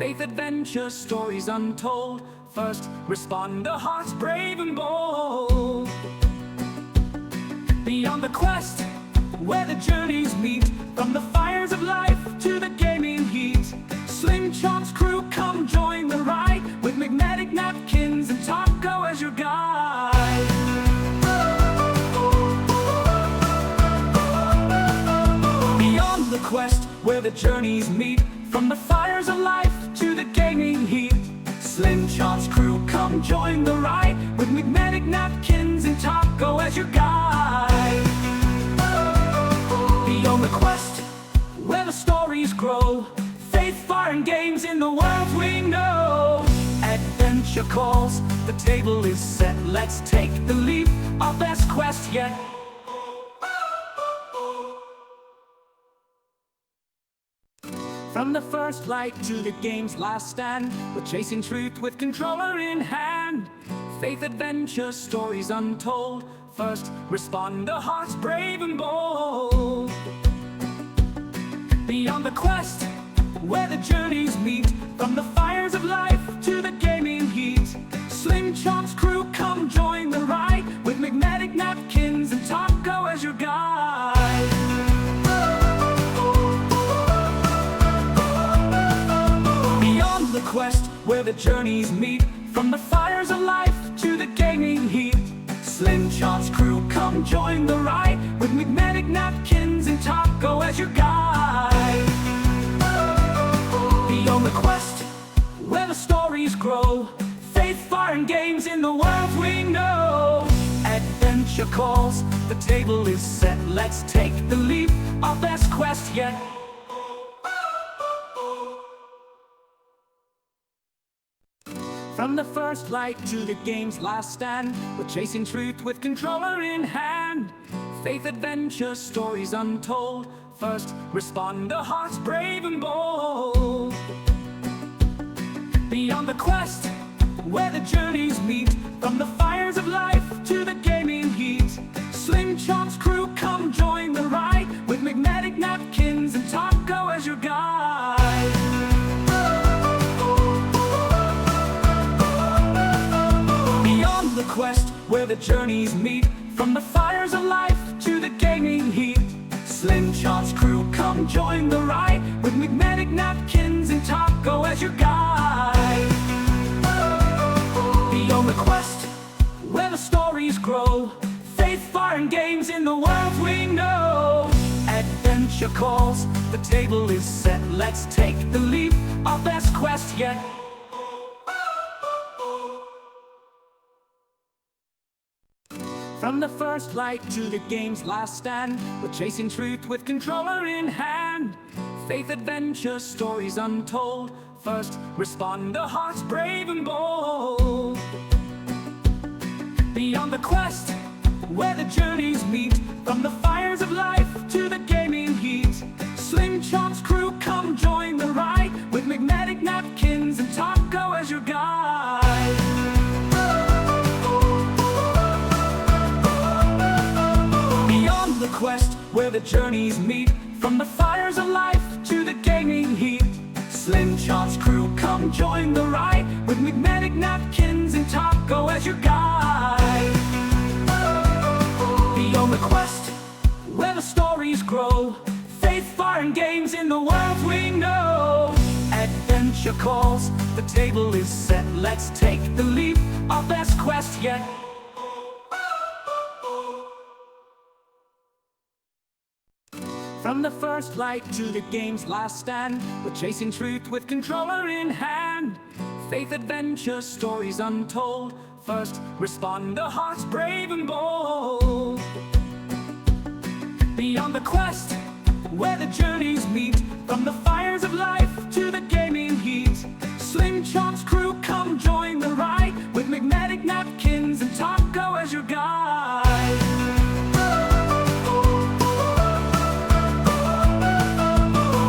faith, adventure, stories untold. First responder hearts brave and bold. Beyond the quest, where the journeys meet, from the fires of life to the gaming heat. Slim Chop's crew, come join the ride, with McMedic, Napkins, and Taco as your guide. Beyond the quest, where the journeys meet, from the fires of life to the gaming heat. Slim Chop's crew, come join the ride, with McMedic, Napkins, and Taco as your guide. Beyond the quest, where the stories grow, faith, fire, and games in the world we know. Adventure calls, the table is set, let's take the leap, our best quest yet. From the first light to the game's last stand, we're chasing truth with controller in hand. Faith, adventure, stories untold. First responder hearts brave and bold. Beyond the quest, where the journeys meet, from the fires of life to the gaming heat. Slim Chop's crew, come join the ride, with McMedic, Napkins, and Taco as your guide. Beyond the quest, where the journeys meet, from the fires of life to the gaming heat. Slim Chop's crew, come join the ride, with McMedic, Napkins, and Taco as your guide. Beyond the quest, where the stories grow, faith, fire, and games in the world we know. Adventure calls, the table is set, let's take the leap, our best quest yet. From the first light to the game's last stand, we're chasing truth with controller in hand. Faith, adventure, stories untold. First responder hearts brave and bold. Beyond the quest, where the journeys meet, from the fires of life to the gaming heat. Slim Chop's crew, come join the ride, with McMedic, Napkins, and Taco as your guide. Beyond the quest, where the journeys meet, from the fires of life to the gaming heat. Slim Chop's crew, come join the ride, with McMedic, Napkins, and Taco as your guide. Beyond the quest, where the stories grow, faith, fire, and games in the world we know. Adventure calls, the table is set, let's take the leap, our best quest yet. From the first light to the game's last stand, we're chasing truth with controller in hand. Faith, adventure, stories untold. First responder hearts brave and bold. Beyond the quest, where the journeys meet, from the fires of life to the gaming heat. Slim Chop's crew, come join the ride, with McMedic, Napkins, and Taco as your guide. Beyond the quest, where the journeys meet, from the fires of life to the gaming heat. Slim Chop's crew, come join the ride, with McMedic, Napkins, and Taco as your guide. Beyond the quest, where the stories grow, faith, fire, and games in the world we know. Adventure calls, the table is set, let's take the leap, our best quest yet. From the first light to the game's last stand, we're chasing truth with controller in hand. Faith, adventure, stories untold. First responder hearts brave and bold. Beyond the quest, where the journeys meet, from the fires of life to the gaming heat. Slim Chop's crew, come join the ride, with McMedic, Napkins, and Taco as your guide.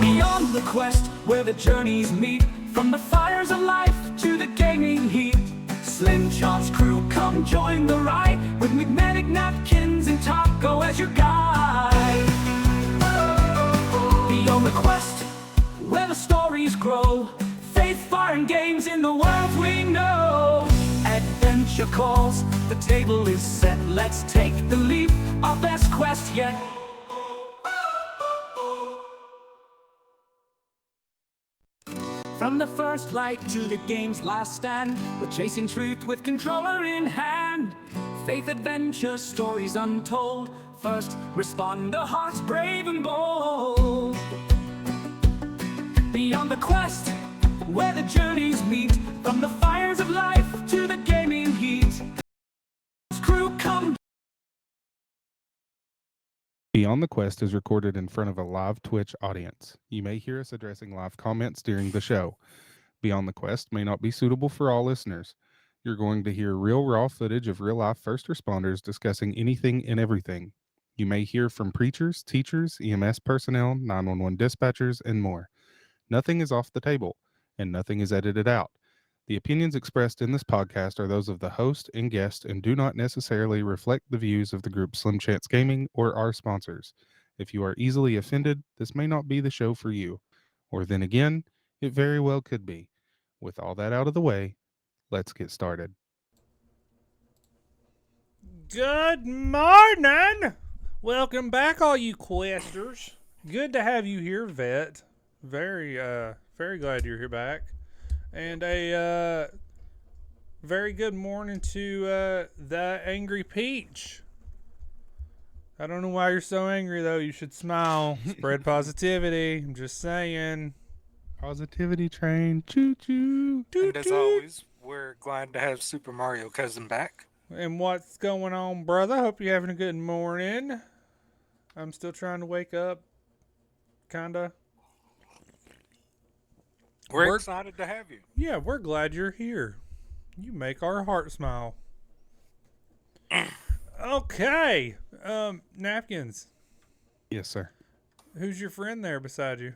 Beyond the quest, where the journeys meet, from the fires of life to the gaming heat. Slim Chop's crew, come join the ride, with McMedic, Napkins, and Taco as your guide. Beyond the quest, where the stories grow, faith, find games in the world we know. Adventure calls, the table is set. Let's take the leap, our best quest yet. From the first light to the game's last stand, we're chasing truth with controller in hand. Faith, adventure, stories untold. First responder, hearts brave and bold. Beyond the quest, where the journeys meet. From the fires of life to the gaming heat. Crew come. Beyond the Quest is recorded in front of a live Twitch audience. You may hear us addressing live comments during the show. Beyond the Quest may not be suitable for all listeners. You're going to hear real raw footage of real-life first responders discussing anything and everything. You may hear from preachers, teachers, EMS personnel, 911 dispatchers, and more. Nothing is off the table, and nothing is edited out. The opinions expressed in this podcast are those of the host and guest and do not necessarily reflect the views of the group Slim Chance Gaming or our sponsors. If you are easily offended, this may not be the show for you. Or then again, it very well could be. With all that out of the way, let's get started. Good morning! Welcome back, all you questers. Good to have you here, Vet. Very glad you're here back. And a very good morning to ThatAngryPeach. I don't know why you're so angry, though. You should smile. Spread positivity. I'm just saying. Positivity train, choo-choo. And as always, we're glad to have SuperMarioCousin back. And what's going on, brother? Hope you're having a good morning. I'm still trying to wake up. Kinda. We're excited to have you. Yeah, we're glad you're here. You make our heart smile. Okay. Napkins. Yes, sir. Who's your friend there beside you?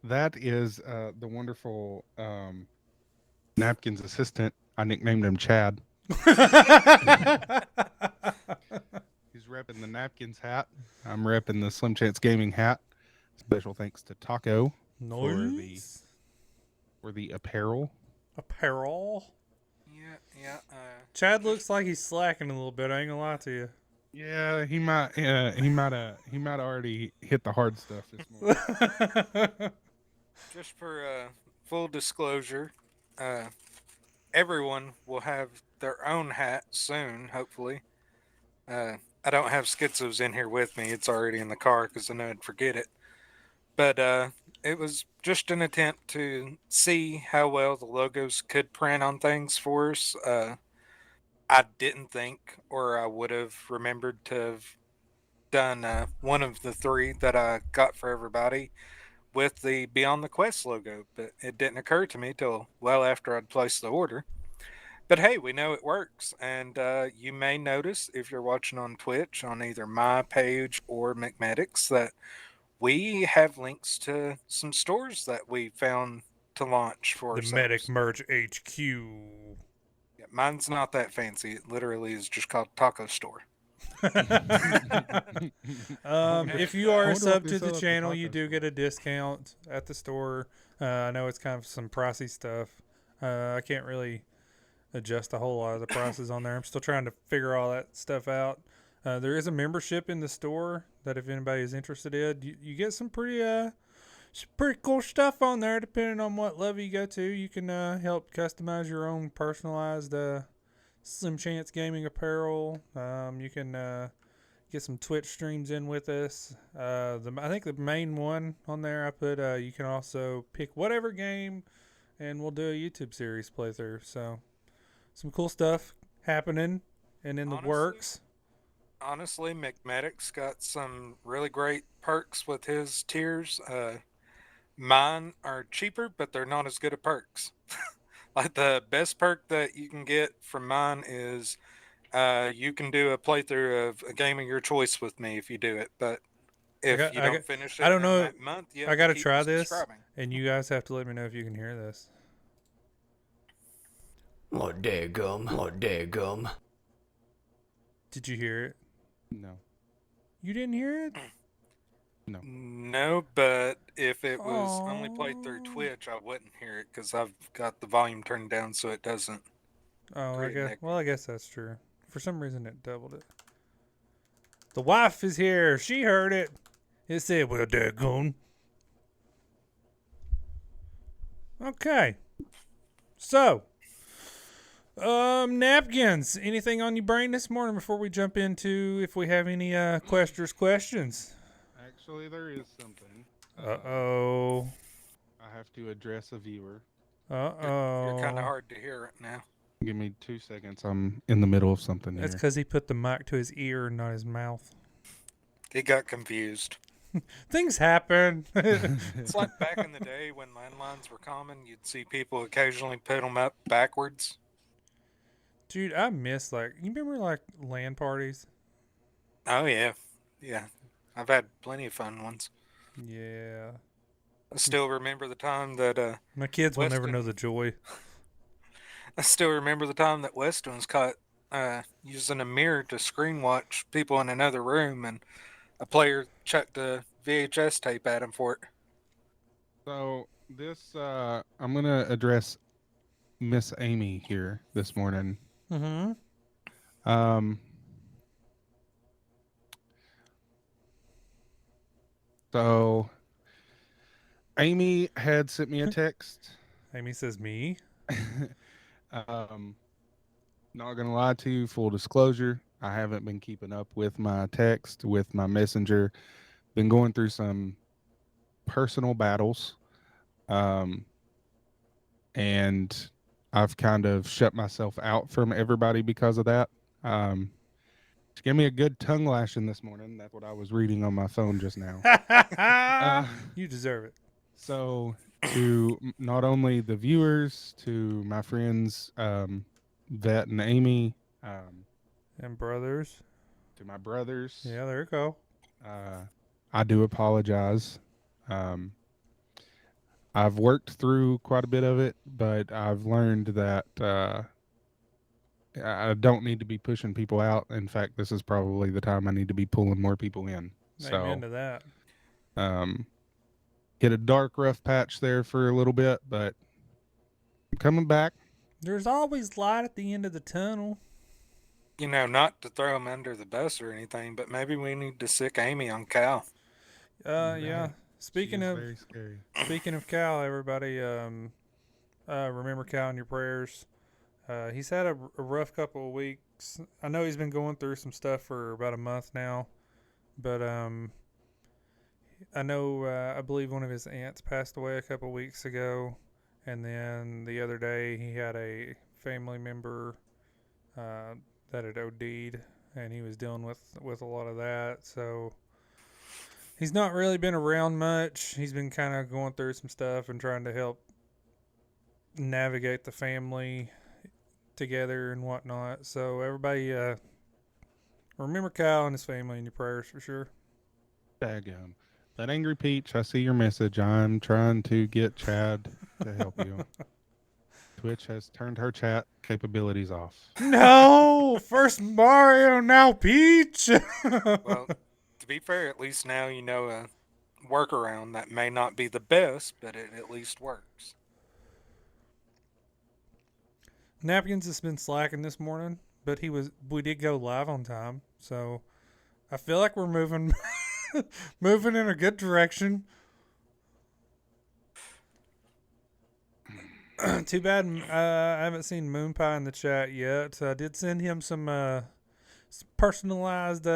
That is the wonderful Napkins assistant. I nicknamed him Chad. He's repping the Napkins hat. I'm repping the Slim Chance Gaming hat. Special thanks to Taco for the apparel. Apparel. Yeah. Chad looks like he's slacking a little bit. I ain't gonna lie to you. Yeah, he might already hit the hard stuff this morning. Just for full disclosure, everyone will have their own hat soon, hopefully. I don't have Schizos in here with me. It's already in the car because I know I'd forget it. But it was just an attempt to see how well the logos could print on things for us. I didn't think, or I would have remembered to have done one of the three that I got for everybody with the Beyond the Quest logo, but it didn't occur to me till well after I'd placed the order. But hey, we know it works, and you may notice if you're watching on Twitch on either my page or McMedic's that we have links to some stores that we found to launch for the ourselves. Medic Merch HQ. Yeah, mine's not that fancy. It literally is just called Taco Store. If you are a sub to the channel, you do get a discount at the store. I know it's kind of some pricey stuff. I can't really adjust a whole lot of the prices on there. I'm still trying to figure all that stuff out. There is a membership in the store that if anybody is interested in, you get some pretty cool stuff on there. Depending on what level you go to, you can help customize your own personalized Slim Chance Gaming apparel. You can get some Twitch streams in with us. I think the main one on there I put, you can also pick whatever game, and we'll do a YouTube series playthrough. So some cool stuff happening and in the works. Honestly, McMedic's got some really great perks with his tiers. Mine are cheaper, but they're not as good at perks. Like the best perk that you can get from mine is you can do a playthrough of a game of your choice with me if you do it. But if you don't finish it I don't know. in that month, you I got to keep try this, subscribing. and you guys have to let me know if you can hear this. Oh, daggum. Did you hear it? No. You didn't hear it? No, but if it was only played through Aw. Twitch, I wouldn't hear it because I've got the volume turned down so it doesn't Oh, I create an guess. echo. Well, I guess that's true. For some reason, it doubled it. The wife is here. She heard it. It said, "Well, daggone." Okay. So, napkins. Anything on your brain this morning before we jump into if we have any questions? Actually, there is something. Uh-oh. I have to address a viewer. You're kind of Uh-oh. hard to hear right now. Give me 2 seconds. I'm in the middle of something That's here. because he put the mic to his ear and not his mouth. He got confused. Things happen. It's like back in the day when landlines were common, you'd see people occasionally put them up backwards. Dude, I miss, you remember, LAN parties? Oh, yeah. Yeah. I've had plenty of fun ones. Yeah. I still remember the time that My kids will never know Weston- the joy. I still remember the time that Weston was caught using a mirror to screen watch people in another room, and a player chucked a VHS tape at him for it. So this, I'm gonna address Miss Amy here this morning. Mm-hmm. Um, so Amy had sent me a text. Amy says, me? um, Not gonna lie to you, full disclosure, I haven't been keeping up with my text, with my messenger. Been going through some personal battles. And I've kind of shut myself out from everybody because of that. She gave me a good tongue lashing this morning. That's what I was reading on my phone just now. You deserve it. So, to not only the viewers, to my friends, Vet and Amy, And brothers. to my brothers, Yeah, there you go. I do apologize. I've worked through quite a bit of it, but I've learned that I don't need to be pushing people out. In fact, this is probably the time I need to be pulling more people in. Amen So, to that. hit a dark, rough patch there for a little bit, but I'm coming back. There's always light at the end of the tunnel. You know, not to throw him under the bus or anything, but maybe we need to sick Amy on Cal. Yeah. She is very scary. Speaking of Cal, everybody, remember Cal in your prayers. He's had a rough couple of weeks. I know he's been going through some stuff for about a month now, but I know I believe one of his aunts passed away a couple of weeks ago, and then the other day he had a family member that had OD'd, and he was dealing with a lot of that. So he's not really been around much. He's been kind of going through some stuff and trying to help navigate the family together and whatnot. So everybody, remember Kyle and his family in your prayers for sure. Daggum. That Angry Peach, I see your message. I'm trying to get Chad to help you. Twitch has turned her chat capabilities off. No, first Mario, now Peach. Well, to be fair, at least now you know a workaround that may not be the best, but it at least works. Napkins has been slacking this morning, but we did go live on time, so I feel like we're moving moving in a good direction. Too bad I haven't seen Moon Pie in the chat yet. I did send him some personalized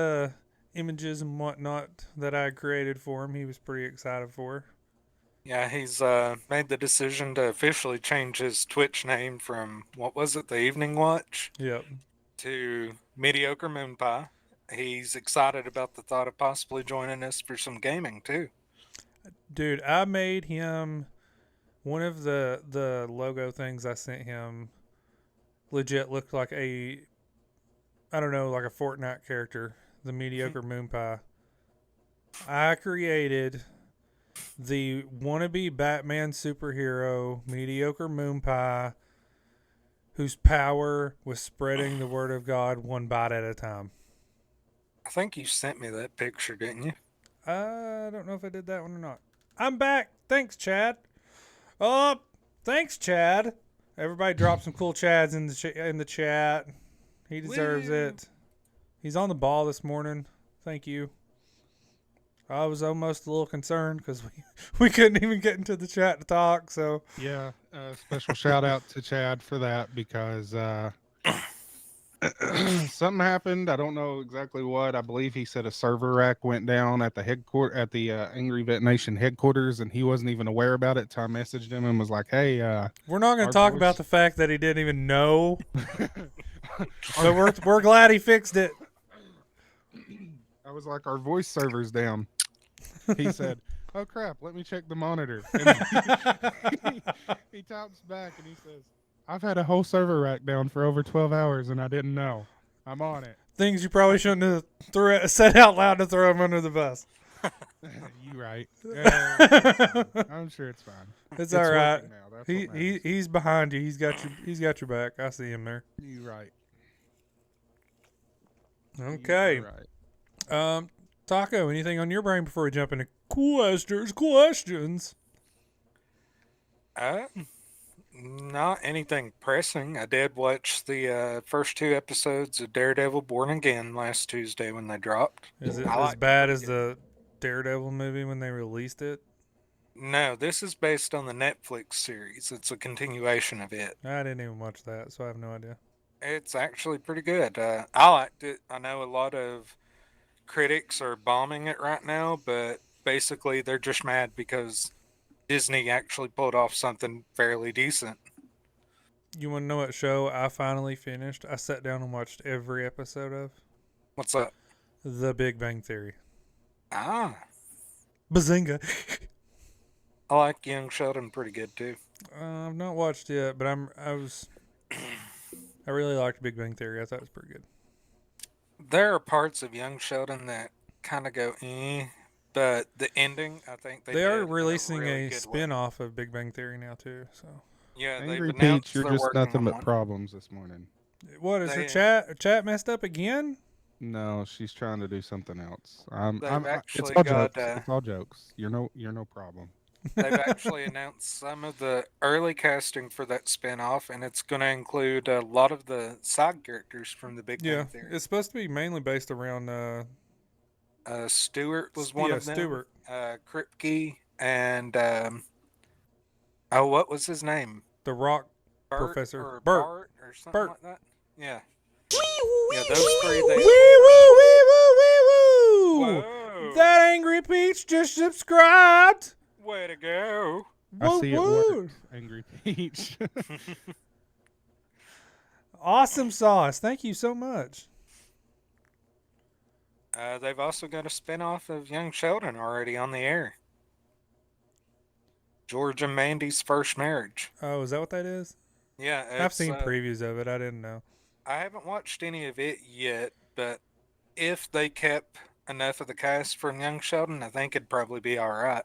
images and whatnot that I created for him. He was pretty excited for. Yeah, he's made the decision to officially change his Twitch name from, what was it, the Evening Watch? Yep. To Mediocre Moon Pie. He's excited about the thought of possibly joining us for some gaming, too. Dude, I made him one of the logo things I sent him legit looked like a Fortnite character, the Mediocre Moon Pie. I created the wannabe Batman superhero, Mediocre Moon Pie, whose power was spreading the word of God one bite at a time. I think you sent me that picture, didn't you? I don't know if I did that one or not. I'm back. Thanks, Chad. Oh, thanks, Chad. Everybody drop some cool Chads in the chat. He deserves it. He's on the ball this morning. Thank you. I was almost a little concerned because we couldn't even get into the chat to talk. So Yeah, special shout out to Chad for that because something happened. I don't know exactly what. I believe he said a server rack went down at the Angry Vet Nation headquarters, and he wasn't even aware about it. So I messaged him and was like, "Hey, we're not going our to talk voice- about the fact that he didn't even know, but we're glad he fixed it." I was like, our voice server's down. He said, "Oh crap, let me check the monitor." And he taps back and he says, "I've had a whole server rack down for over 12 hours and I didn't know. I'm on it." Things you probably shouldn't have said out loud to throw him under the bus. You right. Yeah, I'm sure it's fine. It's all right. working now. That's what matters. He's behind you. He's got your back. I see him there. You right. Okay. You right. Taco, anything on your brain before we jump into questions? Not anything pressing. I did watch the first 2 episodes of Daredevil Born Again last Tuesday when they dropped. Is it I as liked bad it. as the Daredevil movie when they released it? No, this is based on the Netflix series. It's a continuation of it. I didn't even watch that, so I have no idea. It's actually pretty good. I liked it. I know a lot of critics are bombing it right now, but basically they're just mad because Disney actually pulled off something fairly decent. You want to know what show I finally finished? I sat down and watched every episode of What's up? The Big Bang Theory. Ah, Bazinga! I like Young Sheldon pretty good too. I've not watched it, but I really liked Big Bang Theory. I thought it was pretty good. There are parts of Young Sheldon that kind of go but the ending, I think They did are in releasing really a good way. spin-off of Big Bang Theory now too. So Yeah, Angry they've announced Peach, you're they're just working nothing on but one. problems this morning. what is her They- chat messed up again? No, she's trying to do something else. They've it's actually all got, jokes. It's all jokes. You're no problem. They've actually announced some of the early casting for that spin-off, and it's going to include a lot of the side characters from the Big Yeah, Bang Theory. it's supposed to be mainly based around Stewart was one of them. Stewart. Kripke and what was his name? The Rock Bert Professor or Bert. Bart or something Bert. like that. Yeah. Yeah, those three. They. Whoa! That Angry Peach just subscribed. Way to go! I see it Woo-woo. worked, Angry Peach. Awesome sauce. Thank you so much. They've also got a spin-off of Young Sheldon already on the air. George and Mandy's first marriage. Oh, is that what that is? Yeah, I've seen previews of it. I didn't know. I haven't watched any of it yet, but if they kept enough of the cast from Young Sheldon, I think it'd probably be all right.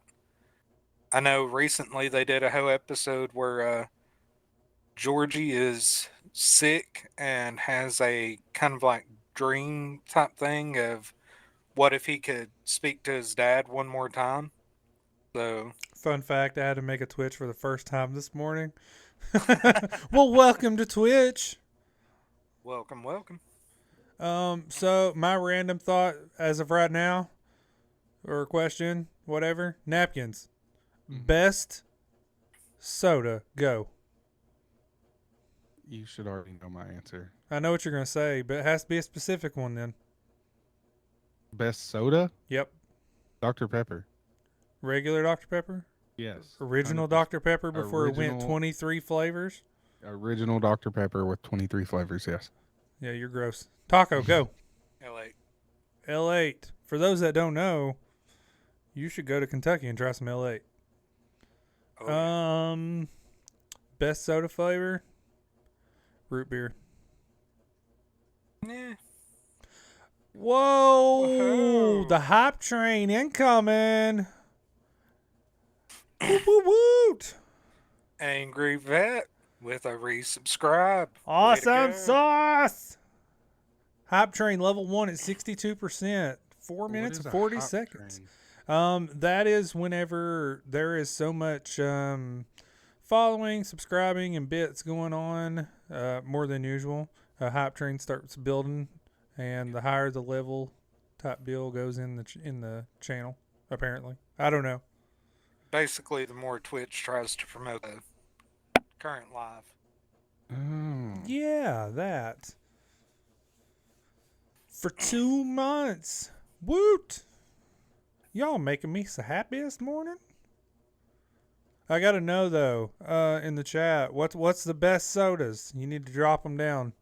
I know recently they did a whole episode where Georgie is sick and has a kind of like dream type thing of what if he could speak to his dad one more time. So, Fun fact, I had to make a Twitch for the first time this morning. Well, welcome to Twitch. welcome. So my random thought as of right now, or question, whatever, napkins. Best soda, go. You should already know my answer. I know what you're going to say, but it has to be a specific one then. Best soda? Yep. Dr. Pepper. Regular Dr. Pepper? Yes. Original 100%. Dr. Pepper before it went Original- 23 flavors? Original Dr. Pepper with 23 flavors, yes. Yeah, you're gross. Taco, go. LA. L8. For those that don't know, you should go to Kentucky and try some L8. Oh, yeah. Best soda flavor? Root beer. Yeah. Whoa! Woohoo. The hype train incoming. Woot, woot, woot. Angry Vet with a resubscribe. Way to Awesome go. sauce. Hype train level 1 at 62%. 4 What minutes is and a 40 hot seconds. train? That is whenever there is so much following, subscribing, and bits going on, more than usual. A hype train starts building, and the higher the level type deal goes in the channel. Apparently, I don't know. Basically, the more Twitch tries to promote the current live. Oh. Yeah, that. For 2 months. Woot! Y'all making me so happy this morning. I gotta know though, in the chat, what's the best sodas? You need to drop them down.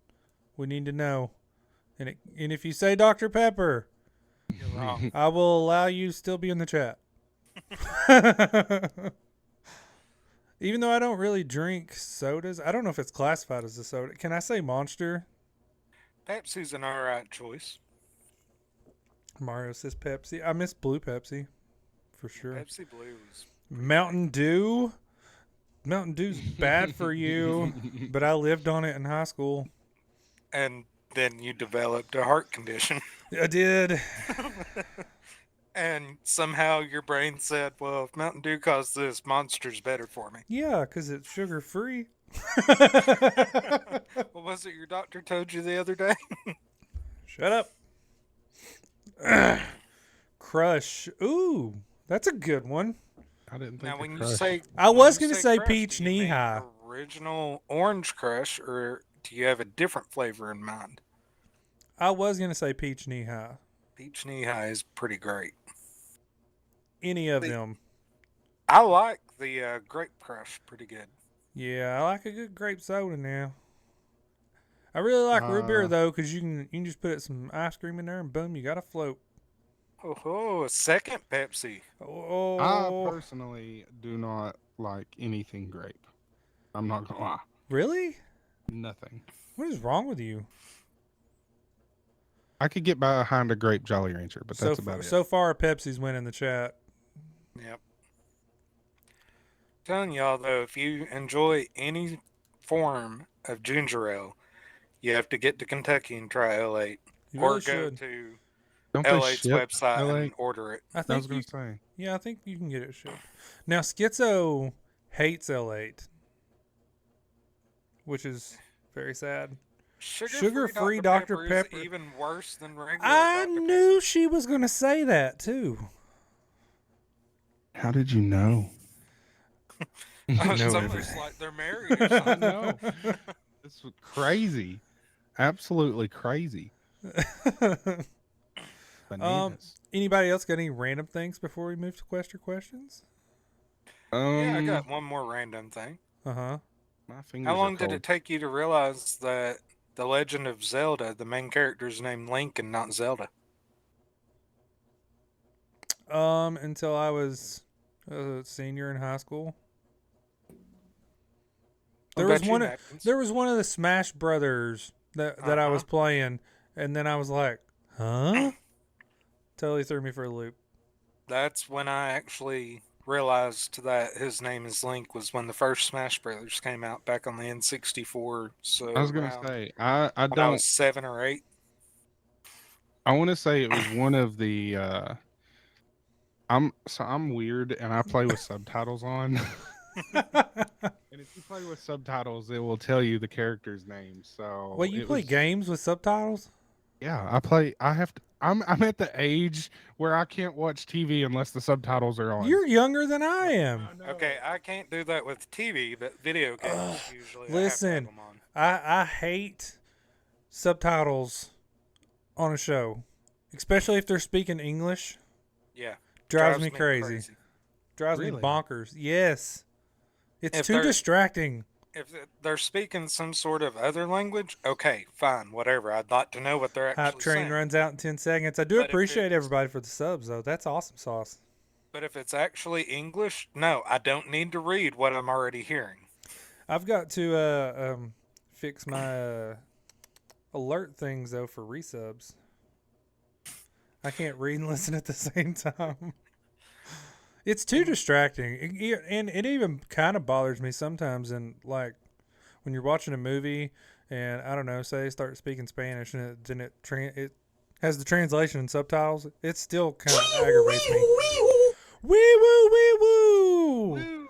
We need to know. And if you say Dr. Pepper, You're wrong. I will allow you to still be in the chat. Even though I don't really drink sodas, I don't know if it's classified as a soda. Can I say Monster? Pepsi's an alright choice. Mario says Pepsi. I miss Blue Pepsi, for sure. Pepsi Blue is Mountain Dew. Mountain Dew's bad for you, but I lived on it in high school. and then you developed a heart condition. I did. And somehow your brain said, well, if Mountain Dew caused this, Monster's better for me. Yeah, because it's sugar free. What was it your doctor told you the other day? Shut up. Crush. Ooh, that's a good one. I didn't think Now, of when you Crush. say... I when was you going to say Crush, peach do you mean knee-high. original Orange Crush, or do you have a different flavor in mind? I was going to say peach knee-high. Peach Knee-High is pretty great. Any of them. I like the Grape Crush pretty good. Yeah, I like a good grape soda now. I really like root beer though, because you can just put some ice cream in there and boom, you got a float. Oh, a second Pepsi. Oh, I personally do not like anything grape. I'm not gonna lie. really? Nothing. What is wrong with you? I could get behind a grape Jolly Rancher, but that's about it. So far, Pepsi's winning the chat. Yep. Telling y'all though, if you enjoy any form of ginger ale, you have to get to Kentucky and try L8, You or really go should. to Don't they L8's ship website LA? and order it. I I think was gonna say. yeah, I think you can get it shipped. Now, Schizo hates L8, which is very sad. Sugar-free Dr. Pepper is even worse than regular I Dr. knew she was going to say that too. How did you know? Pepper. It's know almost like they're married or something. I know. It's crazy. Absolutely crazy. Bananas. Anybody else got any random things before we move to questions? Yeah, I got one more random thing. Uh-huh. My fingers How long are did cold. it take you to realize that The Legend of Zelda, the main character is named Link and not Zelda? Until I was a senior in high school. There was one of the Smash Brothers that I was playing, and then I was like, huh? Totally threw me for a loop. That's when I actually realized that his name is Link, was when the first Smash Brothers came out back on the N64. So I was gonna say I when I don't. was 7 or 8. I want to say it was one of the. I'm weird and I play with subtitles on. And if you play with subtitles, it will tell you the character's name. So Wait, you play games with subtitles? Yeah, I play. I have to. I'm at the age where I can't watch TV unless the subtitles are on. You're younger than I am. Okay, I can't do that with TV, but video games usually. Listen, I have to have them on. I hate subtitles on a show, especially if they're speaking English. Yeah, Drives me crazy. Drives me Really? bonkers. Yes. It's If too they're- distracting. If they're speaking some sort of other language, okay, fine, whatever. I'd like to know what they're actually Hype train saying. runs out in 10 seconds. I do But if appreciate it's- everybody for the subs, though. That's awesome sauce. But if it's actually English, no, I don't need to read what I'm already hearing. I've got to fix my alert things, though, for resubs. I can't read and listen at the same time. It's too distracting. And it even kind of bothers me sometimes. And like when you're watching a movie and I don't know, say they start speaking Spanish and it has the translation and subtitles, it still kind of aggravates me. Wee woo, wee woo. Woo!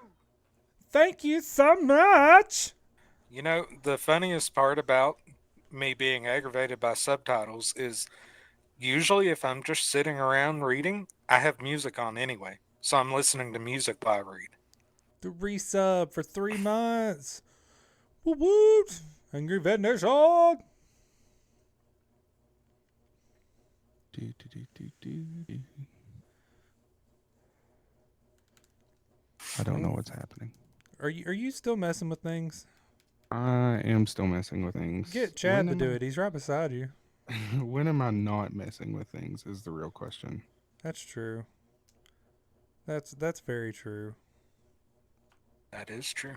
Thank you so much. You know, the funniest part about me being aggravated by subtitles is usually if I'm just sitting around reading, I have music on anyway. So I'm listening to music while I read. The resub for 3 months. Woo woo. Angry Vet Nation. I don't know what's happening. Are you still messing with things? I am still messing with things. Get Chad to do it. He's right beside you. When am I not messing with things is the real question. That's true. That's very true. That is true.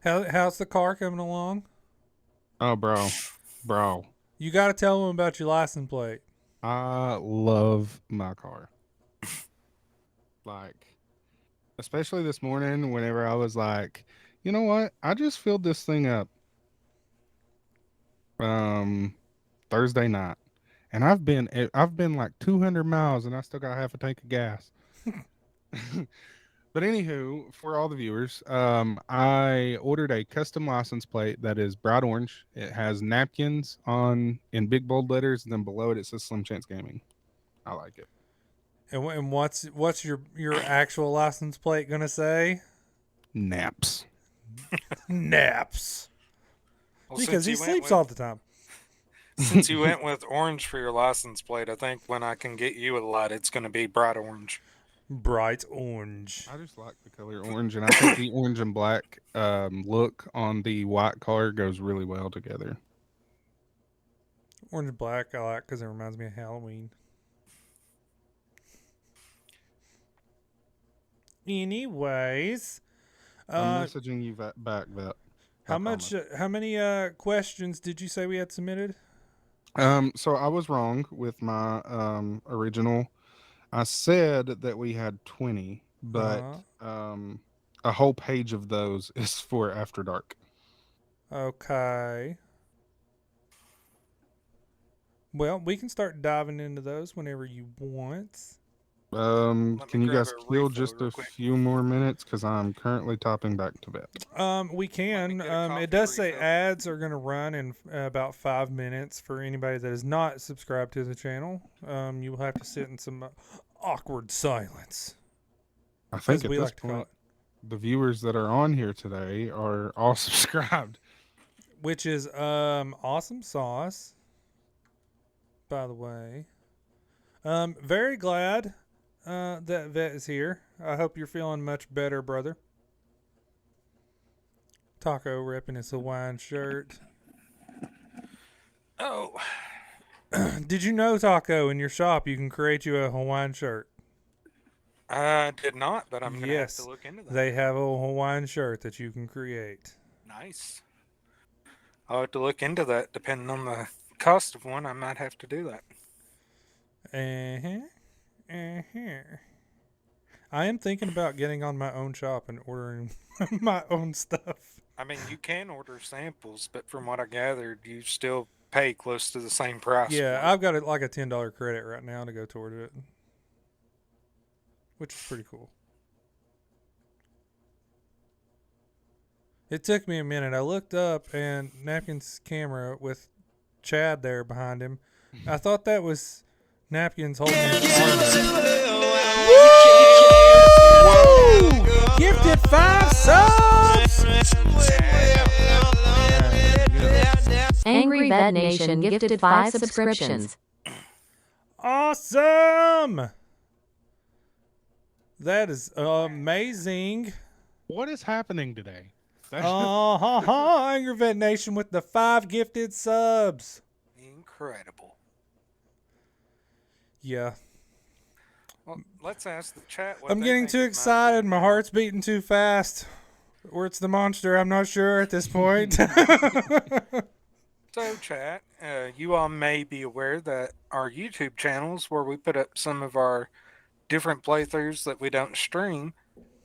How's the car coming along? Oh, bro. You got to tell him about your license plate. I love my car. Like, especially this morning whenever I was like, you know what? I just filled this thing up Thursday night. And I've been like 200 miles and I still got half a tank of gas. But anywho, for all the viewers, I ordered a custom license plate that is bright orange. It has napkins on in big bold letters, and then below it says Slim Chance Gaming. I like it. And what's your actual license plate gonna say? Naps. Naps. Well, Because since he you went sleeps with- all the time. Since you went with orange for your license plate, I think when I can get you a light, it's going to be bright orange. Bright orange. I just like the color orange, and I think the orange and black look on the white car goes really well together. Orange and black I like because it reminds me of Halloween. Anyways, I'm messaging you back, Vet. how many questions did you say we had submitted? So I was wrong with my original. I said that we had 20, but a whole page of those is for After Dark. Okay. Well, we can start diving into those whenever you want. Can you grab guys a kill refill just real a quick. few more minutes? Because I'm currently topping back to Vet. We can. get a coffee It does say refill. ads are going to run in about 5 minutes for anybody that is not subscribed to the channel. You will have to sit in some awkward silence. I think As at we this like to call point, the viewers that are on here today are all subscribed. Which is awesome sauce, by the way. Very glad that Vet is here. I hope you're feeling much better, brother. Taco repping his Hawaiian shirt. Oh, Did you know, Taco, in your shop you can create you a Hawaiian shirt? I did not, but I'm going to have Yes, to look into that. they have a Hawaiian shirt that you can create. Nice. I'll have to look into that. Depending on the cost of one, I might have to do that. I am thinking about getting on my own shop and ordering my own stuff. I mean, you can order samples, but from what I gathered, you still pay close to the same price. Yeah, for it. I've got like a $10 credit right now to go toward it, which is pretty cool. It took me a minute. I looked up and Napkins' camera with Chad there behind him. I thought that was Napkins holding his arm up. Woo! Gifted 5 subs! Angry Vet Nation gifted 5 subscriptions. Awesome! That is amazing. What is happening today? Angry Vet Nation with the 5 gifted subs. Incredible. Yeah. Well, let's ask the chat. What I'm they getting think too of my excited. idea My now. heart's beating too fast. Or it's the monster. I'm not sure at this point. So, chat, you all may be aware that our YouTube channels, where we put up some of our different playthroughs that we don't stream,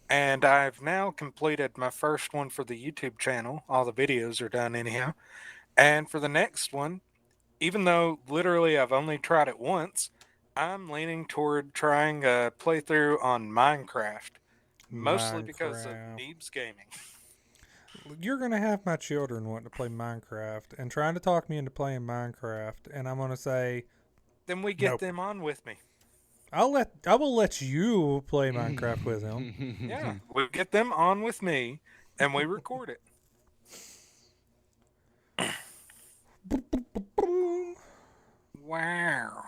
and I've now completed my first one for the YouTube channel. All the videos are done anyhow. And for the next one, even though literally I've only tried it once, I'm leaning toward trying a playthrough on Minecraft, mostly because of Minecraft. Neebs Gaming. You're gonna have my children wanting to play Minecraft and trying to talk me into playing Minecraft, and I'm gonna say Then we get nope. them on with me. I will let you play Minecraft with him. Yeah, we get them on with me, and we record it. Boom. Wow.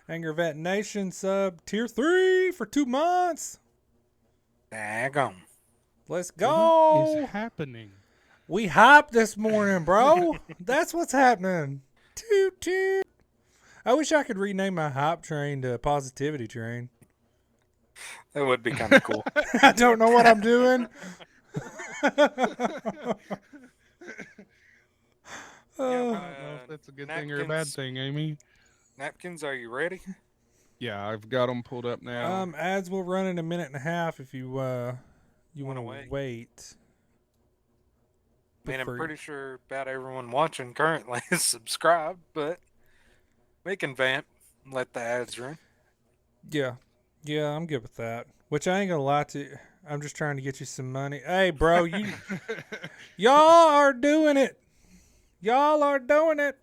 Angry Vet Nation sub tier 3 for 2 months. Daggone. Let's What go. is happening? We hopped this morning, bro. That's what's happening. Toot toot. I wish I could rename my hype train to Positivity Train. That would be kind of cool. I don't know what I'm doing. I don't know if that's a good thing or a bad napkins. thing, Amy. Napkins, are you ready? Yeah, I've got them pulled up now. Ads will run in a minute and a half if you want Wanna to wait? wait. I mean, I'm Prefer- pretty sure about everyone watching currently is subscribed, but we can vamp and let the ads run. Yeah, I'm good with that. Which I ain't gonna lie to you. I'm just trying to get you some money. Hey, bro, y'all are doing it. Y'all are doing it.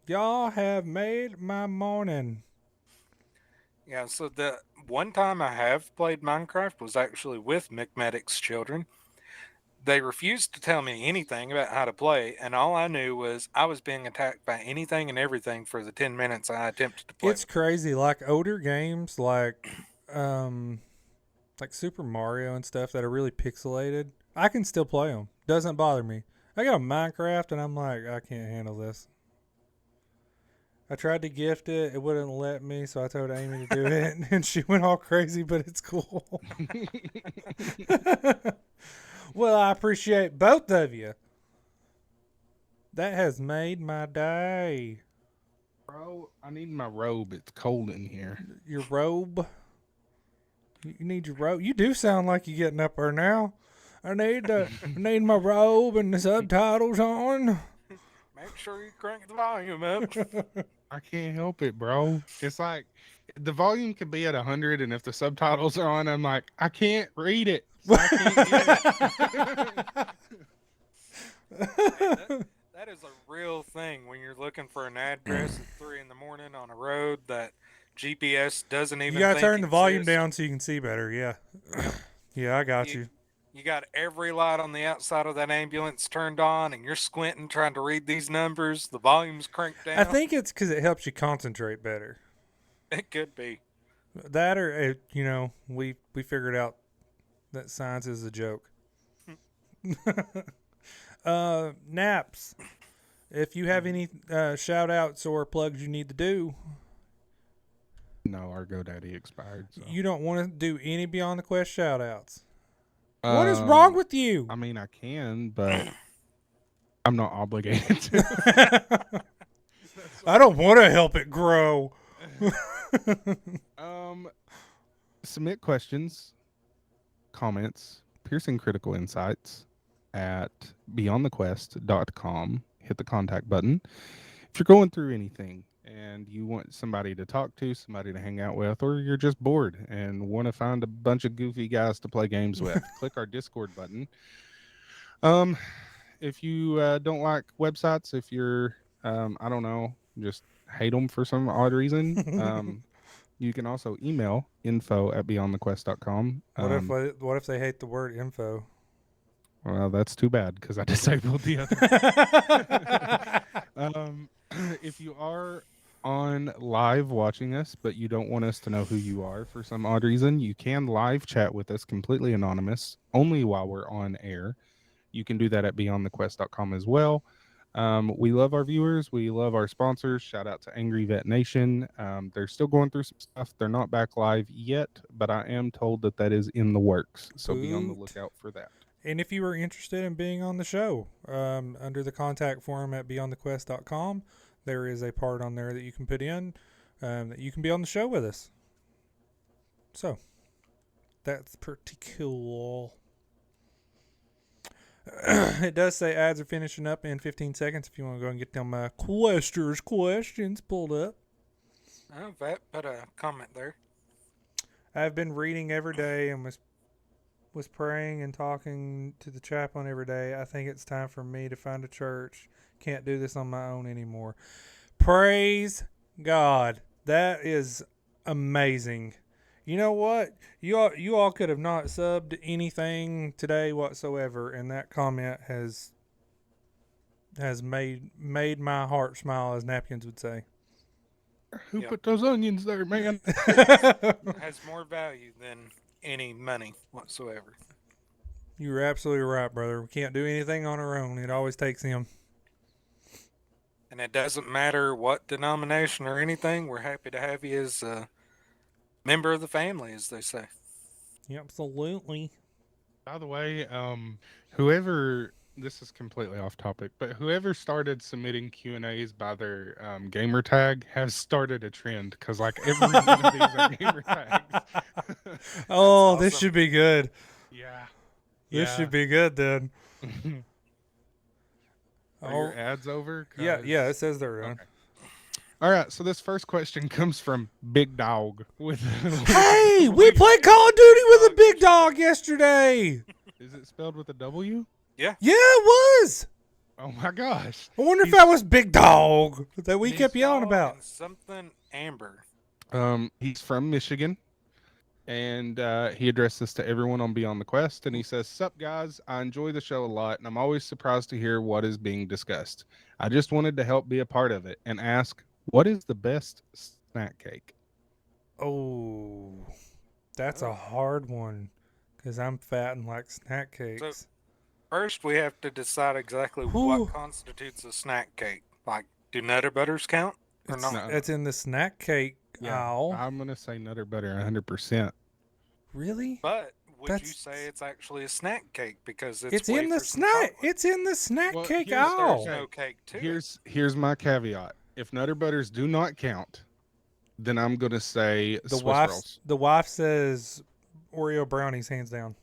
Y'all have made my morning. Yeah, so the one time I have played Minecraft was actually with McMedic's children. They refused to tell me anything about how to play, and all I knew was I was being attacked by anything and everything for the 10 minutes I attempted to play. It's crazy. Like older games, like Super Mario and stuff that are really pixelated, I can still play them. Doesn't bother me. I got a Minecraft, and I'm like, I can't handle this. I tried to gift it. It wouldn't let me, so I told Amy to do it, and she went all crazy, but it's cool. Well, I appreciate both of you. That has made my day. Bro, I need my robe. It's cold in here. Your robe. You need your robe. You do sound like you're getting up there now. I need my robe and the subtitles on. Make sure you crank the volume up. I can't help it, bro. It's like the volume could be at 100, and if the subtitles are on, I'm like, I can't read it. So I can't get it. That is a real thing when you're looking for an address at 3 in the morning on a road that GPS doesn't even You gotta think turn the volume exists. down so you can see better. Yeah. Yeah, I got you. You got every light on the outside of that ambulance turned on, and you're squinting trying to read these numbers. The volume's cranked down. I think it's because it helps you concentrate better. It could be. That or, we figured out that science is a joke. Naps. If you have any shout outs or plugs you need to do, No, our GoDaddy expired. So. you don't want to do any Beyond the Quest shout outs. What is wrong with you? I mean, I can, but I'm not obligated to. I don't want to help it grow. Submit questions, comments, piercing critical insights at beyondthequest.com. Hit the contact button. If you're going through anything and you want somebody to talk to, somebody to hang out with, or you're just bored and want to find a bunch of goofy guys to play games with, click our Discord button. If you don't like websites, if you're, I don't know, just hate them for some odd reason, you can also email info@beyondthequest.com. What if they hate the word info? Well, that's too bad because I disabled the other. If you are on live watching us, but you don't want us to know who you are for some odd reason, you can live chat with us completely anonymous, only while we're on air. You can do that at beyondthequest.com as well. We love our viewers. We love our sponsors. Shout out to Angry Vet Nation. They're still going through some stuff. They're not back live yet, but I am told that is in the works. So be on the lookout for that. And if you are interested in being on the show, under the contact form at beyondthequest.com, there is a part on there that you can put in that you can be on the show with us. So, that's pretty cool. It does say ads are finishing up in 15 seconds if you want to go and get them questions pulled up. Oh, Vet put a comment there. I've been reading every day and was praying and talking to the chaplain every day. I think it's time for me to find a church. Can't do this on my own anymore. Praise God. That is amazing. You know what? You all could have not subbed anything today whatsoever, and that comment has made my heart smile, as Napkins would say. Who Yep. put those onions there, man? Has more value than any money whatsoever. You're absolutely right, brother. We can't do anything on our own. It always takes him. And it doesn't matter what denomination or anything. We're happy to have you as a member of the family, as they say. Absolutely. By the way, whoever, this is completely off topic, but whoever started submitting Q&As by their gamer tag has started a trend, because like every one of these are gamer tags. Oh, this awesome. should be good. Yeah. This should be good then. Are your ads over? Yeah, 'Cause- it says they're done. Okay. All right, so this first question comes from Big Dog with. Hey, we played Call of Duty with a big dog yesterday. Is it spelled with a W? Yeah, it was. Oh my gosh! I wonder if that was Big Dog that we kept yelling Dog about. and something Amber. He's from Michigan, and he addressed this to everyone on Beyond the Quest, and he says, "Sup guys, I enjoy the show a lot, and I'm always surprised to hear what is being discussed. I just wanted to help be a part of it and ask, what is the best snack cake?" Oh, that's a hard one because I'm fat and like snack cakes. First, we have to decide exactly what constitutes a snack cake. Like, do Nutter Butters count or It's, not? it's in the snack cake aisle. I'm gonna say Nutter Butter 100%. Really? But would you That's- say it's actually a snack cake because It's in the wafers and snack. chocolate? It's in the snack Well, cake here's- aisle. There's no cake to it. Here's my caveat. If Nutter Butters do not count, then I'm gonna say Swiss rolls. The wife says Oreo brownies hands down.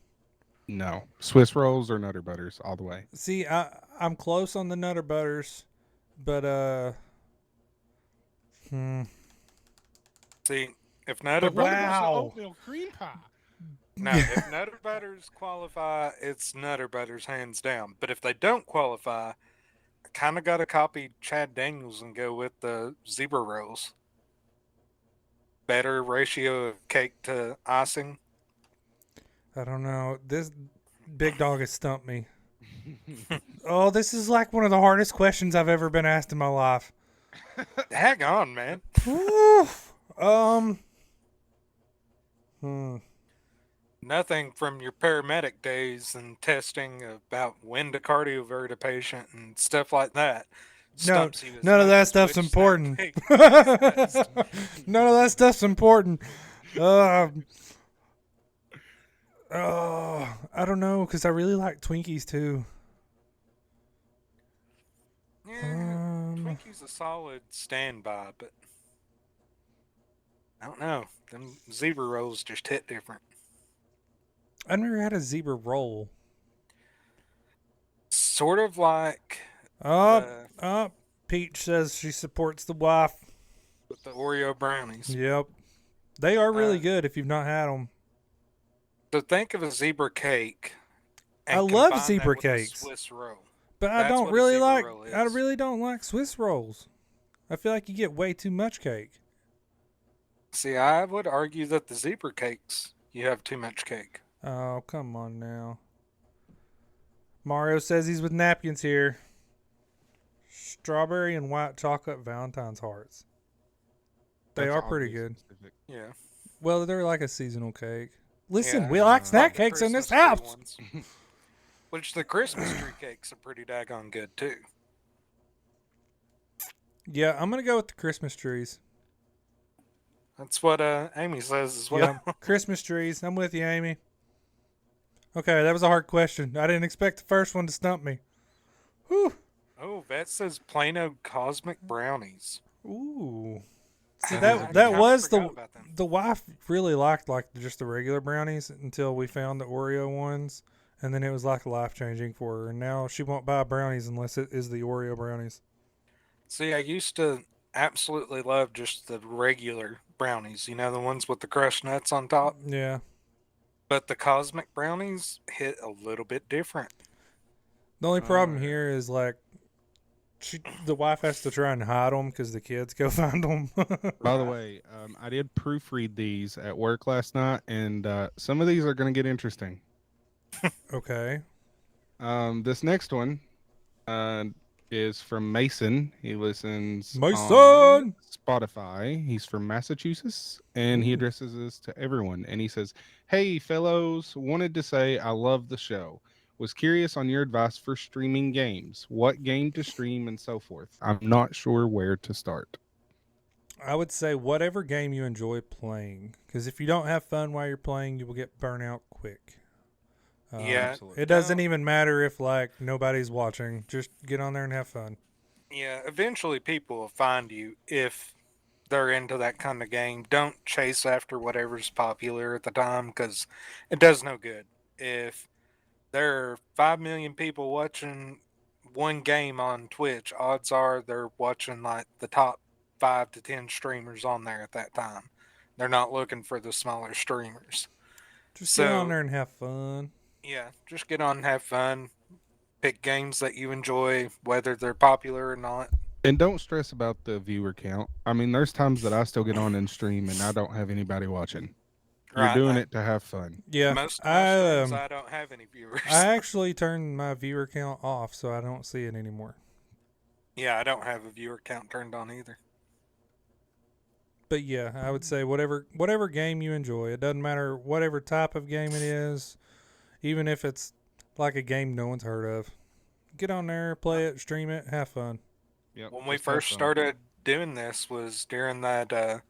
No, Swiss rolls or Nutter Butters all the way. See, I'm close on the Nutter Butters, but See, if Nutter But what Butters, about the Wow. oatmeal cream pie? no, if Nutter Butters qualify, it's Nutter Butters hands down. But if they don't qualify, I kind of got to copy Chad Daniels and go with the zebra rolls. Better ratio of cake to icing. I don't know. This Big Dog has stumped me. Oh, this is like one of the hardest questions I've ever been asked in my life. Hang on, man. Oof. Nothing from your paramedic days and testing about when to cardiovert a patient and stuff like that. Stumps you as none of much that as stuff's which important. snack cake is best. None of that stuff's important. I don't know, because I really like Twinkies too. Yeah, Twinkie's a solid standby, but I don't know. Them zebra rolls just hit different. I've never had a zebra roll. Sort of like Peach says she supports the wife. with the Oreo brownies. Yep. They are really good if you've not had them. So think of a zebra cake. and I love combine that zebra with a cakes. Swiss roll. But I That's don't what a really zebra like. roll I is. really don't like Swiss rolls. I feel like you get way too much cake. See, I would argue that the zebra cakes, you have too much cake. Oh, come on now. Mario says he's with Napkins here. Strawberry and white chocolate Valentine's hearts. They That's are pretty oddly good. specific. Yeah. Well, they're like a seasonal cake. Listen, Yeah, we like snack the cakes in this Christmas tree house. ones. Which the Christmas tree cakes are pretty daggone good too. Yeah, I'm going to go with the Christmas trees. That's what Amy says as well. Yeah, Christmas trees. I'm with you, Amy. Okay, that was a hard question. I didn't expect the first one to stump me. Whew. Oh, that says Plano Cosmic Brownies. Ooh. See, I that kinda was forgot about them. the wife really liked like just the regular brownies until we found the Oreo ones, and then it was like life changing for her. And now she won't buy brownies unless it is the Oreo brownies. See, I used to absolutely love just the regular brownies, the ones with the crushed nuts on top. Yeah. But the cosmic brownies hit a little bit different. The only problem Alright. here is like the wife has to try and hide them because the kids go find them. By the Right. way, I did proofread these at work last night, and some of these are going to get interesting. Okay. This next one uh, is from Mason. He listens My on son. Spotify. He's from Massachusetts, and he Ooh. addresses this to everyone. And he says, "Hey, fellows, wanted to say I love the show. Was curious on your advice for streaming games. What game to stream and so forth. I'm not sure where to start." I would say whatever game you enjoy playing, because if you don't have fun while you're playing, you will get burnt out quick. Yeah. Absolutely. It doesn't No, even matter if like nobody's watching. Just get on there and have fun. yeah. Eventually, people will find you if they're into that kind of game. Don't chase after whatever's popular at the time because it does no good. If there are 5 million people watching one game on Twitch, odds are they're watching like the top 5 to 10 streamers on there at that time. They're not looking for the smaller streamers. Just get on So, there and have fun. yeah, just get on and have fun. Pick games that you enjoy, whether they're popular or not. And don't stress about the viewer count. I mean, there's times that I still get on and stream and I don't have anybody watching. You're Right. doing it to have fun. Yeah, Most of my I streams, I don't have any viewers. I actually turned my viewer count off, so I don't see it anymore. Yeah, I don't have a viewer count turned on either. But yeah, I would say whatever game you enjoy. It doesn't matter whatever type of game it is, even if it's like a game no one's heard of. Get on there, play it, stream it, have fun. Yep. When we just have first fun. started doing this was during that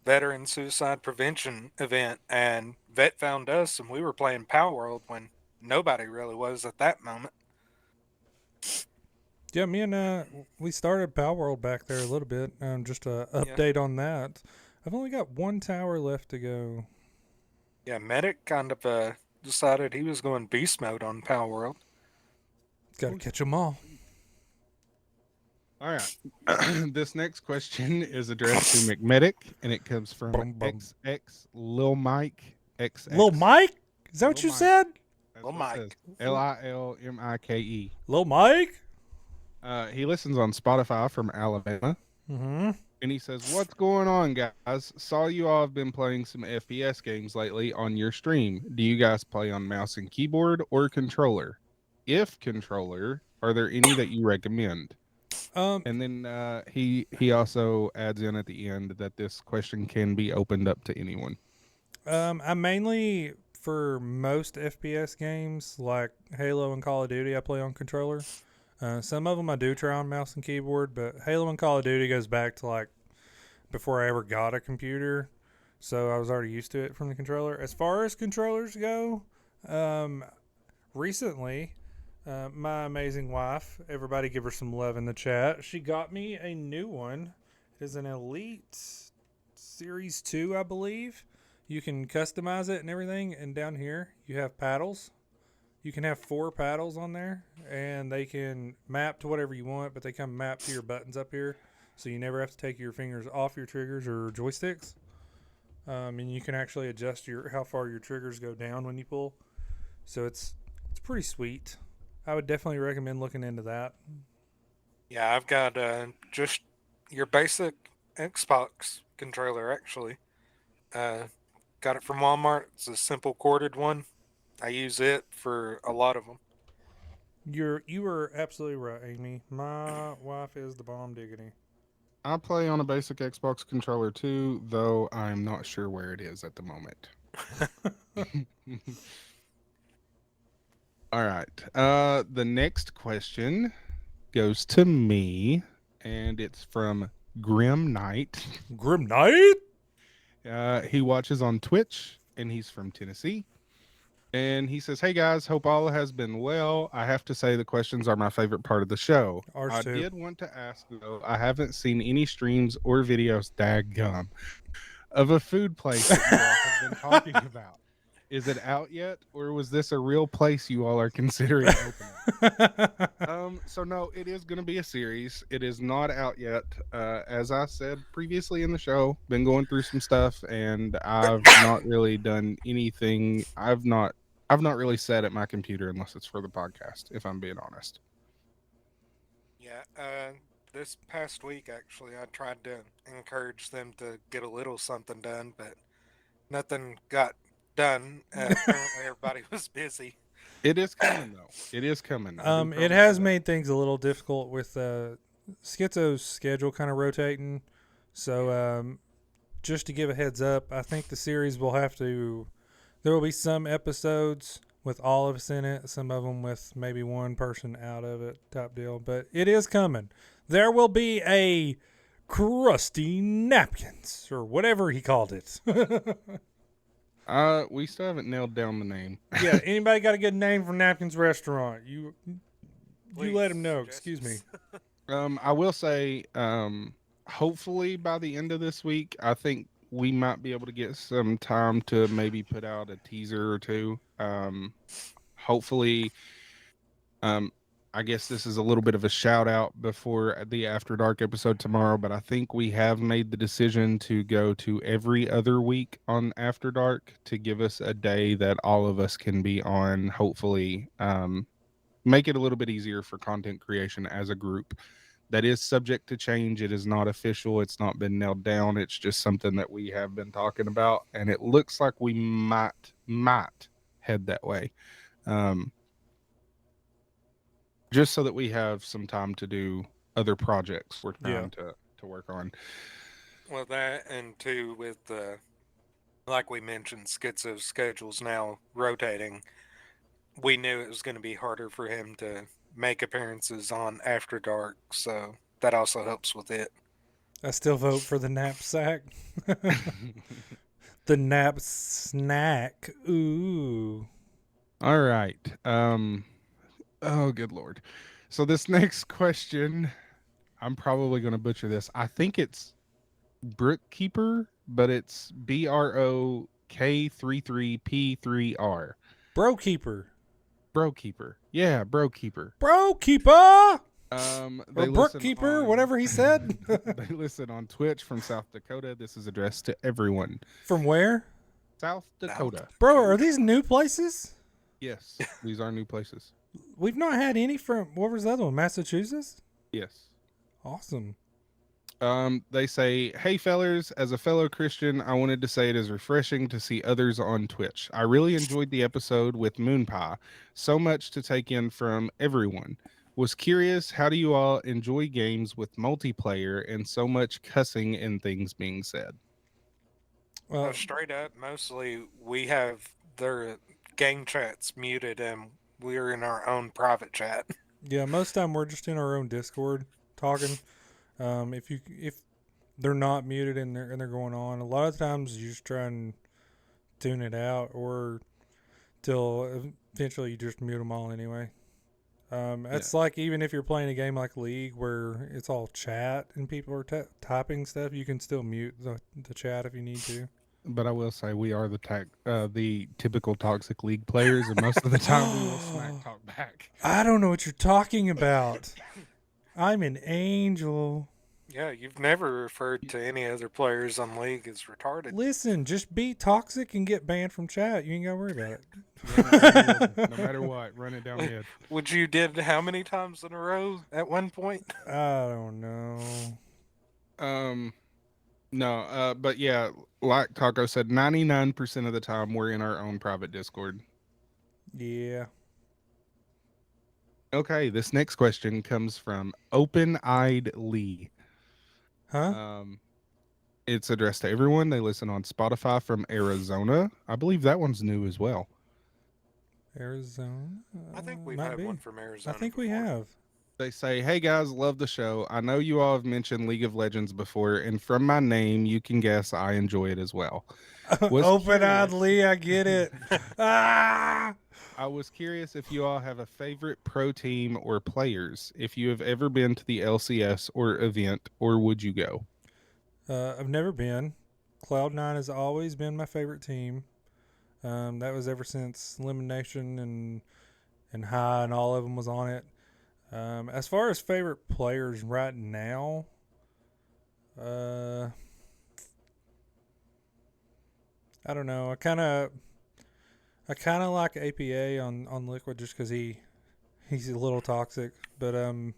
veteran suicide prevention event, and Vet found us, and we were playing Power World when nobody really was at that moment. Yeah, me and we started Power World back there a little bit. Just a Yeah. update on that. I've only got one tower left to go. Yeah, Medic kind of decided he was going beast mode on Power World. Got to catch them all. All right. This next question is addressed to McMedic, and it comes from Bum, bum. XX Lil Mike XX. Lil Mike? Is that what Lil you Mike. said? That's Lil what it Mike. says. LILMIKE. Lil Mike? He listens on Spotify from Alabama, Mm-hmm. and he says, "What's going on, guys? Saw you all have been playing some FPS games lately on your stream. Do you guys play on mouse and keyboard or controller? If controller, are there any that you recommend?" And then he also adds in at the end that this question can be opened up to anyone. I mainly for most FPS games like Halo and Call of Duty, I play on controller. Some of them I do try on mouse and keyboard, but Halo and Call of Duty goes back to like before I ever got a computer, so I was already used to it from the controller. As far as controllers go, recently, my amazing wife, everybody give her some love in the chat. She got me a new one. It is an Elite Series 2, I believe. You can customize it and everything, and down here you have paddles. You can have 4 paddles on there, and they can map to whatever you want, but they come mapped to your buttons up here, so you never have to take your fingers off your triggers or joysticks. And you can actually adjust how far your triggers go down when you pull. So it's pretty sweet. I would definitely recommend looking into that. Yeah, I've got just your basic Xbox controller, actually. Got it from Walmart. It's a simple corded one. I use it for a lot of them. You were absolutely right, Amy. My wife is the bomb diggity. I play on a basic Xbox controller too, though I'm not sure where it is at the moment. All right. The next question goes to me, and it's from Grim Knight. Grim Knight? He watches on Twitch, and he's from Tennessee. And he says, "Hey guys, hope all has been well. I have to say the questions are my favorite part of the show. Ours I too. did want to ask though, I haven't seen any streams or videos, daggum, of a food place that you all have been talking about. Is it out yet, or was this a real place you all are considering opening?" So no, it is going to be a series. It is not out yet. As I said previously in the show, been going through some stuff, and I've not really done anything. I've not really sat at my computer unless it's for the podcast. If I'm being honest. Yeah, this past week actually, I tried to encourage them to get a little something done, but nothing got done. Apparently, everybody was busy. It is coming though. It is coming. I do It promise you has that. made things a little difficult with Schizo's schedule kind of rotating. So just to give a heads up, I think the series will have to. There will be some episodes with all of us in it, some of them with maybe one person out of it, type deal. But it is coming. There will be a crusty napkins or whatever he called it. We still haven't nailed down the name. Yeah, anybody got a good name for Napkins Restaurant? You Please, let him know. Excuse me. suggestions. I will say, hopefully by the end of this week, I think we might be able to get some time to maybe put out a teaser or two. Hopefully, um, I guess this is a little bit of a shout out before the After Dark episode tomorrow, but I think we have made the decision to go to every other week on After Dark to give us a day that all of us can be on. Hopefully, make it a little bit easier for content creation as a group. That is subject to change. It is not official. It's not been nailed down. It's just something that we have been talking about, and it looks like we might head that way. Um, just so that we have some time to do other projects we're Yeah. trying to work on. Well, that and two with like we mentioned, Schizo's schedule's now rotating. We knew it was going to be harder for him to make appearances on After Dark, so that also helps with it. I still vote for the knapsack. The nap snack. Ooh. All right. Oh, good Lord. So this next question, I'm probably going to butcher this. I think it's Brookkeeper, but it's BROK33P3R. Brokeeper. Brokeeper. Yeah, Brokeeper. Brokeeper! They Or listen Brookkeeper, on- whatever he said. They listen on Twitch from South Dakota. This is addressed to everyone. From where? South Dakota. Bro, are these new places? Yes, these are new places. We've not had any from, what was the other one? Massachusetts? Yes. Awesome. They say, "Hey fellers, as a fellow Christian, I wanted to say it is refreshing to see others on Twitch. I really enjoyed the episode with Moon Pie. So much to take in from everyone. Was curious, how do you all enjoy games with multiplayer and so much cussing and things being said?" Well, Straight up, mostly we have their game chats muted and we're in our own private chat. yeah, most of the time we're just in our own Discord talking. If they're not muted and they're going on, a lot of times you just try and tune it out, or till eventually you just mute them all anyway. It's like even if you're playing a game like League where it's all chat and people are typing stuff, you can still mute the chat if you need to. But I will say we are the typical toxic league players, and most of the time we will smack talk back. I don't know what you're talking about. I'm an angel. Yeah, you've never referred to any other players on League as retarded. Listen, just be toxic and get banned from chat. You ain't got to worry about it. No matter what, run it down the head. Which you did how many times in a row at one point? I don't know. No, but yeah, like Taco said, 99% of the time we're in our own private Discord. Yeah. Okay, this next question comes from Open-Eyed Lee. Huh? It's addressed to everyone. They listen on Spotify from Arizona. I believe that one's new as well. Arizona? I think we've Might had be. one from Arizona. I think we before. have. They say, "Hey guys, love the show. I know you all have mentioned League of Legends before, and from my name, you can guess I enjoy it as well." Was Open-eyed curious- Lee, I get it. Ah! I was curious if you all have a favorite pro team or players, if you have ever been to the LCS or event, or would you go? I've never been. Cloud9 has always been my favorite team. That was ever since Elimination and High and all of them was on it. As far as favorite players right now, I don't know. I kind of like APA on Liquid just because he's a little toxic. But other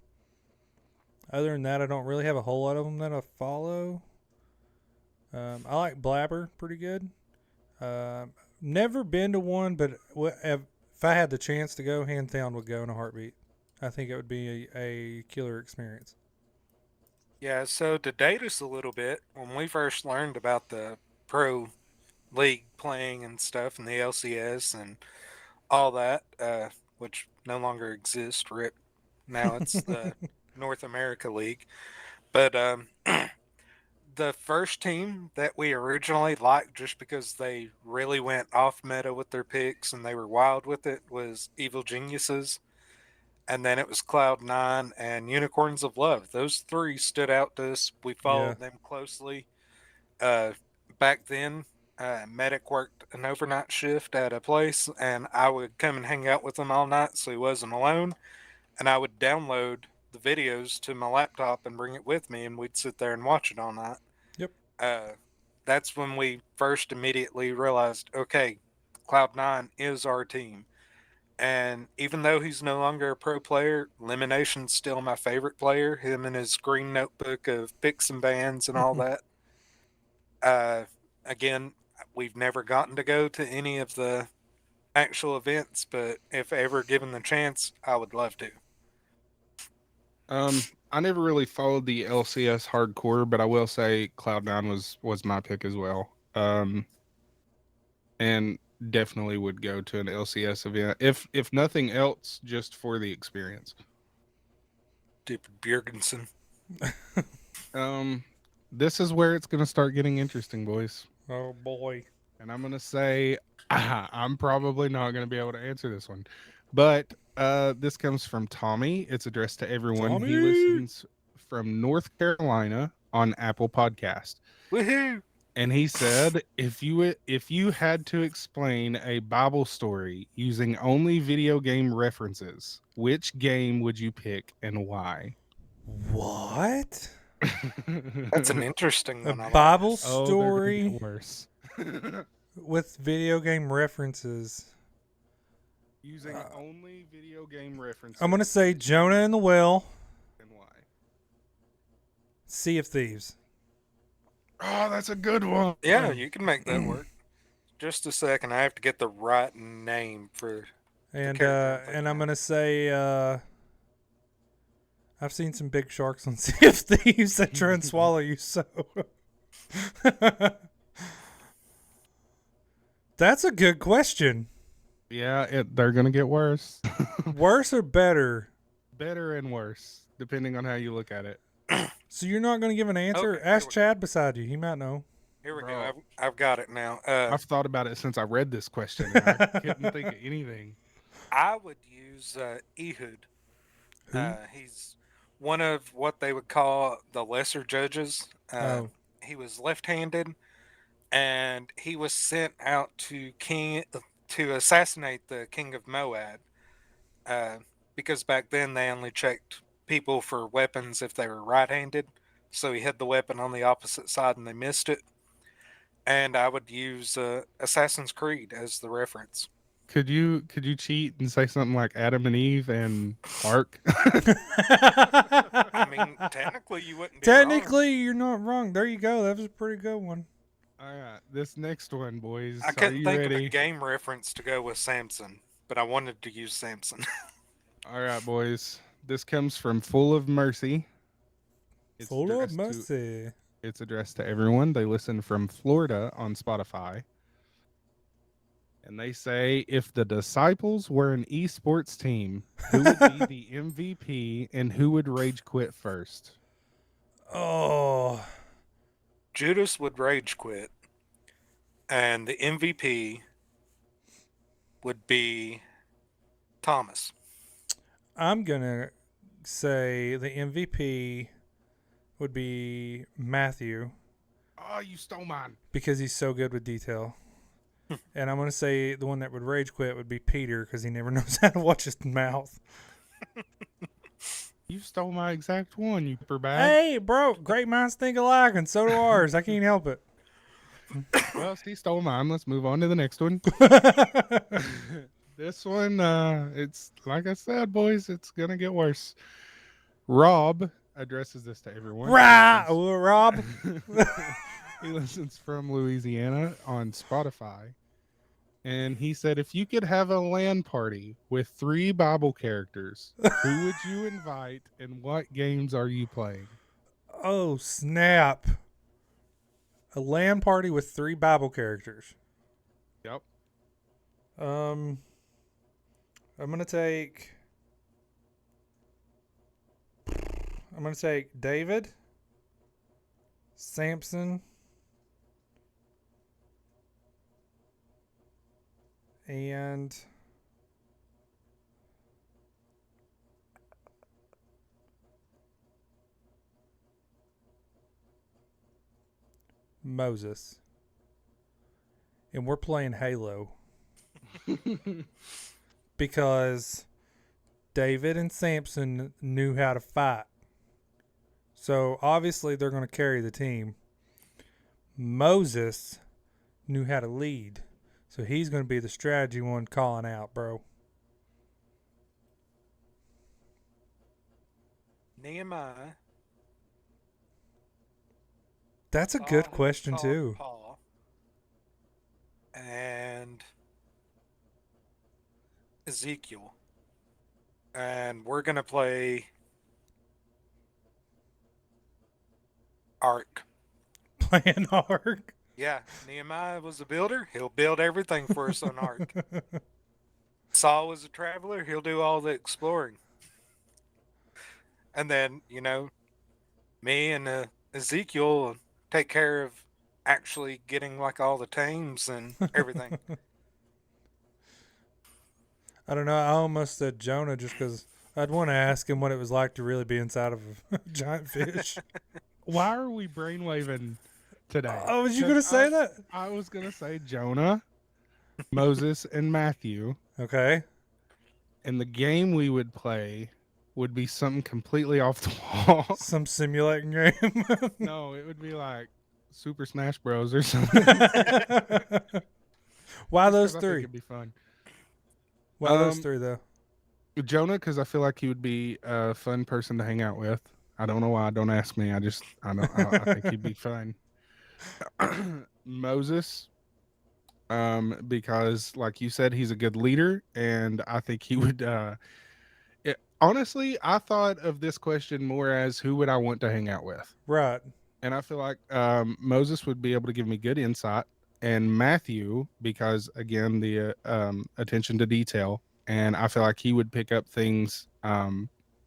than that, I don't really have a whole lot of them that I follow. I like Blabber pretty good. Never been to one, but if I had the chance to go, hands down would go in a heartbeat. I think it would be a killer experience. Yeah, so to date us a little bit, when we first learned about the pro league playing and stuff and the LCS and all that, which no longer exists, RIP. Now it's the North America League. But the first team that we originally liked just because they really went off meta with their picks and they were wild with it was Evil Geniuses. And then it was Cloud9 and Unicorns of Love. Those three stood out to us. We Yeah. followed them closely. Uh, Back then, Medic worked an overnight shift at a place, and I would come and hang out with him all night so he wasn't alone. And I would download the videos to my laptop and bring it with me, and we'd sit there and watch it all night. Yep. Uh, that's when we first immediately realized, okay, Cloud9 is our team. And even though he's no longer a pro player, Elimination's still my favorite player. Him and his green notebook of picks and bans and all that. Again, we've never gotten to go to any of the actual events, but if ever given the chance, I would love to. I never really followed the LCS hardcore, but I will say Cloud9 was my pick as well. And definitely would go to an LCS event if nothing else, just for the experience. Stupid Bjergensen. This is where it's gonna start getting interesting, boys. Oh boy. And I'm gonna say I'm probably not gonna be able to answer this one, but this comes from Tommy. It's addressed to everyone. Tommy! He listens from North Carolina on Apple Podcast. Woohoo! And he said, if you had to explain a Bible story using only video game references, which game would you pick and why? What? That's an interesting A one. I like. Bible Oh, they're gonna story get worse. with video game references. Using only video game references. I'm gonna say Jonah and the Whale, and why? Sea of Thieves. Oh, that's a good one. Yeah, you can make that work. Just a second, I have to get the right name for. And character I'm and I'm thinking gonna say I've seen some big sharks on Sea of Thieves that try and swallow you. So that's a good question. Yeah, they're gonna get worse. Worse or better? Better and worse, depending on how you look at it. So you're not going to give an answer? Okay, Ask Chad beside you. He might know. Here we Bro. go. I've got it now. I've thought about it since I read this question. And I couldn't think of anything. I would use Ehud. He's one of what they would call the lesser judges. He was left-handed, and he was sent out to assassinate the king of Moab. Because back then they only checked people for weapons if they were right-handed. So he had the weapon on the opposite side and they missed it. And I would use Assassin's Creed as the reference. Could you cheat and say something like Adam and Eve and Ark? I mean, technically you wouldn't be wrong. Technically, you're not wrong. There you go. That was a pretty good one. All right, this next one, boys. I couldn't think ready? of a game reference to go with Samson, but I wanted to use Samson. All right, boys. This comes from Full of Mercy. Full of Mercy. It's addressed to everyone. They listen from Florida on Spotify. And they say, if the Disciples were an esports team, who would be the MVP and who would rage quit first? Oh. Judas would rage quit, and the MVP would be Thomas. I'm going to say the MVP would be Matthew Oh, you stole mine. because he's so good with detail. And I'm going to say the one that would rage quit would be Peter because he never knows how to watch his mouth. stole my exact one, you paperbag. Hey, bro, great minds think alike, and so do ours. I can't help it. Well, he stole mine. Let's move on to the next one. This one, it's like I said, boys, it's gonna get worse. Rob addresses this to everyone. Right, Rob. He listens from Louisiana on Spotify. And he said, if you could have a LAN party with 3 Bible characters, who would you invite and what games are you playing? Oh, snap. A LAN party with 3 Bible characters. Yep. I'm gonna take David, Samson, and Moses. And we're playing Halo. Because David and Samson knew how to fight. So obviously they're going to carry the team. Moses knew how to lead. So he's going to be the strategy one calling out, bro. Nehemiah. That's a good Saul question called too. Paul. And Ezekiel. And we're going to play Ark. Playing Ark. Yeah, Nehemiah was a builder. He'll build everything for us on Ark. Saul was a traveler. He'll do all the exploring. And then, me and Ezekiel will take care of actually getting like all the tames and everything. I don't know. I almost said Jonah just because I'd want to ask him what it was like to really be inside of a giant fish. Why are we brainwaving today? Oh, was you going to say that? I was going to say Jonah, Moses, and Matthew. Okay. And the game we would play would be something completely off the wall. Some simulating game. No, it would be like Super Smash Bros. Or something. Why Just those 'cause I think three? it'd be fun. Why those three, though? Jonah, because I feel like he would be a fun person to hang out with. I don't know why. Don't ask me. I think he'd be fun. Moses, because like you said, he's a good leader, and I think he would. Honestly, I thought of this question more as who would I want to hang out with, Right. and I feel like Moses would be able to give me good insight, and Matthew, because again the attention to detail, and I feel like he would pick up things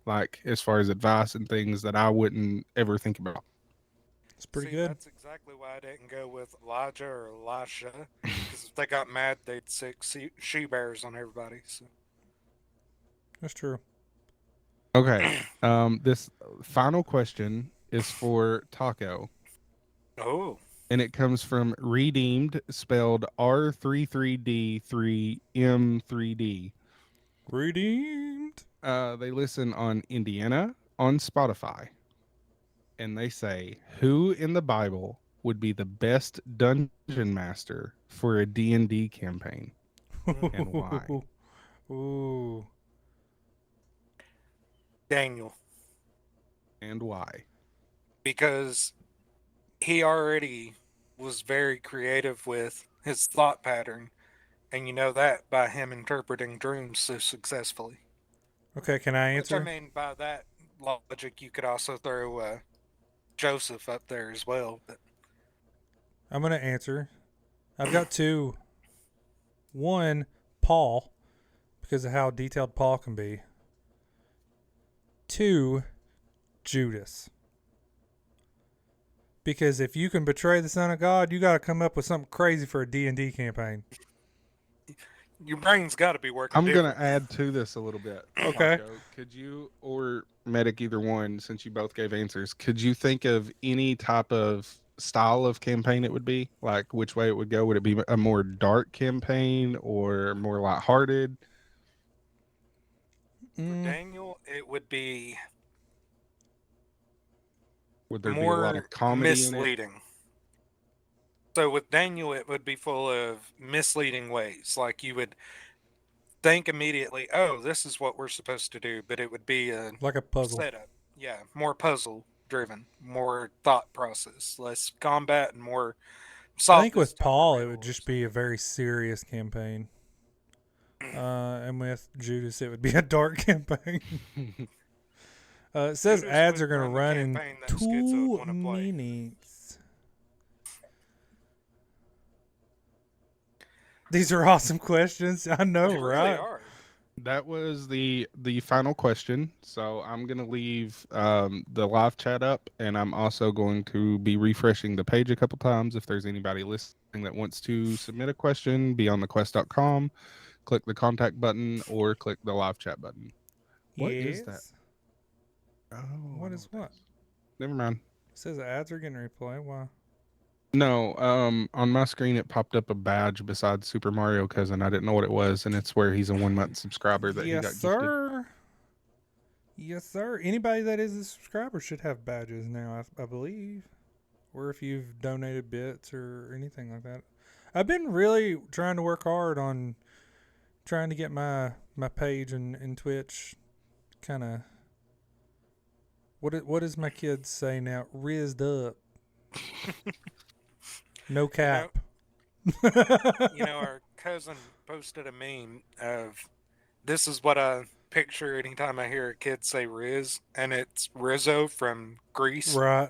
like as far as advice and things that I wouldn't ever think about. It's pretty See, good. That's exactly why I didn't go with Elijah or Elisha. Because if they got mad, they'd sick she bears on everybody. So. That's true. Okay. This final question is for Taco. Oh. And it comes from Redeemed, spelled R33D3M3D. Redeemed. They listen on Indiana on Spotify. And they say, who in the Bible would be the best dungeon master for a D&D campaign? And why? Ooh. Daniel. And why? Because he already was very creative with his thought pattern. And you know that by him interpreting dreams so successfully. Okay, can I answer? Which I mean, by that logic, you could also throw Joseph up there as well. But I'm going to answer. I've got two. One, Paul, because of how detailed Paul can be. Two, Judas. Because if you can betray the Son of God, you got to come up with something crazy for a D&D campaign. your brain's got to be working. I'm going to add to this a little bit. Okay. Taco. Could you, or Medic, either one, since you both gave answers, could you think of any type of style of campaign it would be? Like which way it would go? Would it be a more dark campaign or more lighthearted? For Daniel, it would be Would there be a lot more of comedy in it? misleading. So with Daniel, it would be full of misleading ways. Like you would think immediately, "Oh, this is what we're supposed to do," but it would be a Like a puzzle. setup. Yeah, more puzzle driven, more thought process, less combat, and more I solve think this with type of Paul, it riddle would or just be a very serious campaign. And with Judas, it would be a dark campaign. It says Judas ads would are going to run the run in campaign that Schizo would 2 wanna play. minutes. These are awesome questions. I know, They right? really are. That was the final question. So I'm gonna leave the live chat up, and I'm also going to be refreshing the page a couple times. If there's anybody listening that wants to submit a question, be on thequest.com, click the contact button, or click the live chat button. What is that? Yes. Oh, What I know is what? that is. Never mind. It says ads are getting replayed. Why? No, on my screen it popped up a badge besides Super Mario Cousin. I didn't know what it was, and it's where he's a 1 month subscriber that he Yes, got gifted. sir. Yes, sir. Anybody that is a subscriber should have badges now, I believe. Or if you've donated bits or anything like that. I've been really trying to work hard on trying to get my page and Twitch kind of. What does my kids say now? Rizzed up. No cap. Our cousin posted a meme of this is what I picture anytime I hear a kid say Riz, and it's Rizzo from Greece. Right.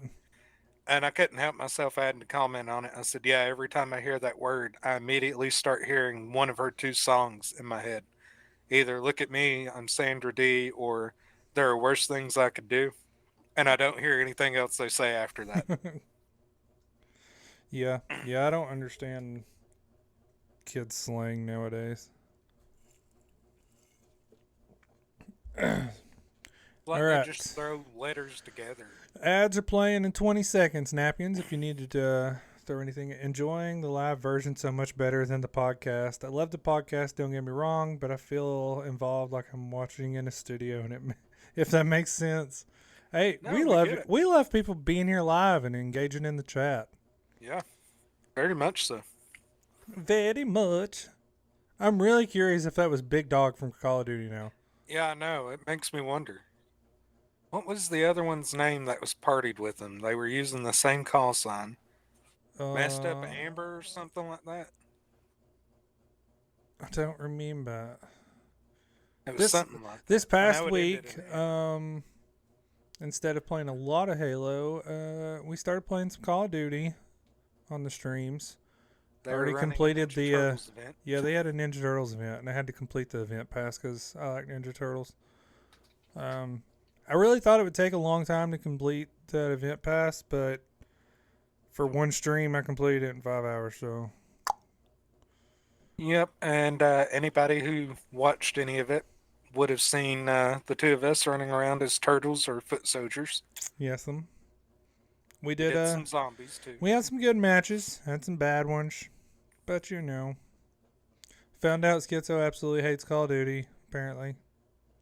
And I couldn't help myself adding a comment on it. I said, yeah, every time I hear that word, I immediately start hearing one of her 2 songs in my head. Either Look at Me, I'm Sandra D, or There Are Worse Things I Could Do. And I don't hear anything else they say after that. Yeah, I don't understand kids slang nowadays. Like All right. they just throw letters together. Ads are playing in 20 seconds, Napkins, if you needed to throw anything. Enjoying the live version so much better than the podcast. I love the podcast, don't get me wrong, but I feel involved like I'm watching in a studio, and if that makes sense. Hey, No, we we love get it. we love people being here live and engaging in the chat. Yeah, very much so. Very much. I'm really curious if that was Big Dog from Call of Duty now. Yeah, I know. It makes me wonder. What was the other one's name that was partied with them? They were using the same call sign. Messed up Amber or something like that? I don't remember. It was something like that. This I know past it ended week, in M. instead of playing a lot of Halo, we started playing some Call of Duty on the streams. They were already running completed Ninja the Turtles event. Yeah, they had a Ninja Turtles event, and I had to complete the event pass because I like Ninja Turtles. I really thought it would take a long time to complete that event pass, but for one stream, I completed it in 5 hours. So Yep, and anybody who watched any of it would have seen the 2 of us running around as turtles or foot soldiers. yes, we We did. did some zombies too. We had some good matches, had some bad ones, but found out Schizo absolutely hates Call of Duty. Apparently,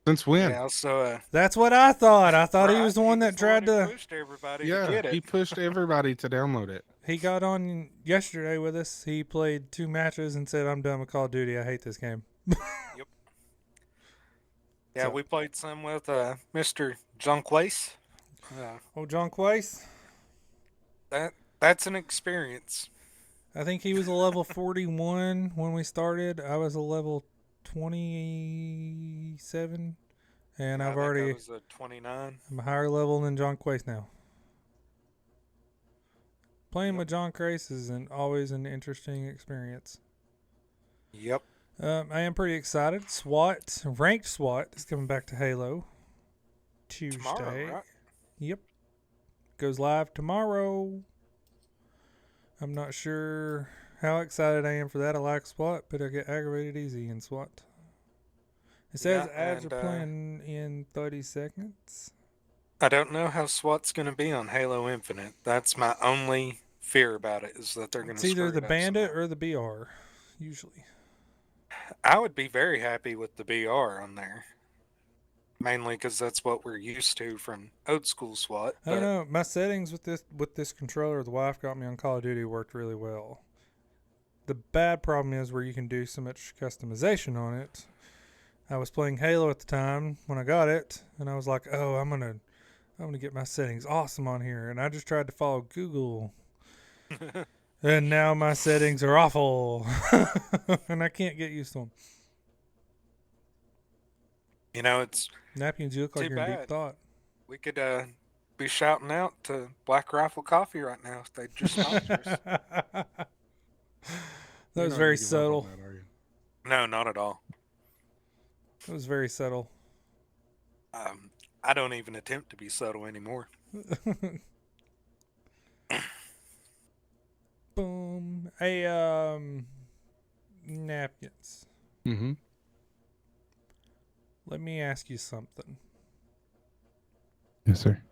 Since when? Yeah, so that's what I thought. I thought he right, was the one that tried who to. pushed everybody to Yeah, get it. he pushed everybody to download it. He got on yesterday with us. He played 2 matches and said, "I'm done with Call of Duty. I hate this game." Yep. Yeah, So- we played some with Mr. Junklace. Oh, John Quace. That's an experience. I think he was a level 41 when we started. I was a level 27, and I I was a 29. I'm a higher level than John Quace now. Playing with John Quace is always an interesting experience. Yep. I am pretty excited. Ranked SWAT is coming back to Halo Tuesday. Tomorrow, right? Yep. Goes live tomorrow. I'm not sure how excited I am for that. I like SWAT, but I get aggravated easy in SWAT. It says Yeah, ads and, are playing in 30 seconds. I don't know how SWAT's going to be on Halo Infinite. That's my only fear about it, is that they're going It's to either screw the it up Bandit somehow. or the BR, usually. I would be very happy with the BR on there. mainly because that's what we're used to from old school SWAT. I don't know. My settings with this controller the wife got me on Call of Duty worked really well. The bad problem is where you can do so much customization on it. I was playing Halo at the time when I got it, and I was like, "Oh, I'm gonna get my settings awesome on here," and I just tried to follow Google, and now my settings are awful, and I can't get used to them. You know, it's Napkins, you look like too you're in deep bad. thought. We could be shouting out to Black Rifle Coffee right now if they just sponsor us. That You're was not very gonna give up on subtle. that, are you? No, not at all. That was very subtle. I don't even attempt to be subtle anymore. Boom. Hey, Napkins. Mm-hmm. Let me ask you something. Yes, sir.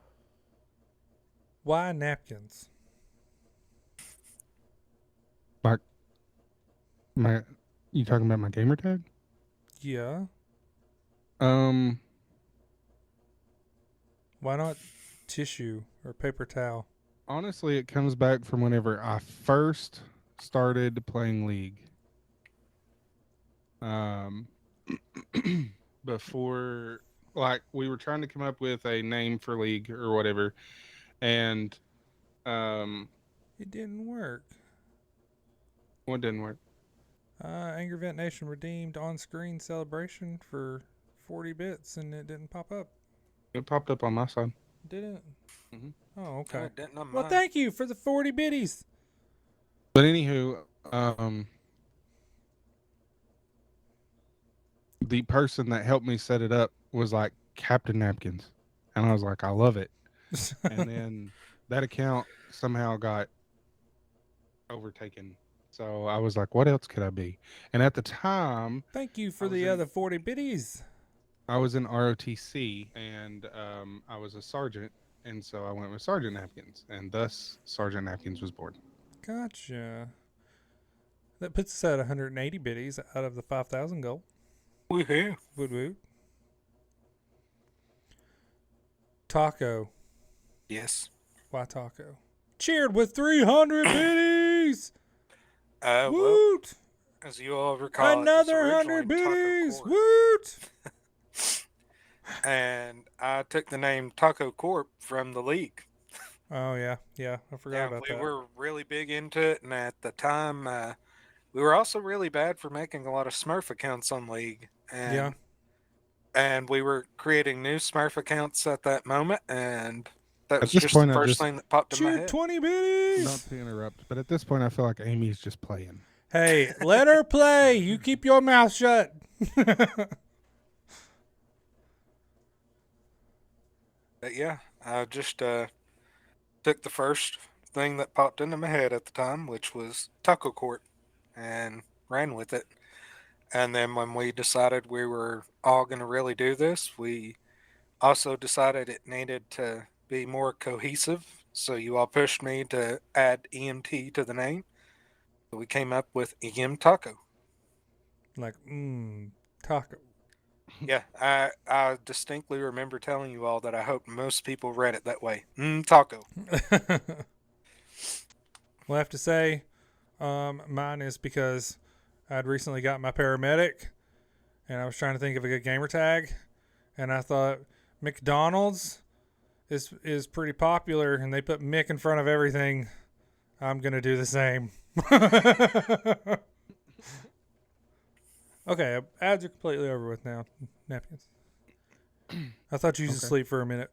Why napkins? Like you talking about my gamer tag? Yeah. Um, Why not tissue or paper towel? honestly, it comes back from whenever I first started playing League. Before, like, we were trying to come up with a name for League or whatever, and It didn't work. what didn't work? Angry Vent Nation redeemed on-screen celebration for 40 bits and it didn't pop up. It popped up on my side. Did it? Mhm. Oh, No, okay. it didn't on Well, mine. thank you for the 40 bitties. But anywho, the person that helped me set it up was like Captain Napkins, and I was like, I love it. And then that account somehow got overtaken. So I was like, what else could I be? And at the time, Thank you for I was the in- other 40 bitties. I was in ROTC, and I was a sergeant, and so I went with Sergeant Napkins, and thus Sergeant Napkins was born. Gotcha. That puts us at 180 bitties out of the 5,000 goal. Woohoo. Woot woot. Taco. Yes. Why taco? Cheered with 300 bitties. Well, Woot. as you all recall, it was Another originally 100 Taco bitties. Corp, Woot. and I took the name Taco Corp from the League. Oh, yeah. Yeah, I forgot about We that. were really big into it, and at the time, we were also really bad for making a lot of Smurf accounts on League, Yeah. and we were creating new Smurf accounts at that moment, and that At was this just point, the I first just thing that popped in my Cheered head. 20 not bitties. to interrupt, but at this point, I feel like Amy's just playing. Hey, let her play. You keep your mouth shut. But yeah, I just took the first thing that popped into my head at the time, which was Taco Court, and ran with it. And then when we decided we were all going to really do this, we also decided it needed to be more cohesive. So you all pushed me to add EMT to the name. So we came up with EMTaco. Like, taco. Yeah, I distinctly remember telling you all that I hope most people read it that way. Taco. Well, I have to say, mine is because I'd recently got my paramedic, and I was trying to think of a good gamer tag, and I thought McDonald's is pretty popular, and they put Mick in front of everything. I'm gonna do the same. Okay, ads are completely over with now. Napkins. I thought you was Okay. asleep for a minute.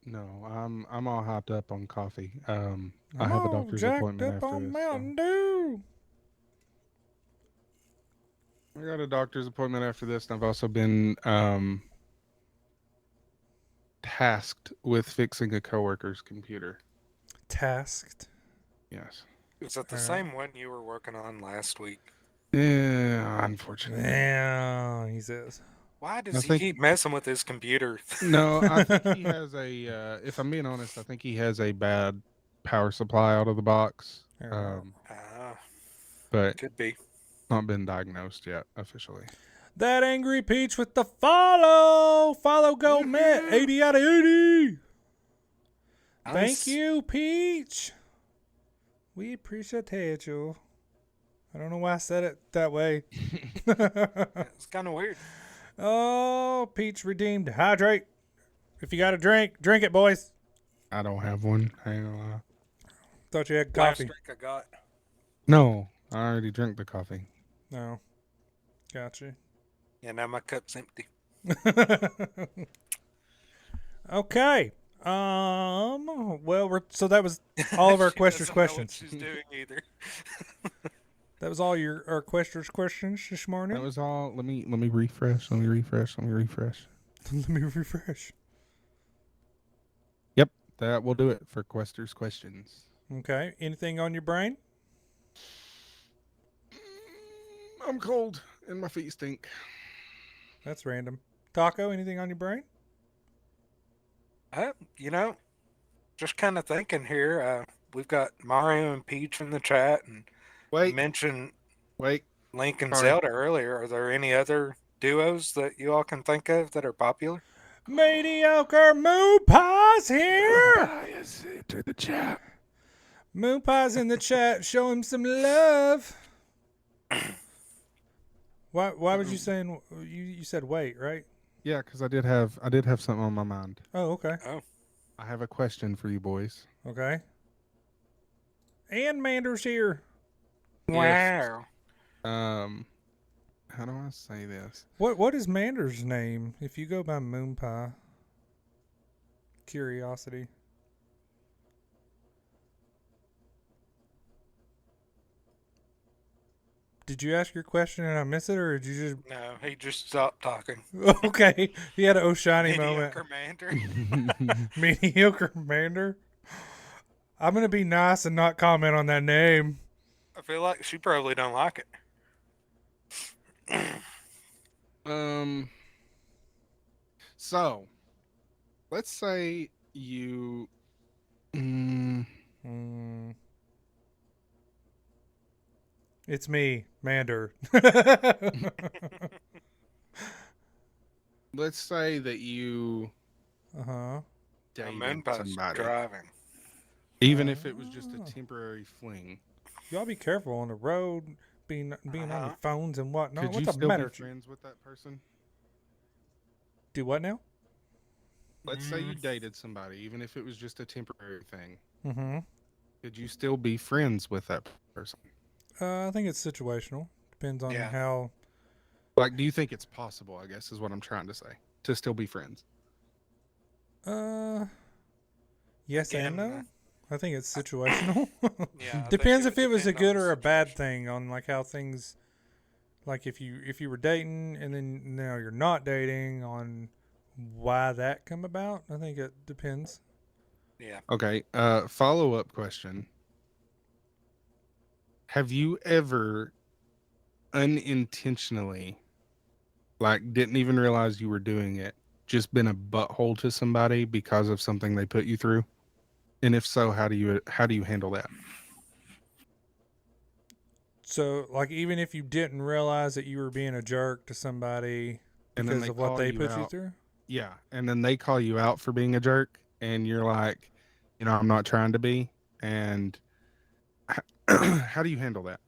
No, I'm all hopped up on coffee. I I'm have a all doctor's jacked appointment up after on this. Mountain Dew. I got a doctor's appointment after this, and I've also been tasked with fixing a coworker's computer. Tasked. Yes. Is that the All right. same one you were working on last week? Yeah, unfortunately. Yeah, he says. Why I does he think- keep messing with his computer? No, I think he has if I'm being honest, I think he has a bad power supply out of the box. Oh. But Could be. not been diagnosed yet officially. That Angry Peach with the follow. Follow Gold Met. 80 out of 80. Thank Nice. you, Peach. We appreciate you. I don't know why I said it that way. It's kind of weird. Oh, Peach redeemed. Hydrate. If you got a drink, drink it, boys. I don't have one. I ain't gonna lie. Thought you had Last coffee. drink I got. No, I already drank the coffee. No. Gotcha. Yeah, now my cup's empty. Okay. Well, so that was all of our She questions. doesn't know what she's doing either. That was all our questions this morning. That was all. Let me refresh. Let me refresh. Let me refresh. Yep, that will do it for Questers questions. Okay. Anything on your brain? I'm cold and my feet stink. That's random. Taco, anything on your brain? You know, just kind of thinking here. We've got Mario and Peach in the chat, and Wait, mentioned wait. Link and Sorry. Zelda earlier. Are there any other duos that you all can think of that are popular? Mediocre Moo Pie's here. Yes, enter the chat. Moo Pie's in the chat. Show him some love. Why was you saying you said wait, right? Yeah, because I did have something on my mind. Oh, okay. I have a question for you boys. Okay. And Mander's here. Wow. How do I say this? What is Mander's name if you go by Moon Pie? Curiosity. Did you ask your question and I miss it, or did you just... No, he just stopped talking. Okay. He had an Oshiny moment. Mediocre Mander. Mediocre Mander. I'm going to be nice and not comment on that name. I feel like she probably don't like it. So, let's say you... It's me, Mander. Let's say that you Uh-huh. dated Moonpie's somebody. driving. Even if it was just a temporary fling. Y'all be careful on the road, being on your phones and whatnot. Could What's you the still matter? be friends with that person? Do what now? Let's say you dated somebody, even if it was just a temporary thing. Mm-hmm. Could you still be friends with that person? I think it's situational. Depends on Yeah. how... Like, do you think it's possible, I guess, is what I'm trying to say, to still be friends? Yes Again, and no. I think it's situational. Yeah. I Depends think if it was a depend on good the or a bad situation. thing, on like how things, like if you were dating and then now you're not dating, on why that come about. I think it depends. Yeah. Okay, follow-up question. Have you ever unintentionally, like, didn't even realize you were doing it, just been a butthole to somebody because of something they put you through? And if so, how do you handle that? So, like, even if you didn't realize that you were being a jerk to somebody And then because they of what call they you put you out. through? Yeah, and then they call you out for being a jerk, and you're like, I'm not trying to be. And how do you handle that?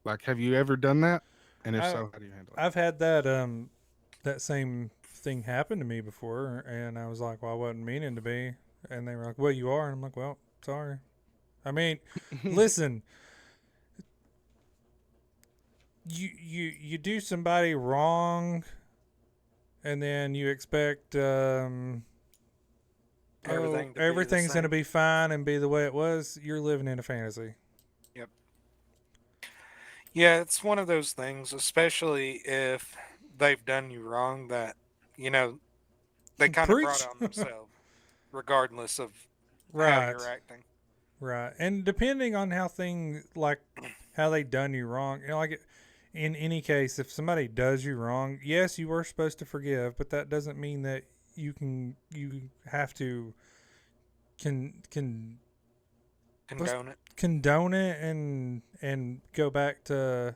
Like, have you ever done that? And if so, how do you handle it? I've had that same thing happen to me before, and I was like, well, I wasn't meaning to be. And they were like, well, you are. And I'm like, well, sorry. I mean, listen, you do somebody wrong, and then you expect everything's going to be fine and be the way it was. You're living in a fantasy. Yep. Yeah, it's one of those things, especially if they've done you wrong, that they kind of brought Preach. it on themselves, regardless of how Right. you're acting. Right. And depending on how how they done you wrong, like in any case, if somebody does you wrong, yes, you were supposed to forgive, but that doesn't mean that you have to condone it and go back to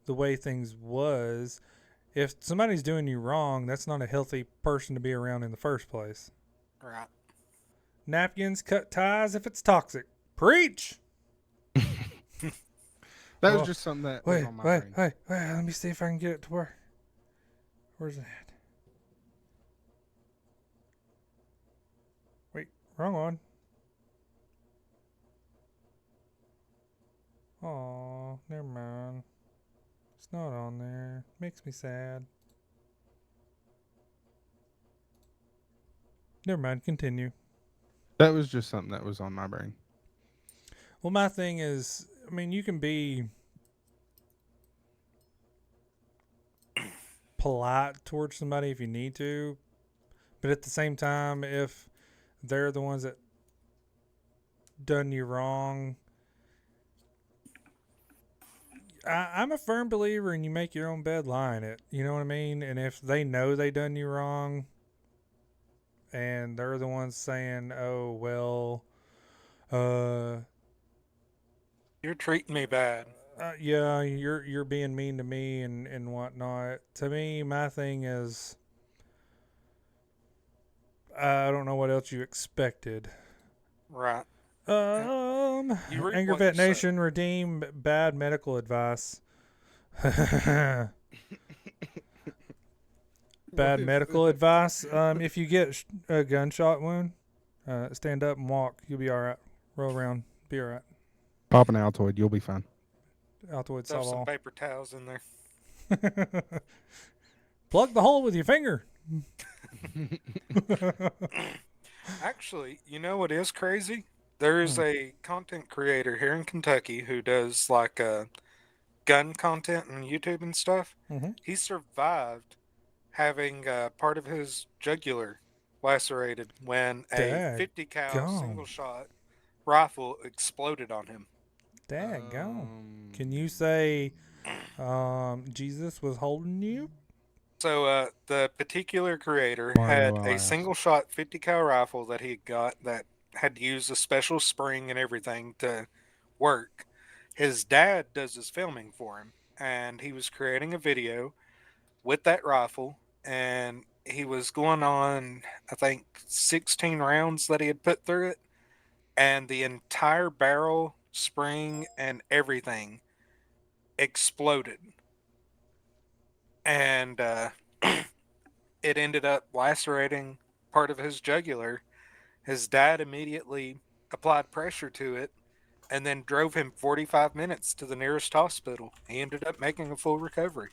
the way things was. if somebody's doing you wrong, that's not a healthy person to be around in the first place. Right. Napkins cut ties if it's toxic. Preach. That was Oh, just something that was Wait, on my wait, brain. wait, wait. Let me see if I can get it to where. Where's it at? Wait, wrong one. Oh, never mind. It's not on there. Makes me sad. Never mind. Continue. That was just something that was on my brain. Well, my thing is, I mean, you can be polite towards somebody if you need to, but at the same time, if they're the ones that done you wrong, I'm a firm believer in you make your own bed, lie in it. You know what I mean? And if they know they done you wrong, and they're the ones saying, "Oh well, You're treating me bad. yeah, you're being mean to me and whatnot." To me, my thing is, I don't know what else you expected. Right. You reap Angry what Vet you sow. Nation, redeem bad medical advice. Bad medical advice. If you get a gunshot wound, stand up and walk. You'll be all right. Roll around. Be all right. Pop an Altoid, you'll be fine. Altoid Stuff some Sol. paper towels in there. Plug the hole with your finger. Actually, you know what is crazy? There's a content creator here in Kentucky who does like gun content on YouTube and stuff. Mhm. He survived having part of his jugular lacerated when a 50 cal single Daggone. shot rifle exploded on him. Daggone. Can you say Jesus was holding you? So the particular creator Mario had a ass. single shot 50 cal rifle that he got that had used a special spring and everything to work. His dad does his filming for him, and he was creating a video with that rifle, and he was going on, I think, 16 rounds that he had put through it, and the entire barrel, spring, and everything exploded. And it ended up lacerating part of his jugular. His dad immediately applied pressure to it and then drove him 45 minutes to the nearest hospital. He ended up making a full recovery.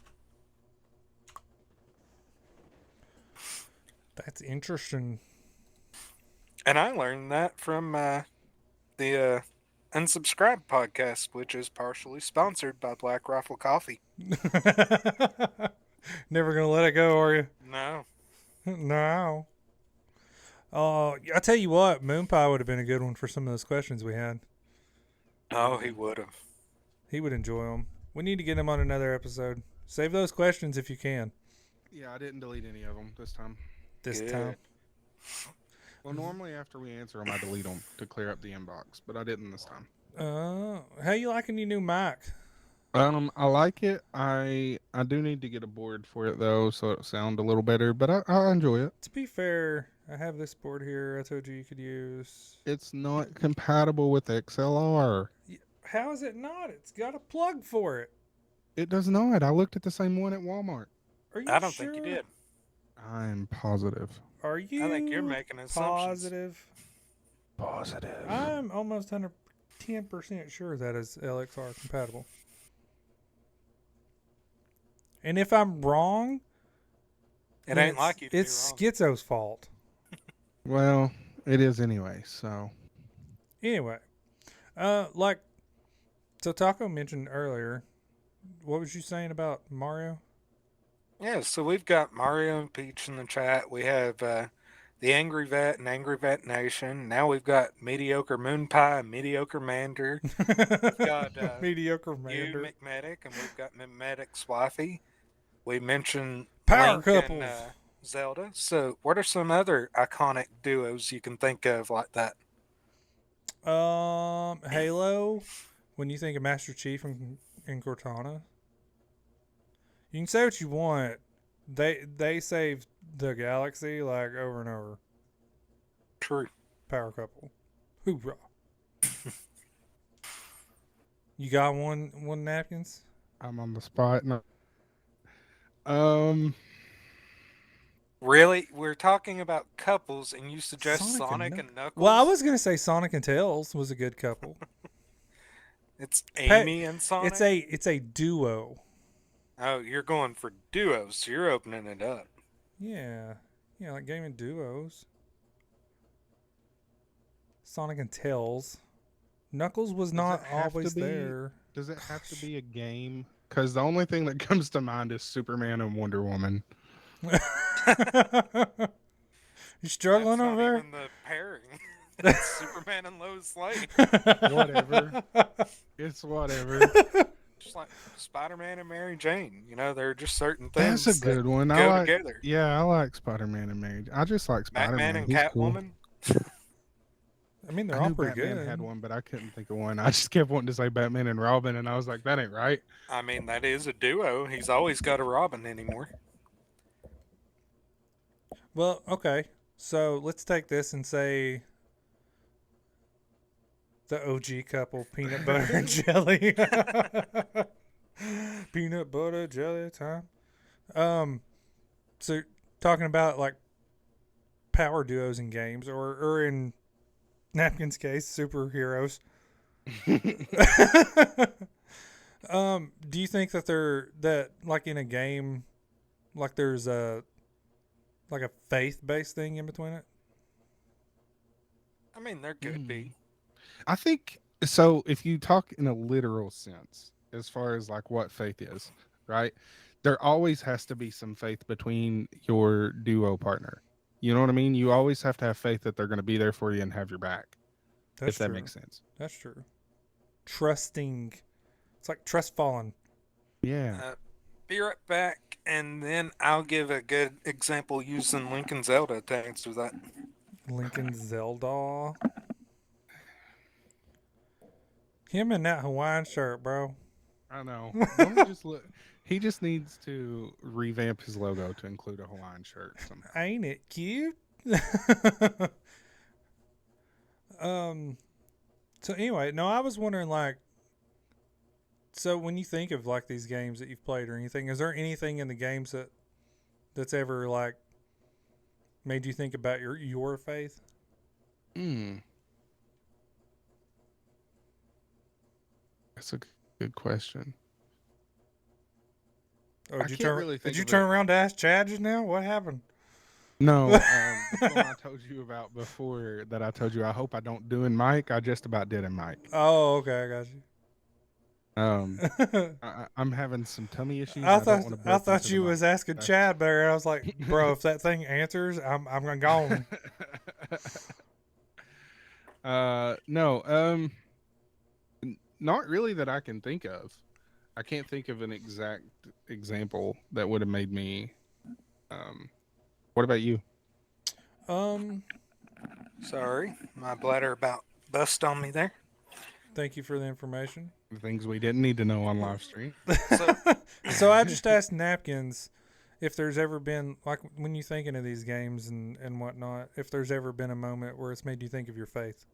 That's interesting. And I learned that from the Unsubscribed podcast, which is partially sponsored by Black Rifle Coffee. Never gonna let it go, are you? No. No. I tell you what, Moon Pie would have been a good one for some of those questions we had. Oh, he would have. He would enjoy them. We need to get him on another episode. Save those questions if you can. Yeah, I didn't delete any of them this time. This Good. time. Well, normally after we answer them, I delete them to clear up the inbox, but I didn't this time. How you liking your new mic? I like it. I do need to get a board for it though, so it sound a little better. But I enjoy it. To be fair, I have this board here. I told you could use. It's not compatible with XLR. How is it not? It's got a plug for it. It does not. I looked at the same one at Walmart. Are you I don't sure? think you did. I'm positive. Are you? I think you're making assumptions. positive. Positive. I'm almost 110% sure that is LXR compatible. And if I'm wrong, It then ain't like you to be it's wrong. Schizo's fault. Well, it is anyway. So Anyway, so Taco mentioned earlier. What was you saying about Mario? Yeah, so we've got Mario and Peach in the chat. We have the Angry Vet and Angry Vet Nation. Now we've got Mediocre Moon Pie and Mediocre Mander. We've got Mediocre you, Mander. McMedic, and we've got McMedic's wifey. We mentioned Power Link couples. and Zelda. So what are some other iconic duos you can think of like that? Halo. When you think of Master Chief and Cortana, you can say what you want. They saved the galaxy like over and over. True. Power couple. Hoorah. You got one napkins? I'm on the spot. No. Um, Really? We're talking about couples, and you suggest Sonic and Knuckles? Well, I was gonna say Sonic and Tails was a good couple. It's Amy and Sonic? It's a duo. Oh, you're going for duos, so you're opening it up. Yeah. Yeah, like gaming duos. Sonic and Tails. Knuckles was not always there. Does it have to be a game? Because the only thing that comes to mind is Superman and Wonder Woman. You struggling That's over not there? even the pairing. That's Superman and Lois Lane. Whatever. It's whatever. Just like Spider-Man and Mary Jane. You know, there are just certain things That's a good that one. go together. Yeah, I like Spider-Man and Mary. I just like Spider-Man. Batman and He's Catwoman. Cool. I mean, they're I all knew pretty Batman good. had one, but I couldn't think of one. I just kept wanting to say Batman and Robin, and I was like, that ain't right. I mean, that is a duo. He's always got a Robin anymore. Well, okay. So let's take this and say the OG couple, peanut butter and jelly. Peanut butter jelly time. So talking about like power duos in games, or in Napkin's case, superheroes. Do you think that like in a game, like there's a faith-based thing in between it? I mean, there could be. I think so. If you talk in a literal sense, as far as like what faith is, right? There always has to be some faith between your duo partner. You know what I mean? You always have to have faith that they're going to be there for you and have your back. That's if that true. makes sense. That's true. Trusting. It's like trust fallen. Yeah. Be right back, and then I'll give a good example using Lincoln Zelda to answer that. Lincoln Zelda. Him in that Hawaiian shirt, bro. I know. Don't he just look? He just needs to revamp his logo to include a Hawaiian shirt somehow. Ain't it cute? So anyway, no, I was wondering, like, so when you think of like these games that you've played or anything, is there anything in the games that's ever like made you think about your faith? That's a good question. Oh, did you turn around to ask Chad just now? What happened? No, the one I told you about before that I told you I hope I don't do in Mike. I just about did in Mike. Oh, okay, I got you. I'm having some tummy issues. I thought you was asking Chad there. I was like, bro, if that thing answers, I'm gonna go on. No, not really that I can think of. I can't think of an exact example that would have made me. What about you? Sorry, my bladder about bust on me there. Thank you for the information. The things we didn't need to know on live stream. So I just asked Napkins if there's ever been, like, when you're thinking of these games and whatnot, if there's ever been a moment where it's made you think of your faith.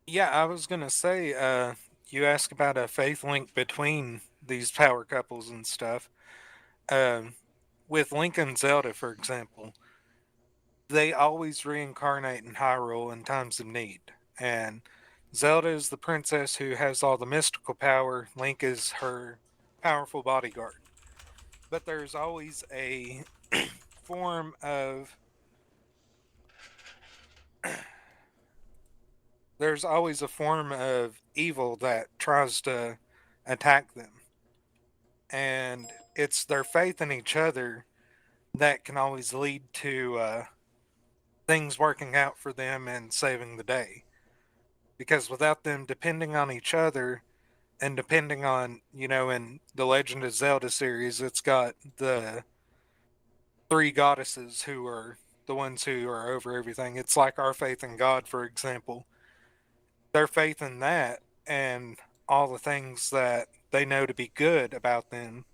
Yeah, I was gonna say, you asked about a faith link between these power couples and stuff. With Link and Zelda, for example, they always reincarnate in Hyrule in times of need. And Zelda is the princess who has all the mystical power. Link is her powerful bodyguard. But there's always a form of evil that tries to attack them. And it's their faith in each other that can always lead to things working out for them and saving the day. Because without them depending on each other and depending on, in the Legend of Zelda series, it's got the three goddesses who are the ones who are over everything. It's like our faith in God, for example. Their faith in that and all the things that they know to be good about them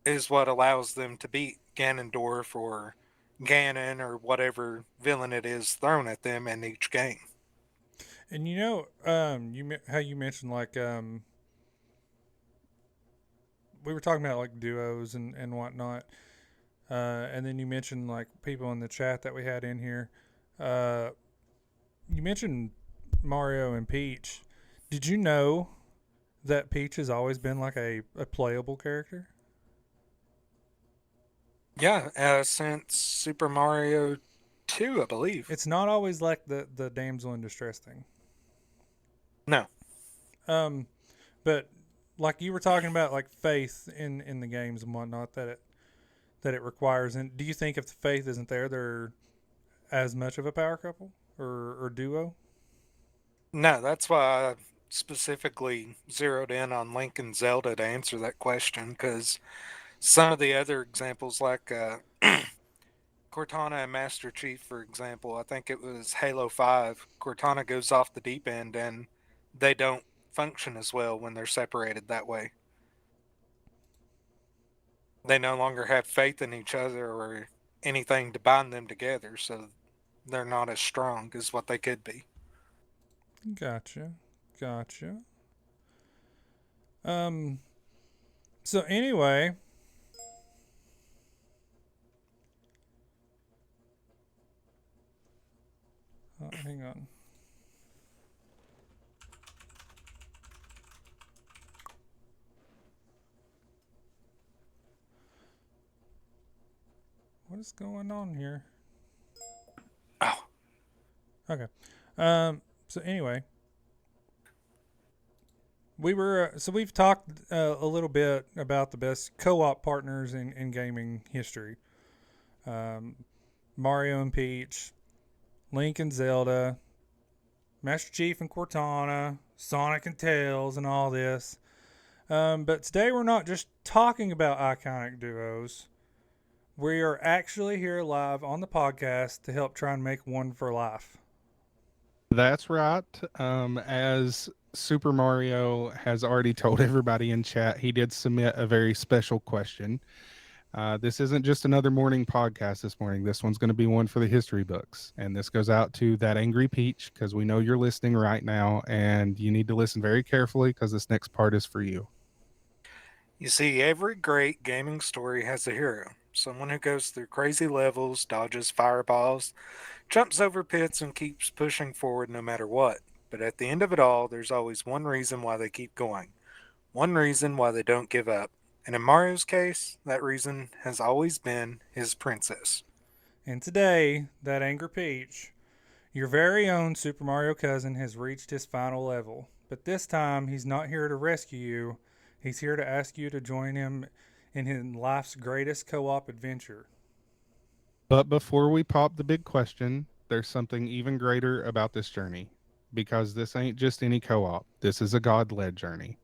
is what allows them to beat Ganondorf or Ganon or whatever villain it is thrown at them in each game. And how you mentioned like we were talking about like duos and whatnot, and then you mentioned like people in the chat that we had in here. You mentioned Mario and Peach. Did you know that Peach has always been like a playable character? Yeah, since Super Mario 2, I believe. It's not always like the damsel in distress thing. No. But like you were talking about like faith in the games and whatnot that it requires. And do you think if the faith isn't there, they're as much of a power couple or duo? No, that's why I specifically zeroed in on Link and Zelda to answer that question, because some of the other examples, like Cortana and Master Chief, for example, I think it was Halo 5, Cortana goes off the deep end and they don't function as well when they're separated that way. They no longer have faith in each other or anything to bind them together, so they're not as strong as what they could be. Gotcha. So anyway, hang on. What is going on here? Oh. Okay. So anyway, we've talked a little bit about the best co-op partners in gaming history. Mario and Peach, Link and Zelda, Master Chief and Cortana, Sonic and Tails, and all this. But today we're not just talking about iconic duos. We are actually here live on the podcast to help try and make one for life. That's right. As Super Mario has already told everybody in chat, he did submit a very special question. This isn't just another morning podcast this morning. This one's going to be one for the history books. And this goes out to That Angry Peach, because we know you're listening right now, and you need to listen very carefully because this next part is for you. You see, every great gaming story has a hero. Someone who goes through crazy levels, dodges fireballs, jumps over pits, and keeps pushing forward no matter what. But at the end of it all, there's always one reason why they keep going. One reason why they don't give up. And in Mario's case, that reason has always been his princess. And today, That Angry Peach, your very own Super Mario cousin, has reached his final level. But this time, he's not here to rescue you. He's here to ask you to join him in his life's greatest co-op adventure. But before we pop the big question, there's something even greater about this journey. Because this ain't just any co-op. This is a God-led journey.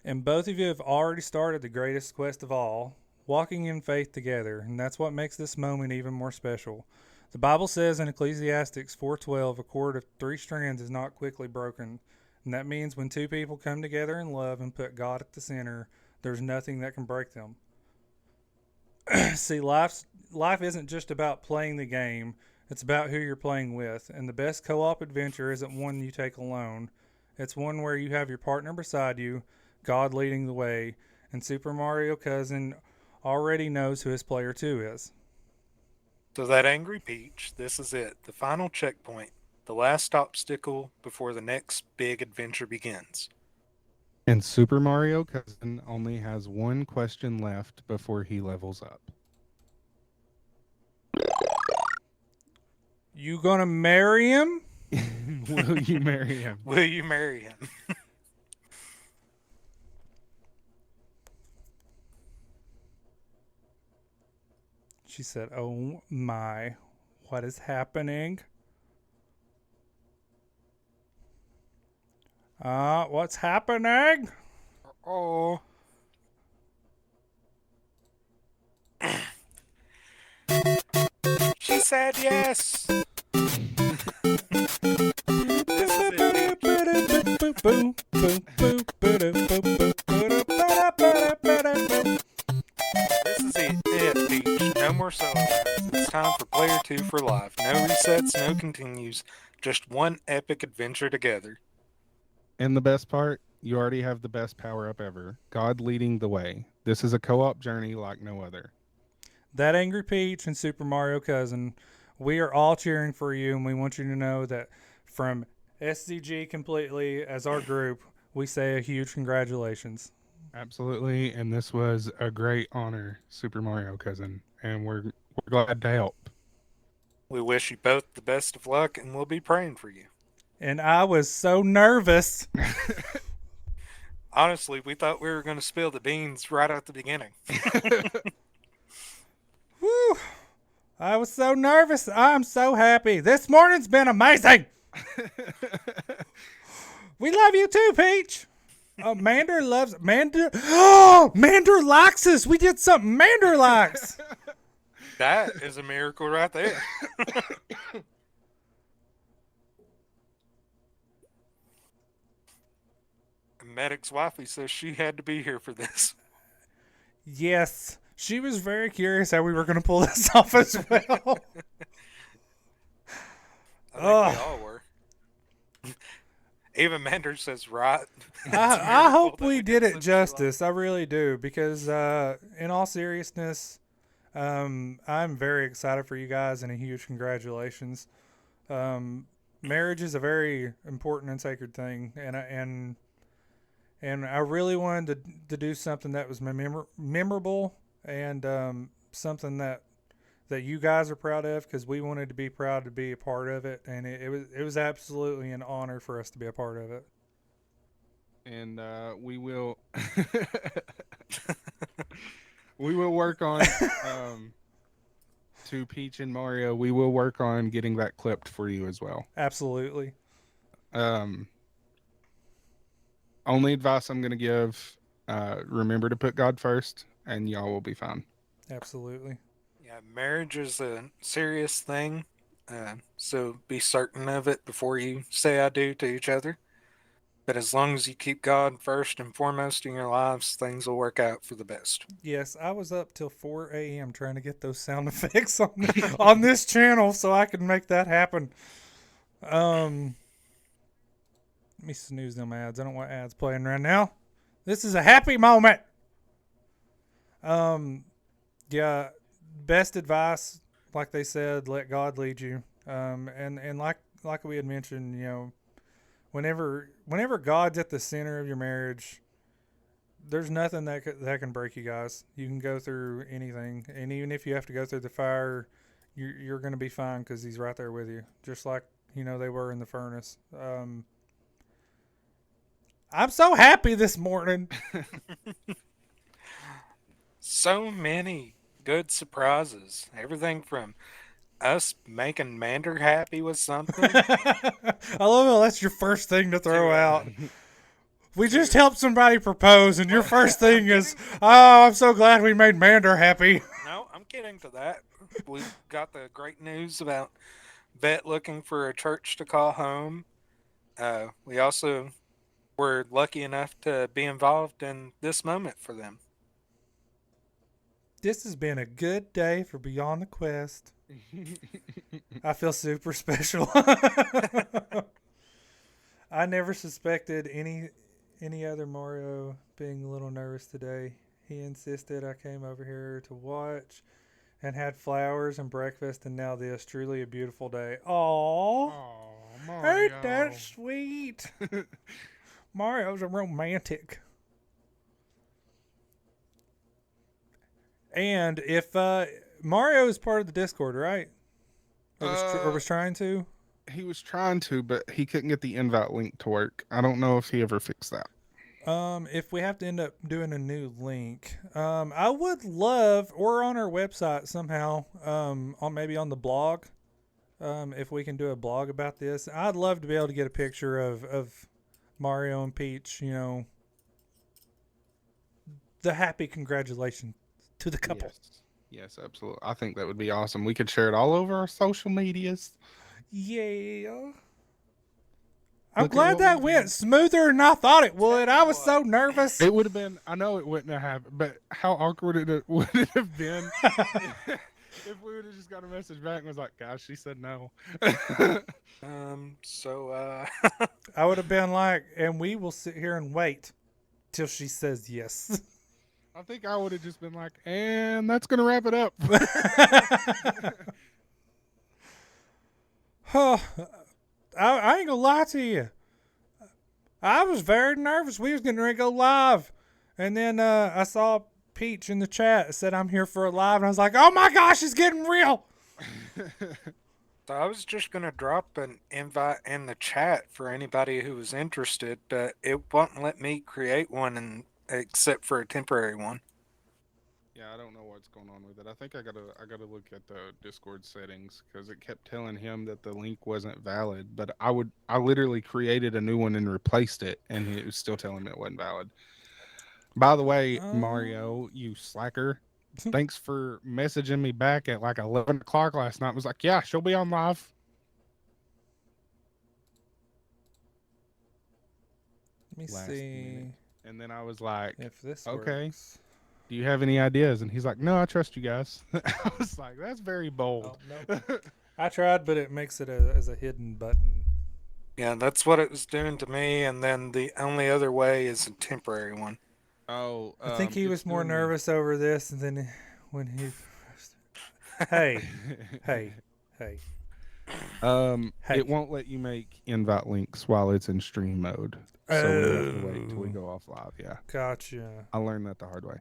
And both of you have already started the greatest quest of all, walking in faith together. And that's what makes this moment even more special. The Bible says in Ecclesiastes 4:12, a cord of 3 strands is not quickly broken. And that means when 2 people come together in love and put God at the center, there's nothing that can break them. See, life isn't just about playing the game. It's about who you're playing with. And the best co-op adventure isn't one you take alone. It's one where you have your partner beside you, God leading the way, and Super Mario Cousin already knows who his player 2 is. So That Angry Peach, this is it, the final checkpoint, the last obstacle before the next big adventure begins. And Super Mario Cousin only has one question left before he levels up. You gonna marry him? Will you marry him? Will you marry him? She said, "Oh my, what is happening?" What's happening? Oh. She said yes. This is it, Peach. life. No resets, no continues. Just one epic adventure together. And the best part, you already have the best power up ever. God leading the way. This is a co-op journey like no other. That Angry Peach and Super Mario Cousin, we are all cheering for you, and we want you to know that from SCG completely as our group, we say a huge congratulations. Absolutely, and this was a great honor, Super Mario Cousin, and we're glad to help. We wish you both the best of luck, and we'll be praying for you. And I was so nervous. Honestly, we thought we were going to spill the beans right at the beginning. Woo! I was so nervous. I'm so happy. This morning's been amazing. We love you too, Peach. Oh, Mander loves Mander. Oh, Mander likes us. We did something Mander likes. That is a miracle right there. Medic's wifey says she had to be here for this. Yes, she was very curious how we were going to pull this off as well. I think we all were. Even Mander says, right. I hope we did it justice. I really do, because in all seriousness, I'm very excited for you guys, and a huge congratulations. Marriage is a very important and sacred thing, and I really wanted to do something that was memorable and something that you guys are proud of, because we wanted to be proud to be a part of it, and it was absolutely an honor for us to be a part of it. And we will we will work on to Peach and Mario. We will work on getting that clipped for you as well. Absolutely. Only advice I'm going to give, remember to put God first, and y'all will be fine. Absolutely. Yeah, marriage is a serious thing, so be certain of it before you say I do to each other. But as long as you keep God first and foremost in your lives, things will work out for the best. Yes, I was up till 4 a.m. trying to get those sound effects on this channel so I could make that happen. Let me snooze them ads. I don't want ads playing right now. This is a happy moment. Yeah, best advice, like they said, let God lead you. And like we had mentioned, you know, whenever God's at the center of your marriage, there's nothing that can break you guys. You can go through anything, and even if you have to go through the fire, you're going to be fine because He's right there with you, just like they were in the furnace. I'm so happy this morning. So many good surprises. Everything from us making Mander happy with something. I love how that's your first thing to throw out. We just helped somebody propose, and your first thing is, oh, I'm so glad we made Mander happy. No, I'm getting to that. We got the great news about Vet looking for a church to call home. We also were lucky enough to be involved in this moment for them. This has been a good day for Beyond the Quest. I feel super special. I never suspected any other Mario being a little nervous today. He insisted I came over here to watch and had flowers and breakfast, and now this. Truly a beautiful day. Aww. Mario. Ain't that sweet? Mario's a romantic. And if Mario is part of the Discord, right? Or was trying to? He was trying to, but he couldn't get the invite link to work. I don't know if he ever fixed that. If we have to end up doing a new link, I would love, or on our website somehow, maybe on the blog, if we can do a blog about this. I'd love to be able to get a picture of Mario and Peach, the happy congratulations to the couple. Yes, absolutely. I think that would be awesome. We could share it all over our social medias. Yeah. I'm glad that went smoother than I thought it would. I was so nervous. It would have been, I know it wouldn't have happened, but how awkward would it have been If we would have just got a message back and was like, "Gosh, she said no." I would have been like, and we will sit here and wait till she says yes. I think I would have just been like, "And that's gonna wrap it up." Oh, I ain't gonna lie to you. I was very nervous. We was getting ready to go live. And then I saw Peach in the chat. It said, I'm here for a live. And I was like, oh my gosh, it's getting real. So I was just going to drop an invite in the chat for anybody who was interested, but it won't let me create one except for a temporary one. Yeah, I don't know what's going on with it. I think I gotta look at the Discord settings because it kept telling him that the link wasn't valid. But I literally created a new one and replaced it, and it was still telling me it wasn't valid. By the way, Mario, you slacker, thanks for messaging me back at like 11 o'clock last night. I was like, yeah, she'll be on live. Let me Last see minute. And then I was like, if this okay. works. Do you have any ideas? And he's like, no, I trust you guys. I was like, that's very bold. Oh, no. I tried, but it makes it as a hidden button. Yeah, that's what it was doing to me. And then the only other way is a temporary one. Oh, I think he was more nervous over this, and then when he, hey, hey. It won't let you make invite links while it's in stream mode, so we have to wait till we go off live. Yeah, gotcha. I learned that the hard way.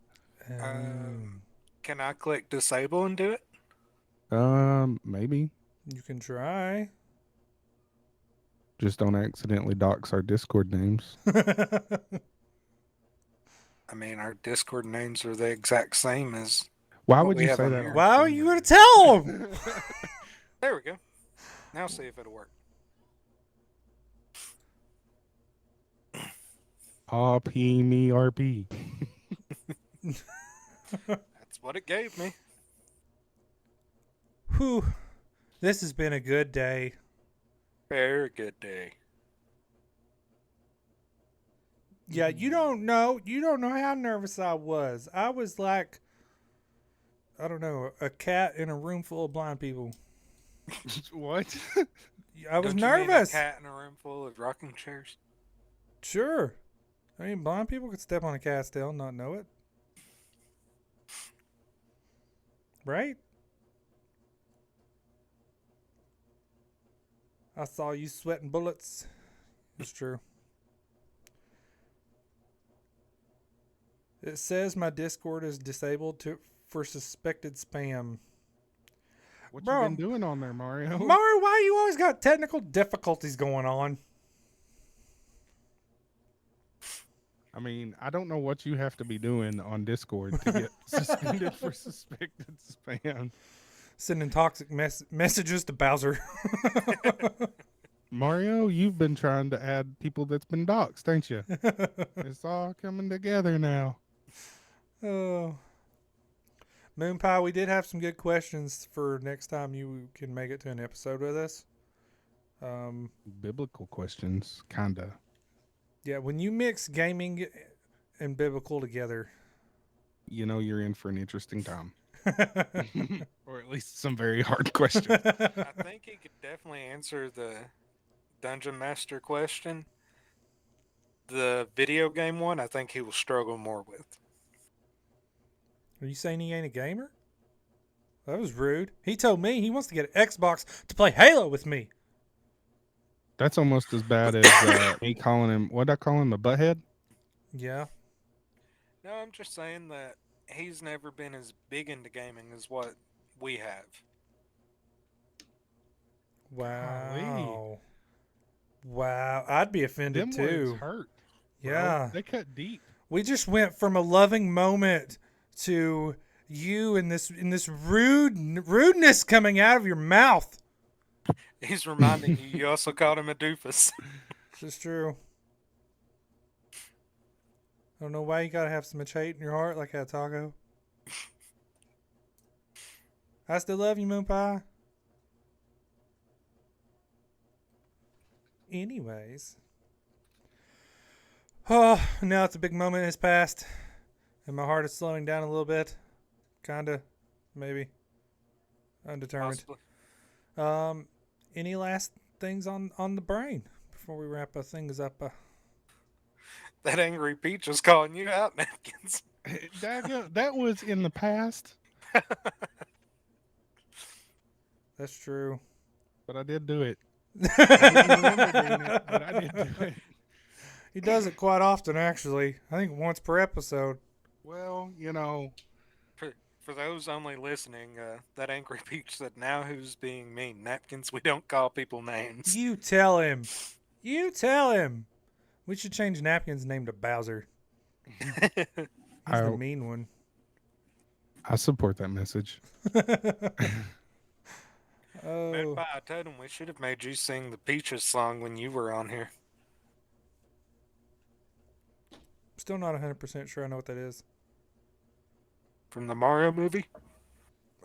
Can I click disable and do it? Maybe. You can try. Just don't accidentally dox our Discord names. I mean, our Discord names are the exact same as. Why what would we you have say on that? here. Why are you going to tell him? There we go. Now see if it'll work. RP. That's what it gave me. Whew. This has been a good day. Very good day. Yeah, you don't know how nervous I was. I was like, I don't know, a cat in a room full of blind people. What? I was Don't you mean a nervous. cat in a room full of rocking chairs? Sure. I mean, blind people could step on a cat's tail and not know it. Right? I saw you sweating bullets. It's true. It says my Discord is disabled for suspected spam. What Bro, you been doing on there, Mario? Mario, why you always got technical difficulties going on? I mean, I don't know what you have to be doing on Discord to get suspended for suspected spam. Sending toxic messages to Bowser. Mario, you've been trying to add people that's been doxxed, ain't you? It's all coming together now. Oh. Moon Pie, we did have some good questions for next time you can make it to an episode with us. Biblical questions, kinda. Yeah, when you mix gaming and biblical together, you know you're in for an interesting time. Or at least some very hard questions. I think he could definitely answer the Dungeon Master question. The video game one, I think he will struggle more with. Are you saying he ain't a gamer? That was rude. He told me he wants to get an Xbox to play Halo with me. That's almost as bad as me calling him, what'd I call him, a butthead? Yeah. No, I'm just saying that he's never been as big into gaming as what we have. Wow. Golly. Wow. I'd be offended Them too. words hurt. Bro. Yeah. They cut deep. We just went from a loving moment to you in this rudeness coming out of your mouth. He's reminding you, you also called him a doofus. This is true. I don't know why you gotta have so much hate in your heart like that, Taco. I still love you, Moon Pie. Anyways. Oh, now it's a big moment has passed. And my heart is slowing down a little bit. Kinda. Maybe. Undetermined. Possibly. Any last things on the brain before we wrap things up? That angry Peach is calling you out, Napkins. That was in the past, That's true. but I did do it. I don't remember doing it, but I did do it. He does it quite often, actually. I think once per episode. Well, For those only listening, that angry Peach said, "Now who's being mean? Napkins, we don't call people names." You tell him. You tell him. We should change Napkin's name to Bowser. He's the mean one. I support that message. Oh, Goodbye, I told him we should have made you sing the Peaches song when you were on here. still not 100% sure I know what that is. From the Mario movie?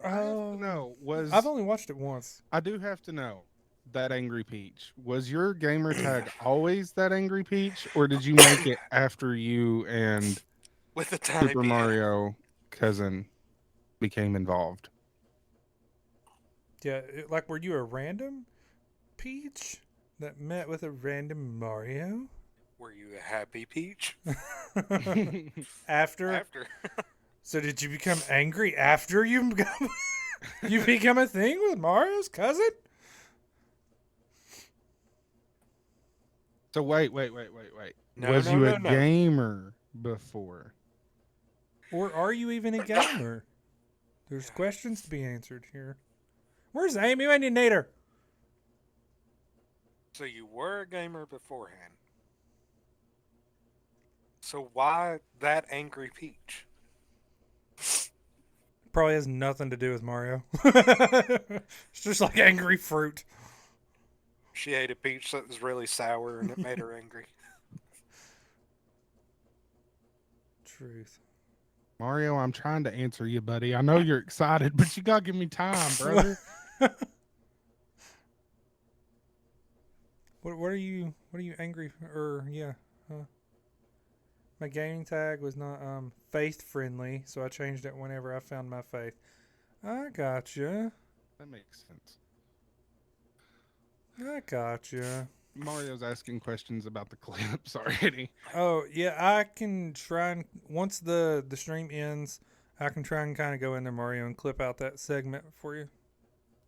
Oh, No, I've only watched it once. I do have to know, That Angry Peach, was your gamer tag always That Angry Peach, or did you make it after you and With the tiny Super bit. Mario Cousin became involved? Yeah, like were you a random Peach that met with a random Mario? Were you a happy Peach? After? After. So did you become angry after you become, you become a thing with Mario's cousin? So wait. No, Was no, you no, a no. gamer before? Or are you even a gamer? There's questions to be answered here. Where's Amy? I need her. So you were a gamer beforehand. So why that angry Peach? Probably has nothing to do with Mario. It's just like angry fruit. She ate a peach that was really sour and it made her angry. Truth. Mario, I'm trying to answer you, buddy. I know you're excited, but you gotta give me time, brother. What are you angry or yeah? My gaming tag was not faith friendly, so I changed it whenever I found my faith. I gotcha. That makes sense. I gotcha. Mario's asking questions about the clips already. Oh yeah, I can try and once the stream ends, I can try and kind of go in there, Mario, and clip out that segment for you.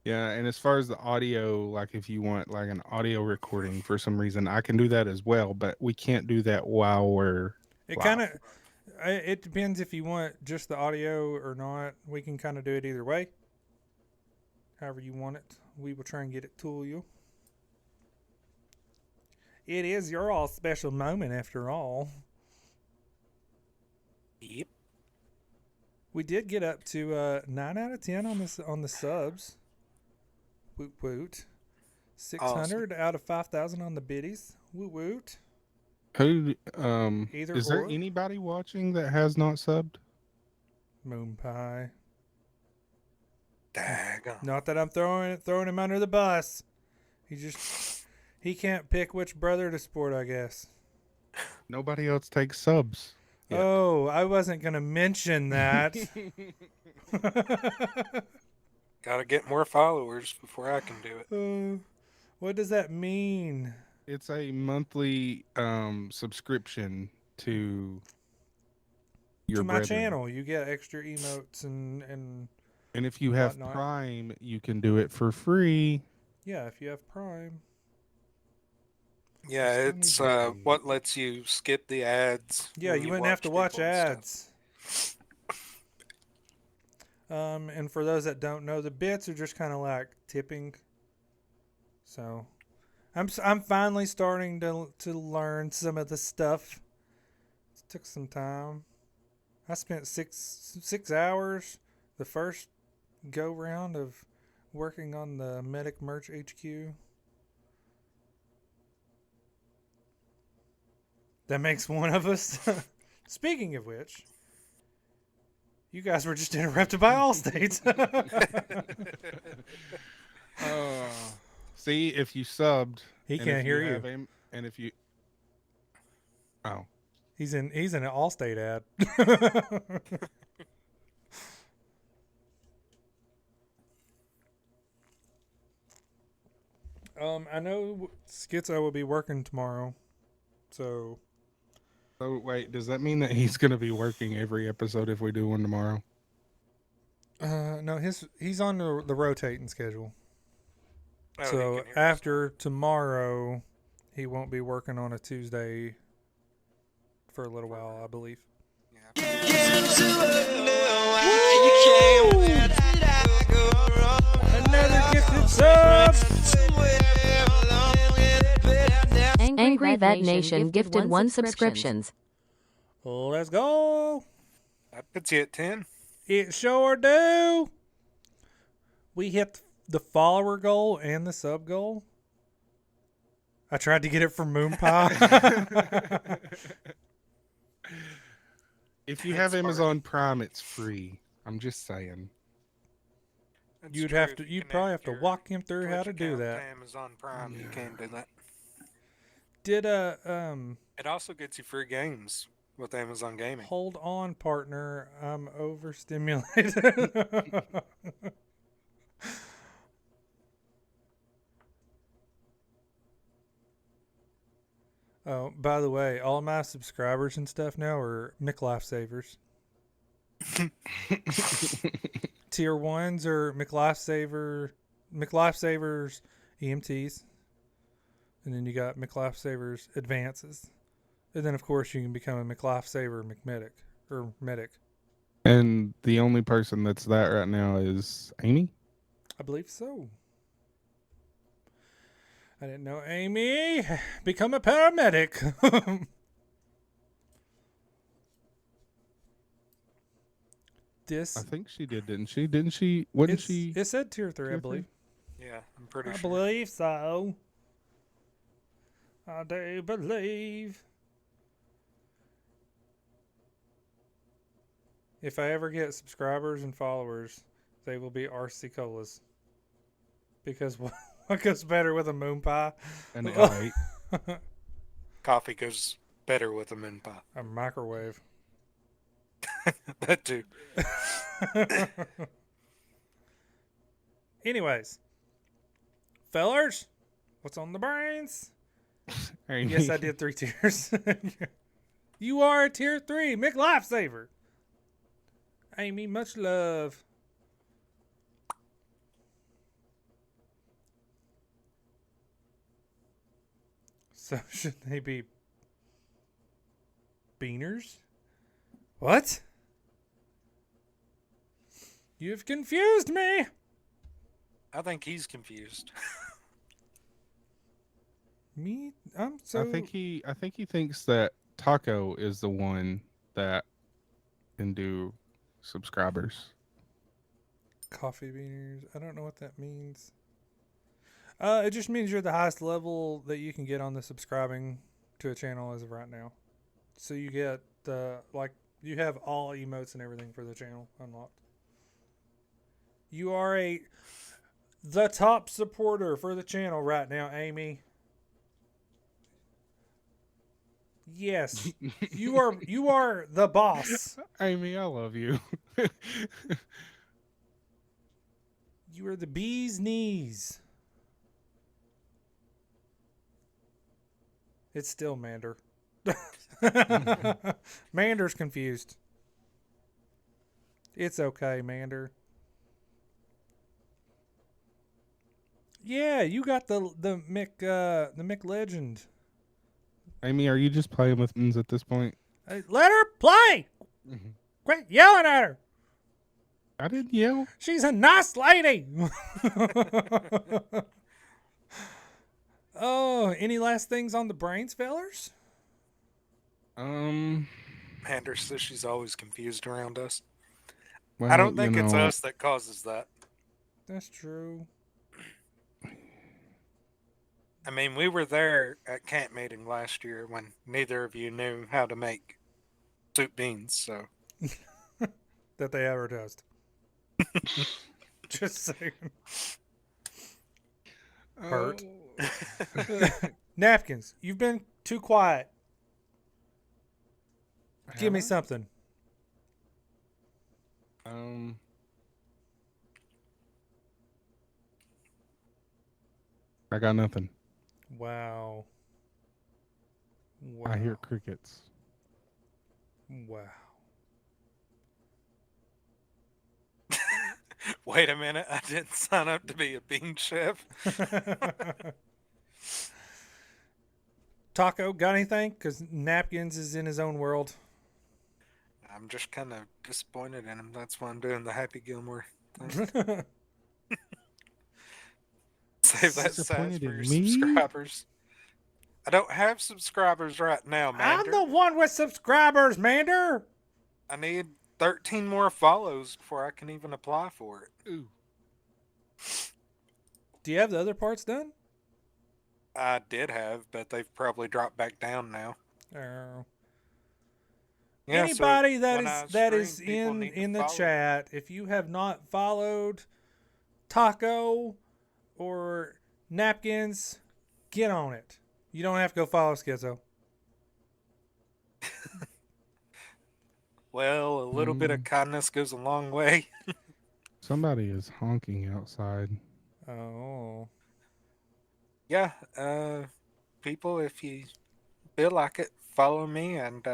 Yeah, and as far as the audio, like if you want like an audio recording for some reason, I can do that as well, but we can't do that while we're It live. kind of it depends if you want just the audio or not. We can kind of do it either way. However you want it, we will try and get it to you. It is your all special moment after all. Yep. We did get up to 9 out of 10 on the subs. Woot woot. 600 out of 5,000 on the biddies. Woot woot. Who Either is there or. anybody watching that has not subbed? Moon pie. Daggone. Not that I'm throwing him under the bus. He can't pick which brother to support, I guess. Nobody else takes subs. Yeah. Oh, I wasn't gonna mention that. Gotta get more followers before I can do it. What does that mean? It's a monthly subscription to your To my brethren. channel, you get extra emotes and And if you have whatnot. Prime, you can do it for free. yeah, if you have Prime. Yeah, Still it's need to- what lets you skip the ads. Yeah, when you wouldn't have to watch people and stuff. ads. And for those that don't know, the bits are just kind of like tipping. So, I'm finally starting to learn some of the stuff. It took some time. I spent six hours the first go round of working on the Medic merch HQ. That makes one of us. Speaking of which, you guys were just interrupted by Allstate. See, if you subbed, He and can't if hear you. have him, and if you, oh, He's in an Allstate ad. I know Schizo will be working tomorrow, so So wait, does that mean that he's going to be working every episode if we do one tomorrow? no, he's on the rotating schedule. Oh, he So can hear us after tomorrow, he won't be working on a Tuesday for a little while, I believe. now. Another gifted sub. Angry Vet Nation gifted 1 subscriptions. Let's go. That puts you at 10. It sure do. We hit the follower goal and the sub goal. I tried to get it from Moon Pie. If you have Amazon Prime, it's free. I'm just saying. That's You'd true. have If to. you You'd connect probably have to your walk him through how Twitch to do account that. To Amazon Prime, you can do that. Did It also gets you free games with Amazon Gaming. hold on, partner. I'm overstimulated. Oh, by the way, all my subscribers and stuff now are McLifesavers. Tier 1s are McLifesavers EMTs. And then you got McLifesavers Advances. And then, of course, you can become a McLifesaver McMedic or medic. And the only person that's that right now is Amy? I believe so. I didn't know Amy. Become a paramedic. This I think she did, didn't she? Didn't she? Wouldn't she? it said tier 3, I Tier believe. Yeah, I'm pretty I sure. believe so. I do believe. If I ever get subscribers and followers, they will be RC Colas. Because what goes better with a moon pie? An L8. Coffee goes better with a moon pie. A microwave. That too. Anyways, fellers, what's on the brains? Amy. Yes, I did 3 tiers. You are a tier 3 McLifesaver. Amy, much love. So should they be beaners? What? You've confused me. I think he's confused. Me? I'm so. I think he thinks that Taco is the one that can do subscribers. Coffee beaners. I don't know what that means. It just means you're the highest level that you can get on the subscribing to a channel as of right now. So you get you have all emotes and everything for the channel unlocked. You are the top supporter for the channel right now, Amy. Yes, you are the boss. Amy, I love you. You are the bee's knees. It's still Mander. Mander's confused. It's okay, Mander. Yeah, you got the Mick legend. Amy, are you just playing with things at this point? Hey, let her play. Quit yelling at her. I didn't yell. She's a nice lady. Oh, any last things on the brains, fellers? Mander says she's always confused around us. Well, I don't think you it's know, us that causes that. That's true. I mean, we were there at camp meeting last year when neither of you knew how to make soup beans, so. That they advertised. Just saying. Hurt. Napkins, you've been too quiet. Give me something. Um, I got nothing. Wow. Wow. I hear crickets. Wow. Wait a minute, I didn't sign up to be a bean chef. Taco, got anything? Because Napkins is in his own world. I'm just kind of disappointed in him. That's why I'm doing the Happy Gilmore thing. Save that sass Disappointed for in your me? subscribers. I don't have subscribers right now, I'm Mander. the one with subscribers, Mander. I need 13 more follows before I can even apply for it. Ooh. Do you have the other parts done? I did have, but they've probably dropped back down now. Oh. Yeah, Anybody so that when is I that stream, is people need to in the follow. chat, if you have not followed Taco or Napkins, get on it. You don't have to go follow Schizo. Well, a little bit of kindness goes a long way. Somebody is honking outside. Oh. Yeah, people, if you feel like it, follow me and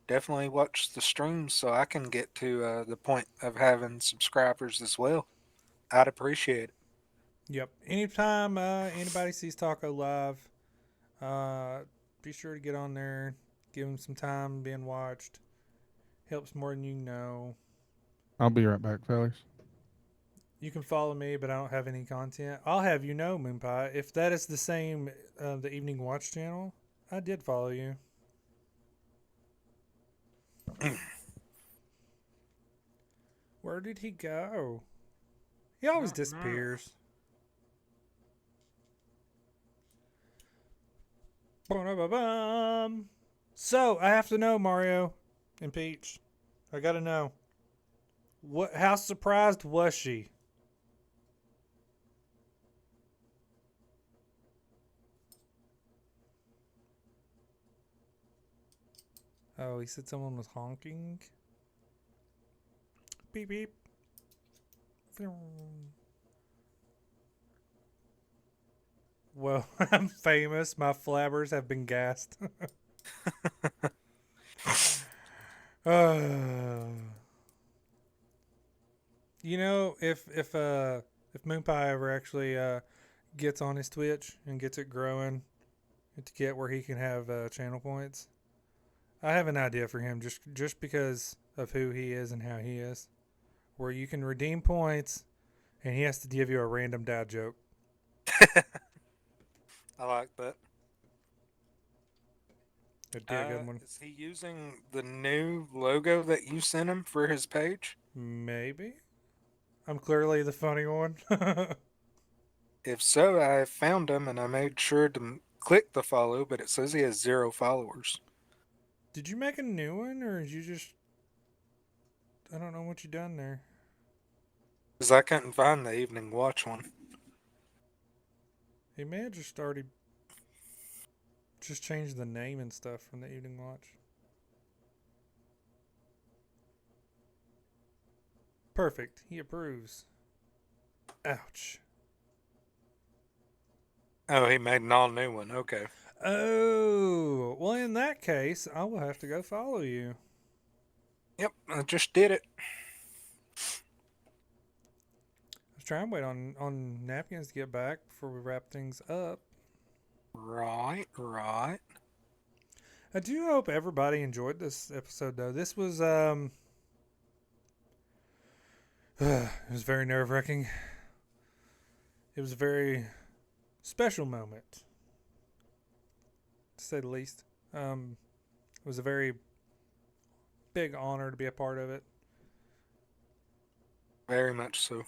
definitely watch the streams so I can get to the point of having subscribers as well. I'd appreciate it. Yep. Anytime anybody sees Taco live, be sure to get on there, give him some time being watched. Helps more than you know. I'll be right back, fellas. You can follow me, but I don't have any content. I'll have you know, Moonpie, if that is the same, the Evening Watch channel, I did follow you. Where did he go? He always disappears. Ba-da-ba-bum. So, I have to know, Mario and Peach. I gotta know. How surprised was she? Oh, he said someone was honking. Beep beep. Well, I'm famous. My flabbers have been gassed. You know, if Moonpie ever actually gets on his Twitch and gets it growing to get where he can have channel points, I have an idea for him just because of who he is and how he is, where you can redeem points and he has to give you a random dad joke. I like that. It'd be a good one. Is he using the new logo that you sent him for his page? Maybe. I'm clearly the funny one. If so, I found him and I made sure to click the follow, but it says he has 0 followers. Did you make a new one, or did you just... I don't know what you done there. Because I couldn't find the Evening Watch one. He may have just already... just changed the name and stuff from the Evening Watch. Perfect. He approves. Ouch. Oh, he made an all new one. Okay. Oh, well, in that case, I will have to go follow you. Yep, I just did it. Let's try and wait on Napkins to get back before we wrap things up. Right. I do hope everybody enjoyed this episode, though. This was, it was very nerve-wracking. It was a very special moment, to say the least. It was a very big honor to be a part of it. Very much so.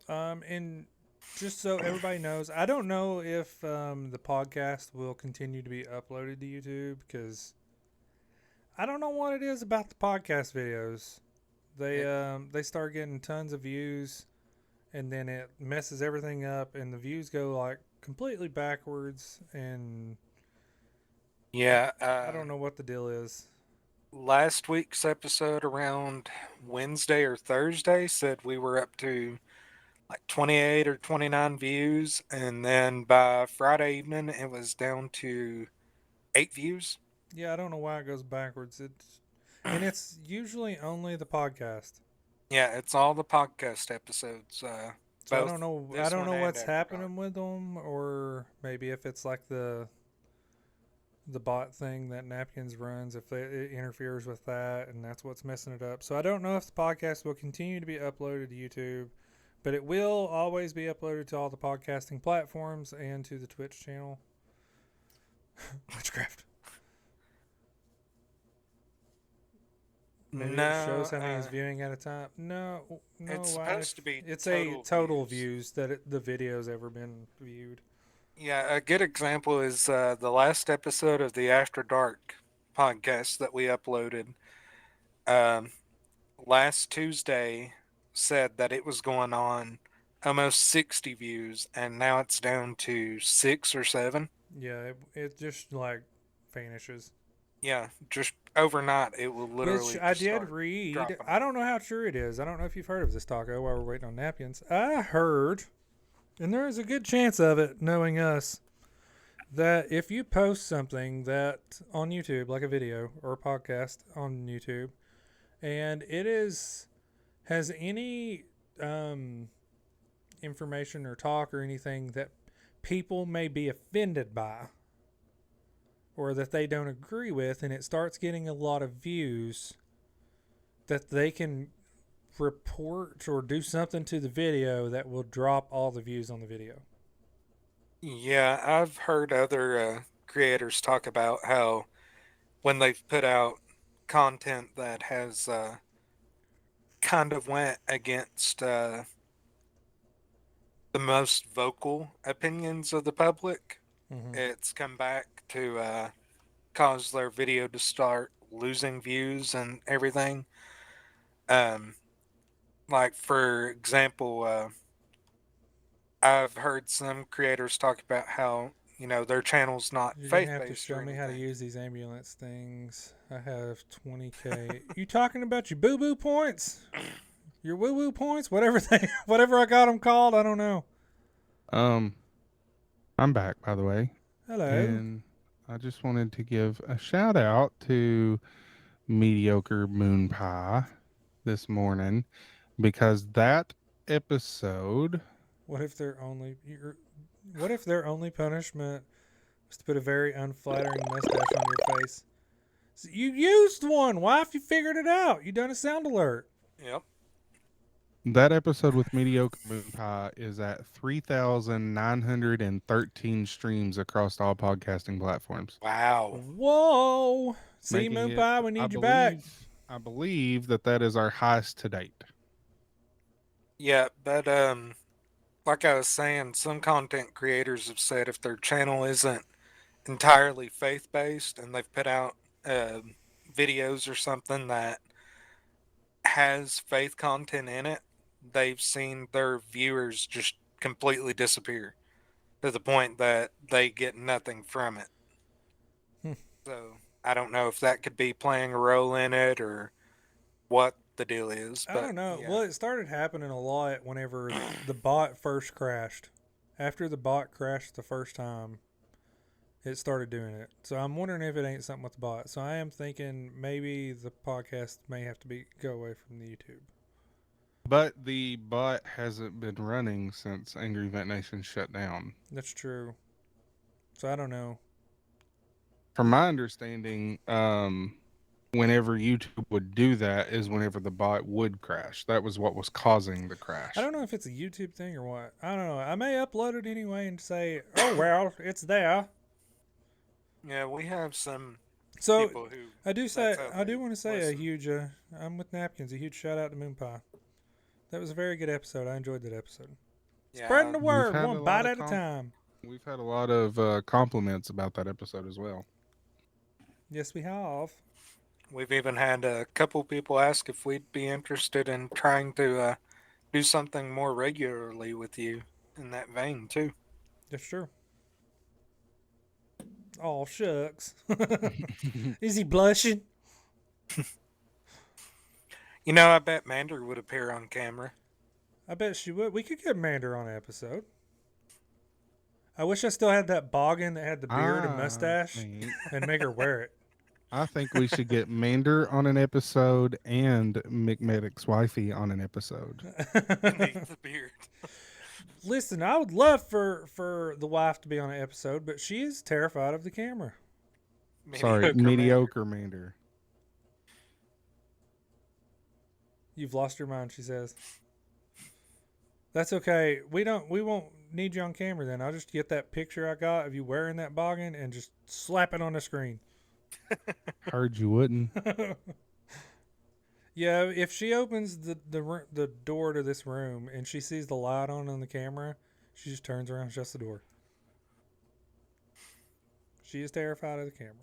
And just so everybody knows, I don't know if the podcast will continue to be uploaded to YouTube, because I don't know what it is about the podcast videos. They start getting tons of views, and then it messes everything up, and the views go like completely backwards, and Yeah. I don't know what the deal is. Last week's episode around Wednesday or Thursday said we were up to like 28 or 29 views, and then by Friday evening it was down to 8 views. Yeah, I don't know why it goes backwards. It's usually only the podcast. Yeah, it's all the podcast episodes, So I don't both know. I this don't one know and what's After Dark. happening with them, or maybe if it's like the bot thing that Napkins runs, if it interferes with that, and that's what's messing it up. So I don't know if the podcast will continue to be uploaded to YouTube, but it will always be uploaded to all the podcasting platforms and to the Twitch channel. Witchcraft. Maybe it No, shows how many is viewing at a time. No, it's wife. supposed to be It's a total views. views that the video's ever been viewed. Yeah, a good example is the last episode of the After Dark podcast that we uploaded. Um, Last Tuesday said that it was going on almost 60 views, and now it's down to 6 or 7. Yeah, it just like vanishes. Yeah, just overnight, it will Which literally I just did start read. dropping I off. don't know how true it is. I don't know if you've heard of this, Taco, while we're waiting on Napkins. I heard, and there is a good chance of it, knowing us, that if you post something that on YouTube, like a video or a podcast on YouTube, and it has any information or talk or anything that people may be offended by or that they don't agree with, and it starts getting a lot of views, that they can report or do something to the video that will drop all the views on the video. Yeah, I've heard other creators talk about how when they've put out content that has kind of went against the most vocal opinions of the public, Mm-hmm. it's come back to cause their video to start losing views and everything. Um, like for example, I've heard some creators talk about how their channel's not You're gonna faith have to based or show me how to anything. use these ambulance things. I have 20K. You talking about your boo boo points? Your woo woo points? Whatever I got them called. I don't know. I'm back, by the way, Hello. and I just wanted to give a shout out to Mediocre Moon Pie this morning because that episode. What if their only punishment was to put a very unflattering mustache on your face? So you used one. Why, if you figured it out? You done a sound alert. Yep. That episode with Mediocre Moon Pie is at 3,913 streams across all podcasting platforms. Wow. Whoa. See, Making Moon it, Pie, we need you back. I believe that is our highest to date. Yeah, but like I was saying, some content creators have said if their channel isn't entirely faith based and they've put out videos or something that has faith content in it, they've seen their viewers just completely disappear to the point that they get nothing from it. Hmm. So I don't know if that could be playing a role in it or what the deal is. I But don't know. yeah. Well, it started happening a lot whenever the bot first crashed. After the bot crashed the first time, it started doing it. So I'm wondering if it ain't something with the bot. So I am thinking maybe the podcast may have to go away from the YouTube. But the bot hasn't been running since Angry Vet Nation shut down. That's true. So I don't know. From my understanding, whenever YouTube would do that is whenever the bot would crash. That was what was causing the crash. I don't know if it's a YouTube thing or what. I don't know. I may upload it anyway and say, oh, well, it's there. Yeah, we have some So people who I do want to say listen. a huge, I'm with Napkins, a huge shout out to Moon Pie. That was a very good episode. I enjoyed that episode. Yeah, Spreading the We've word, had a one lot bite of at a time. We've had a lot of compliments about that episode as well. Yes, we have. we've even had a couple people ask if we'd be interested in trying to do something more regularly with you in that vein too. That's true. Oh, shucks. Is he blushing? I bet Mander would appear on camera. I bet she would. We could get Mander on an episode. I wish I still had that boggin that had the beard and mustache and make her wear it. I think we should get Mander on an episode and McMedic's wifey on an episode. Beneath the beard. Listen, I would love for the wife to be on an episode, but she is terrified of the camera. Sorry, mediocre Mander. You've lost your mind, she says. That's okay. We won't need you on camera then. I'll just get that picture I got of you wearing that boggin and just slap it on the screen. Heard you wouldn't. Yeah, if she opens the door to this room and she sees the light on the camera, she just turns around and shuts the door. She is terrified of the camera.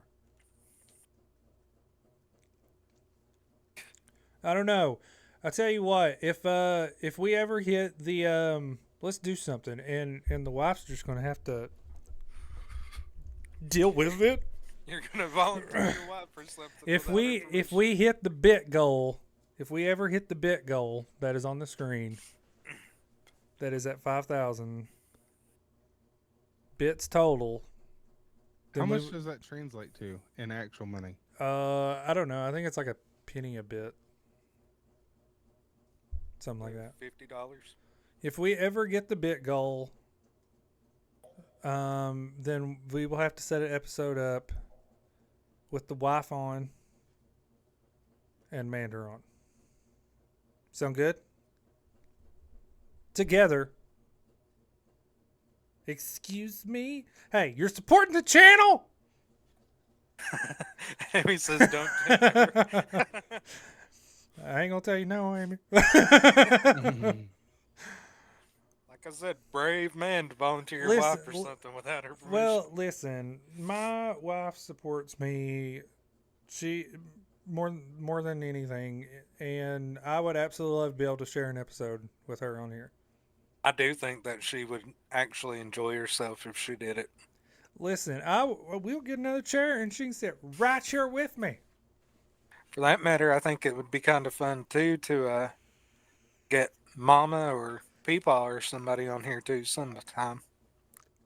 I don't know. I tell you what, if we ever hit the let's do something, and the wife's just gonna have to deal with it. You're gonna volunteer your wife for something. If we hit the bit goal, if we ever hit the bit goal that is on the screen, that is at 5,000 bits total. How much does that translate to in actual money? I don't know. I think it's like a penny a bit. Something like that. $50. If we ever get the bit goal, then we will have to set an episode up with the wife on and Mander on. Sound good? Together. Excuse me? Hey, you're supporting the channel? Amy says don't take her. I ain't gonna tell you no, Amy. Like I said, brave man to volunteer your wife for something without her permission. Well, listen, my wife supports me. She more than anything, and I would absolutely love to be able to share an episode with her on here. I do think that she would actually enjoy herself if she did it. Listen, we'll get another chair and she can sit right here with me. For that matter, I think it would be kind of fun too to get Mama or Peepaw or somebody on here too sometime.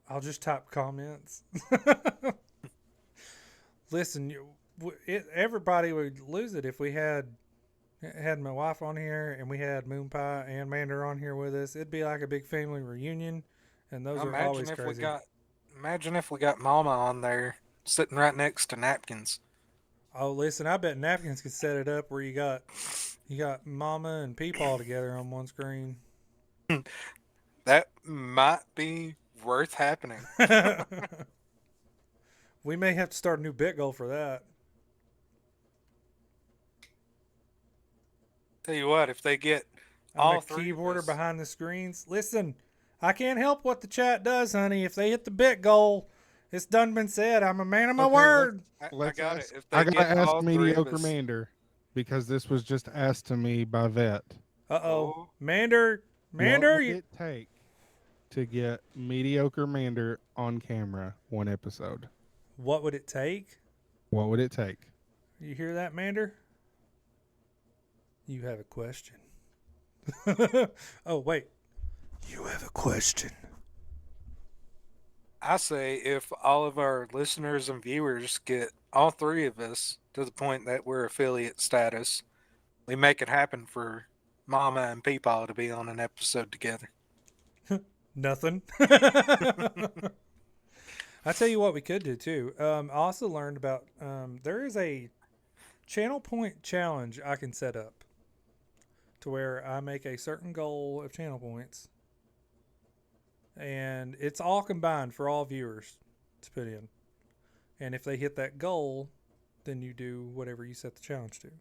I'll just type comments. Listen, everybody would lose it if we had my wife on here and we had Moon Pie and Mander on here with us. It'd be like a big family reunion, and those are always crazy. Imagine if we got Mama on there sitting right next to Napkins. Oh, listen, I bet Napkins could set it up where you got Mama and Peepaw together on one screen. That might be worth happening. We may have to start a new bit goal for that. Tell you what, if they get I'm all a three keyboarder behind the screens. Listen, I can't help what the chat does, honey. If they hit the bit goal, it's done been said. I'm a man of my word. I got it. If I they gotta get ask all three of mediocre us- Mander because this was just asked to me by Vet. Uh-oh. Mander, What would you... it take to get mediocre Mander on camera one episode? What would it take? What would it take? You hear that, Mander? You have a question. Oh, wait. You have a question. I say if all of our listeners and viewers get all three of us to the point that we're affiliate status, we make it happen for Mama and Peepaw to be on an episode together. Nothing. I tell you what we could do too. I also learned about there is a channel point challenge I can set up to where I make a certain goal of channel points, and it's all combined for all viewers to put in. And if they hit that goal, then you do whatever you set the challenge to.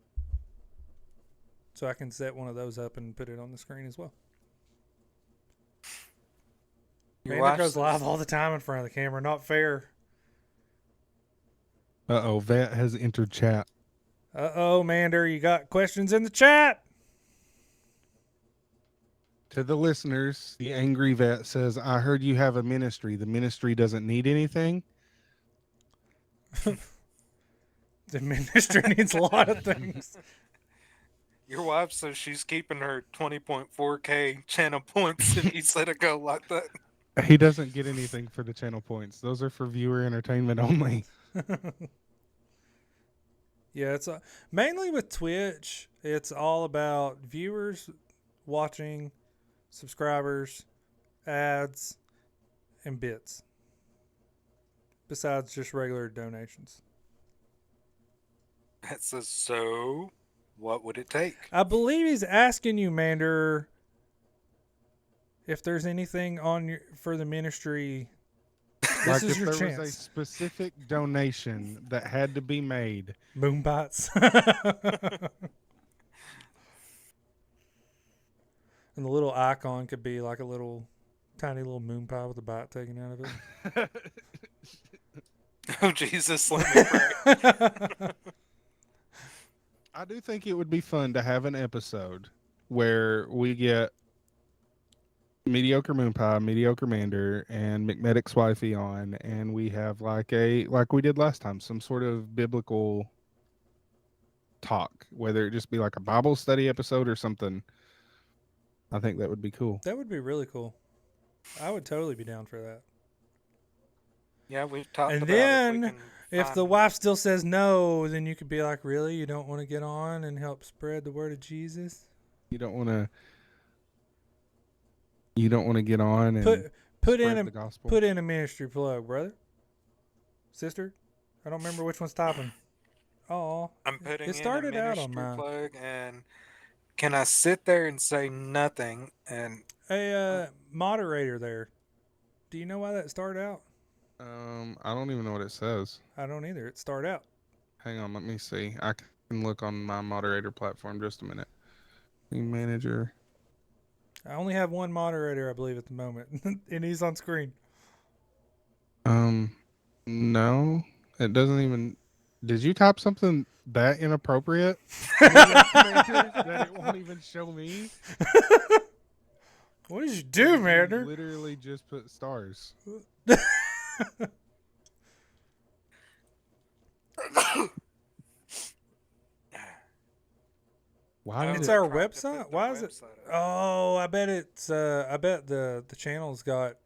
So I can set one of those up and put it on the screen as well. Mander goes live all the time in front of the camera. Not fair. Uh-oh, Vet has entered chat. Uh-oh, Mander, you got questions in the chat? To the listeners, the angry Vet says, I heard you have a ministry. The ministry doesn't need anything. The ministry needs a lot of things. Your wife says she's keeping her 20.4K channel points if you let it go like that. He doesn't get anything for the channel points. Those are for viewer entertainment only. Yeah, it's mainly with Twitch. It's all about viewers, watching, subscribers, ads, and bits. Besides just regular donations. That says, so what would it take? I believe he's asking you, Mander, if there's anything on for the ministry. This Like is if your there chance. was a specific donation that had to be made. Moonbots. And the little icon could be like a little tiny little moon pie with a bite taken out of it. Oh, Jesus, let me pray. I do think it would be fun to have an episode where we get Mediocre Moon Pie, Mediocre Mander, and McMedic's wifey on, and we have like we did last time, some sort of biblical talk, whether it just be like a Bible study episode or something. I think that would be cool. That would be really cool. I would totally be down for that. Yeah, we've talked And about then, if the find- wife still says no, then you could be like, really? You don't want to get on and help spread the word of Jesus? You don't want to get on and Put spread in the gospel. put in a ministry plug, brother. Sister? I don't remember which one's topping. Oh, I'm putting it started in a out on ministry mine. plug, and can I sit there and say nothing? And Hey, moderator there. Do you know why that started out? I don't even know what it says. I don't either. It started out. Hang on, let me see. I can look on my moderator platform just a minute. Team manager. I only have one moderator, I believe, at the moment, and he's on screen. No, it doesn't even. Did you type something that inappropriate that it won't even show me? What did you do, Mander? Literally just put stars. Why did It's it? our tried to put website? the Why is it? website up. Oh, I bet it's. I bet the channel's got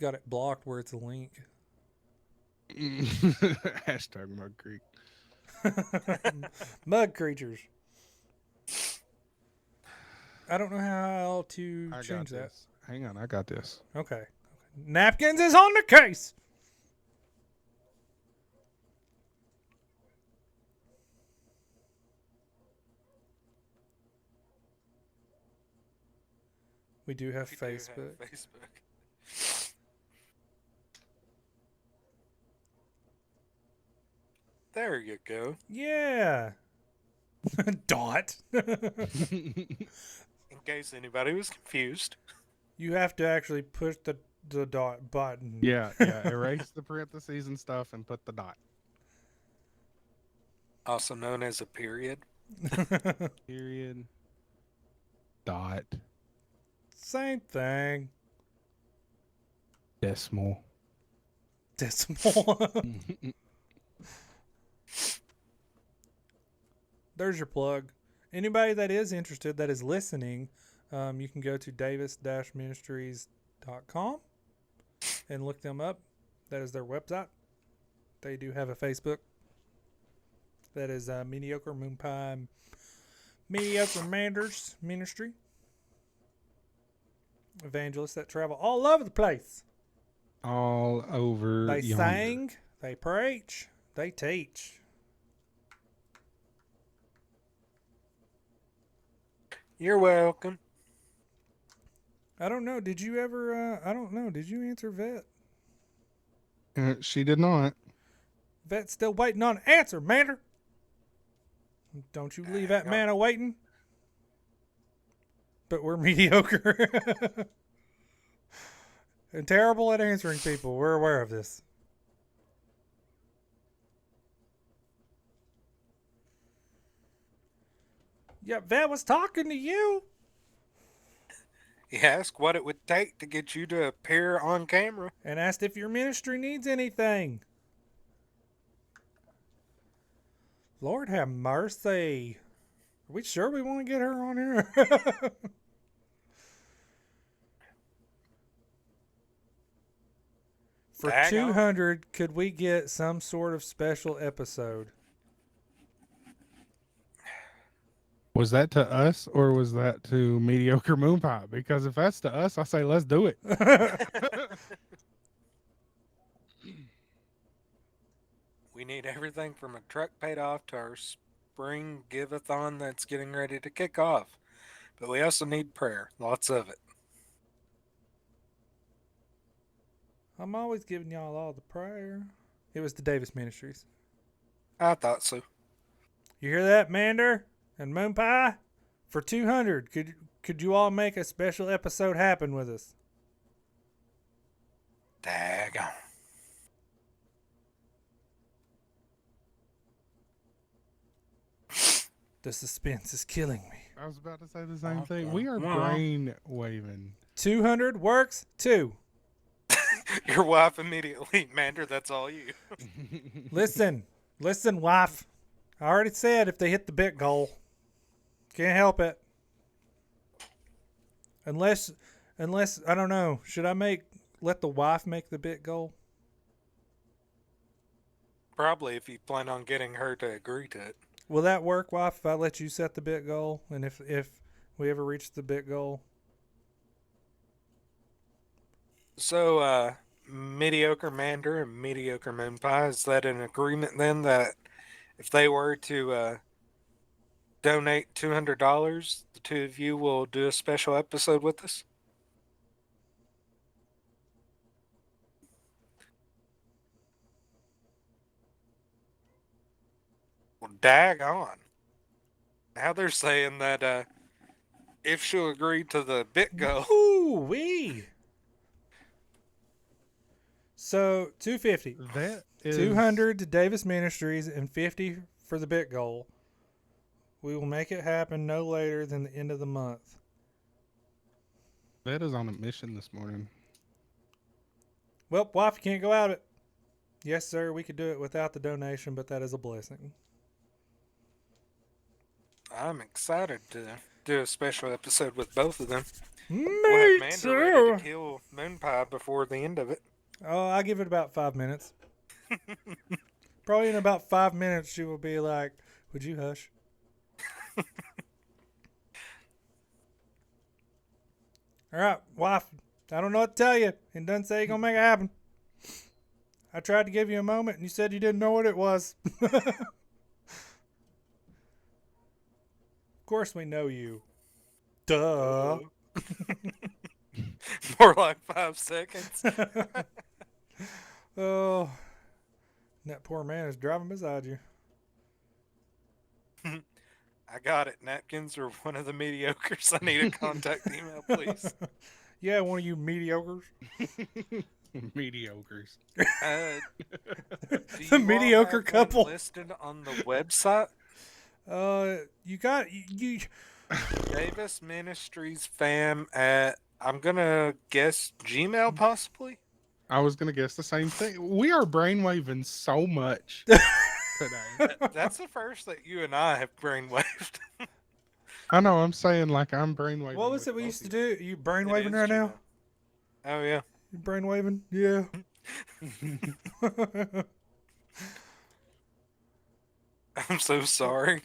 it blocked where it's a link. Hashtag Mud Creek. Mud creatures. I don't know how to I got change that. this. Hang on, I got this. Okay. Napkins is on the case. We do have We do have Facebook. Facebook. There you go. Yeah. Dot. In case anybody was confused. You have to actually push the dot button. Yeah. Erase the parentheses and stuff and put the dot. Also known as a period. Period. Dot. Same thing. Decimal. Decimal. There's your plug. Anybody that is interested, that is listening, you can go to davis-ministries.com and look them up. That is their website. They do have a Facebook. That is Mediocre Moon Pie Mediocre Manders Ministry. Evangelists that travel all over the place. All over. They yonder. sing, they preach, they teach. You're welcome. I don't know. Did you ever? I don't know. Did you answer Vet? She did not. Vet's still waiting on an answer, Mander. Don't you leave that man a waiting. But we're mediocre and terrible at answering people. We're aware of this. Yeah, Vet was talking to you. He asked what it would take to get you to appear on camera. And asked if your ministry needs anything. Lord have mercy. Are we sure we want to get her on here? For Daggone. 200, could we get some sort of special episode? Was that to us or was that to Mediocre Moon Pie? Because if that's to us, I say let's do it. We need everything from a truck paid off to our spring give-a-thon that's getting ready to kick off. But we also need prayer. Lots of it. I'm always giving y'all all the prayer. It was the Davis Ministries. I thought so. You hear that, Mander and Moon Pie? For 200, could you all make a special episode happen with us? Daggone. The suspense is killing me. I was about to say the same thing. We are brain waving. 200 works too. Your wife immediately, Mander, that's all you. Listen, wife. I already said if they hit the bit goal. Can't help it. Unless I don't know. Should I let the wife make the bit goal? Probably if you plan on getting her to agree to it. Will that work, wife, if I let you set the bit goal? And if we ever reach the bit goal? So, Mediocre Mander and Mediocre Moon Pie, is that an agreement then that if they were to donate $200, the two of you will do a special episode with us? Well, daggone. Now they're saying that if she'll agree to the bit go. Ooh wee. So 250. That is 200 to Davis Ministries and 50 for the bit goal. We will make it happen no later than the end of the month. That is on a mission this morning. Well, wife, you can't go out it. Yes, sir, we could do it without the donation, but that is a blessing. I'm excited to do a special episode with both of them. Me We'll have Mander ready to too. kill Moon Pie before the end of it. Oh, I give it about 5 minutes. Probably in about 5 minutes, she will be like, "Would you hush?" All right, wife. I don't know what to tell you. It doesn't say you're gonna make it happen. I tried to give you a moment, and you said you didn't know what it was. Of course, we know you. Duh. More like 5 seconds. Oh, that poor man is driving beside you. I got it. Napkins or one of the mediocres. I need a contact email, please. Yeah, one of you mediocres. Mediocres. Do The you all mediocre have one couple. listed on the website. You got you. Davis Ministries fam at, I'm gonna guess, Gmail possibly. I was going to guess the same thing. We are brainwaving so much today. That's the first that you and I have brainwaved. I know, I'm saying like I'm brainwaving. What was with it we both used to of you. do? You brain It waving is right now? Gmail. Oh yeah. You brain waving? Yeah. I'm so sorry.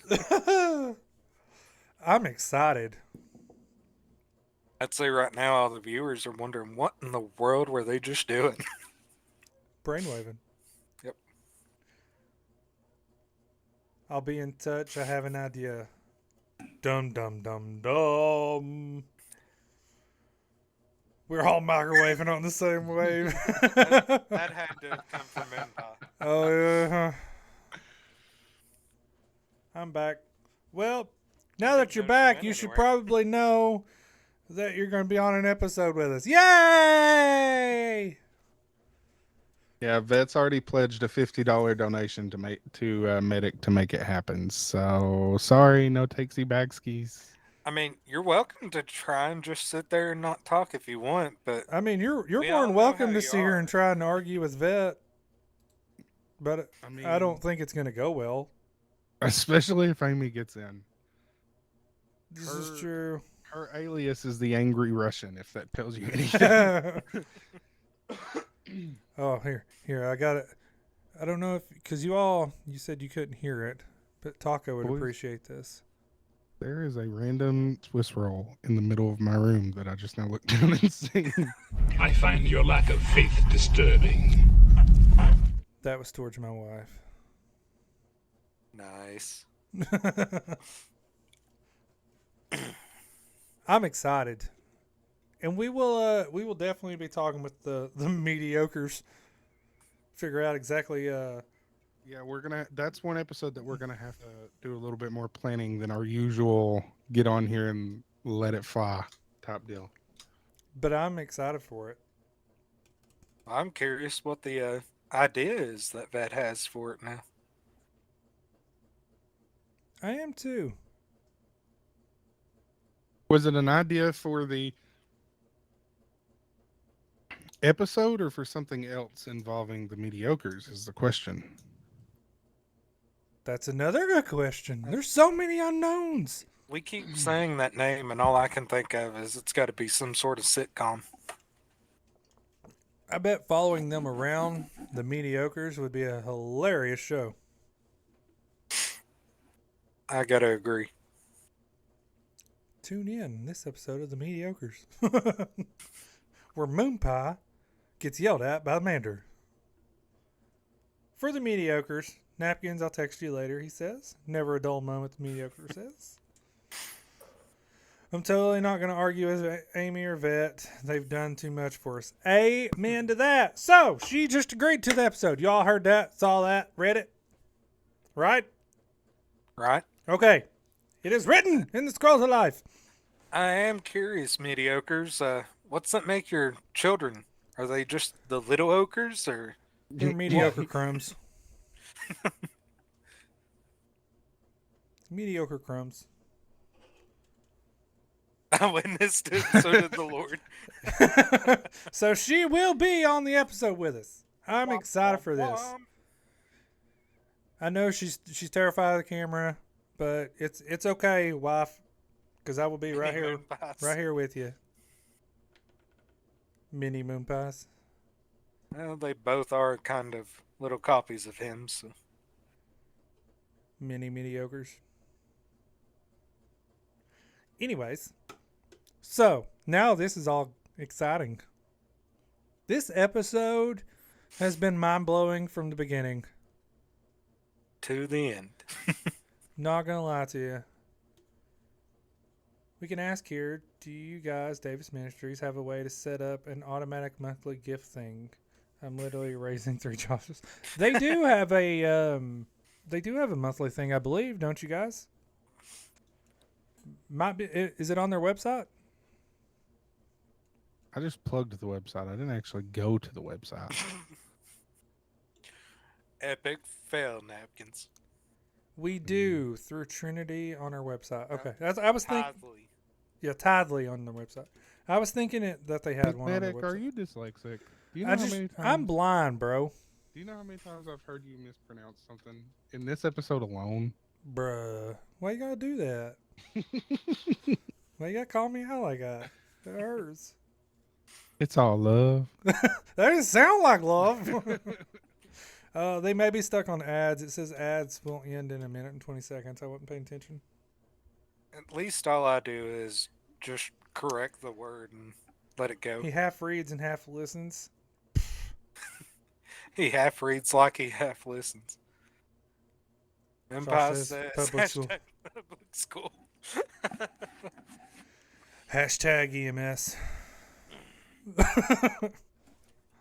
I'm excited. I'd say right now all the viewers are wondering what in the world were they just doing. Brain waving. Yep. I'll be in touch. I have an idea. Dum dum dum dum. We're all microwaving on the same wave. That had to have come from Empire. Oh yeah. I'm back. Well, now that you're notice you back, went you should anywhere. probably know that you're going to be on an episode with us. Yay! Yeah, Vet's already pledged a $50 donation to Medic to make it happen. So sorry, no takesy bagskis. I mean, you're welcome to try and just sit there and not talk if you want, but I mean, you're We more all than know welcome how to you sit here are. and try and argue with Vet, but I mean, I don't think it's going to go well. especially if Amy gets in. This is true. Her alias is the Angry Russian, if that tells you anything. Oh, here, I got it. I don't know if, because you said you couldn't hear it, but Taco would Boys. appreciate this. There is a random Swiss roll in the middle of my room that I just now looked down and seen. I find your lack of faith disturbing. That was towards my wife. Nice. I'm excited, and we will definitely be talking with the mediocres. Figure out exactly. Yeah, that's one episode that we're gonna have to do a little bit more planning than our usual. Get on here and let it fly type deal. But I'm excited for it. I'm curious what the idea is that Vet has for it now. I am too. Was it an idea for the episode or for something else involving the mediocres? Is the question. That's another good question. There's so many unknowns. We keep saying that name, and all I can think of is it's got to be some sort of sitcom. I bet following them around, the mediocres, would be a hilarious show. I gotta agree. Tune in this episode of the mediocres, where Moon Pie gets yelled at by Mander. For the mediocres, Napkins, I'll text you later, he says. Never a dull moment, the mediocre says. I'm totally not going to argue with Amy or Vet. They've done too much for us. Amen to that. So, she just agreed to the episode. Y'all heard that, saw that, read it? Right? Right? Okay. It is written in the scrolls of life. I am curious, mediocres. What's that make your children? Are they just the little okers, or? They're mediocre crumbs. Mediocre crumbs. I witnessed it, so did the Lord. So she will be on the episode with us. I'm excited for this. I know she's terrified of the camera, but it's okay, wife, because I will be right here with you. Mini moon pies. Well, they both are kind of little copies of him, so. Mini mediocres. Anyways, so now this is all exciting. This episode has been mind-blowing from the beginning. To the end. Not gonna lie to you. We can ask here, do you guys, Davis Ministries, have a way to set up an automatic monthly gift thing? I'm literally raising 3 Joshes. They do have a monthly thing, I believe, don't you guys? Might be. Is it on their website? I just plugged the website. I didn't actually go to the website. Epic fail, Napkins. We do through Trinity on our website. Okay, I was thinking. Tidely. Yeah, Tidely on the website. I was thinking that they had one on their McMedic, website. are you dyslexic? Do you know how many times? I'm blind, bro. Do you know how many times I've heard you mispronounce something in this episode alone? Bruh, why you gotta do that? Why you gotta call me out like that? It hurts. It's all love. That doesn't sound like love. They may be stuck on ads. It says ads will end in 1 minute and 20 seconds. I wasn't paying attention. At least all I do is just correct the word and let it go. He half reads and half listens. He half reads like he half listens. Empire says says public school. hashtag public school. Hashtag EMS.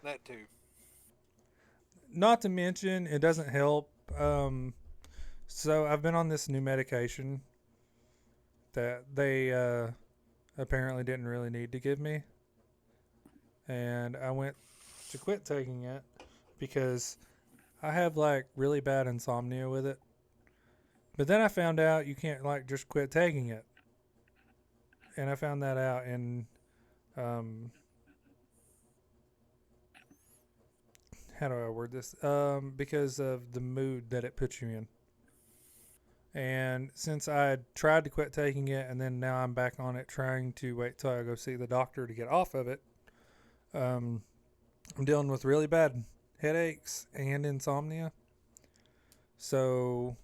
That too. Not to mention, it doesn't help. So I've been on this new medication that they apparently didn't really need to give me. And I went to quit taking it because I have like really bad insomnia with it. But then I found out you can't like just quit taking it. And I found that out in how do I word this? Because of the mood that it puts you in. And since I had tried to quit taking it, and then now I'm back on it, trying to wait till I go see the doctor to get off of it, I'm dealing with really bad headaches and insomnia. So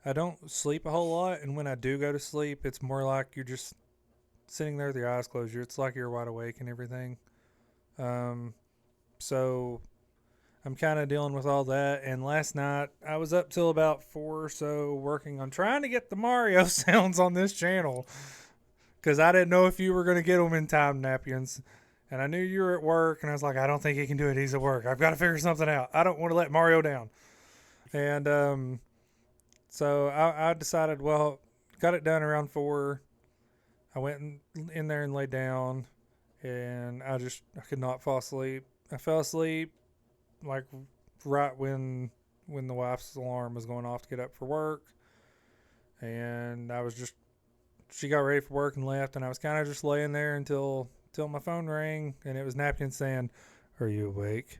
I don't sleep a whole lot, and when I do go to sleep, it's more like you're just sitting there with your eyes closed. It's like you're wide awake and everything. So I'm kind of dealing with all that. And last night I was up till about 4 or so working on trying to get the Mario sounds on this channel because I didn't know if you were going to get them in time, Napkins. And I knew you were at work, and I was like, I don't think he can do it. He's at work. I've got to figure something out. I don't want to let Mario down. And so I decided, well, got it done around 4. I went in there and laid down, and I could not fall asleep. I fell asleep like right when the wife's alarm was going off to get up for work, and she got ready for work and left, and I was kind of just laying there until my phone rang, and it was Napkin saying, "Are you awake?"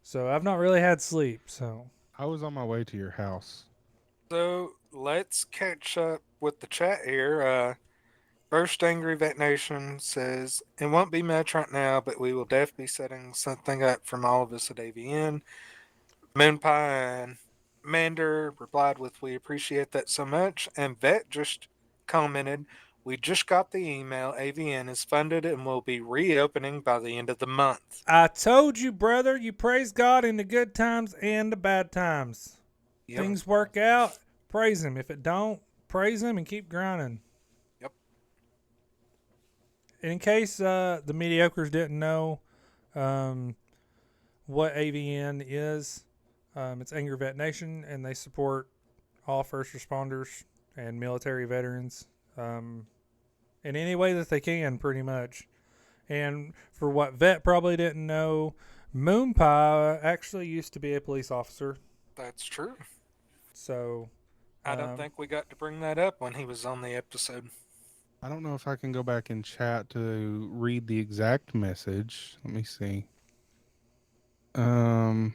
So I've not really had sleep. So I was on my way to your house. So let's catch up with the chat here. First Angry Vet Nation says, it won't be much right now, but we will definitely be setting something up from all of us at AVN. Moonpie and Mander replied with, we appreciate that so much. And Vet just commented, we just got the email. AVN is funded and will be reopening by the end of the month. I told you, brother, you praise God in the good times and the bad times. Yep. Things work out, praise him. If it don't, praise him and keep grinding. Yep. And in case the mediocres didn't know what AVN is, it's Angry Vet Nation, and they support all first responders and military veterans in any way that they can, pretty much. And for what Vet probably didn't know, Moonpie actually used to be a police officer. That's true. So I don't think we got to bring that up when he was on the episode. I don't know if I can go back in chat to read the exact message. Let me see. I've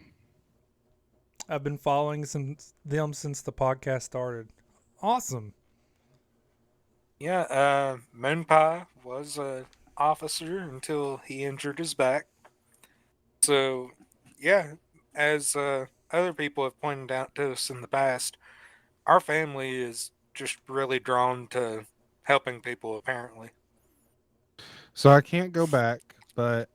been following them since the podcast started. Awesome. Yeah, Moonpie was a officer until he injured his back. So, yeah, as other people have pointed out to us in the past, our family is just really drawn to helping people, apparently. So I can't go back, but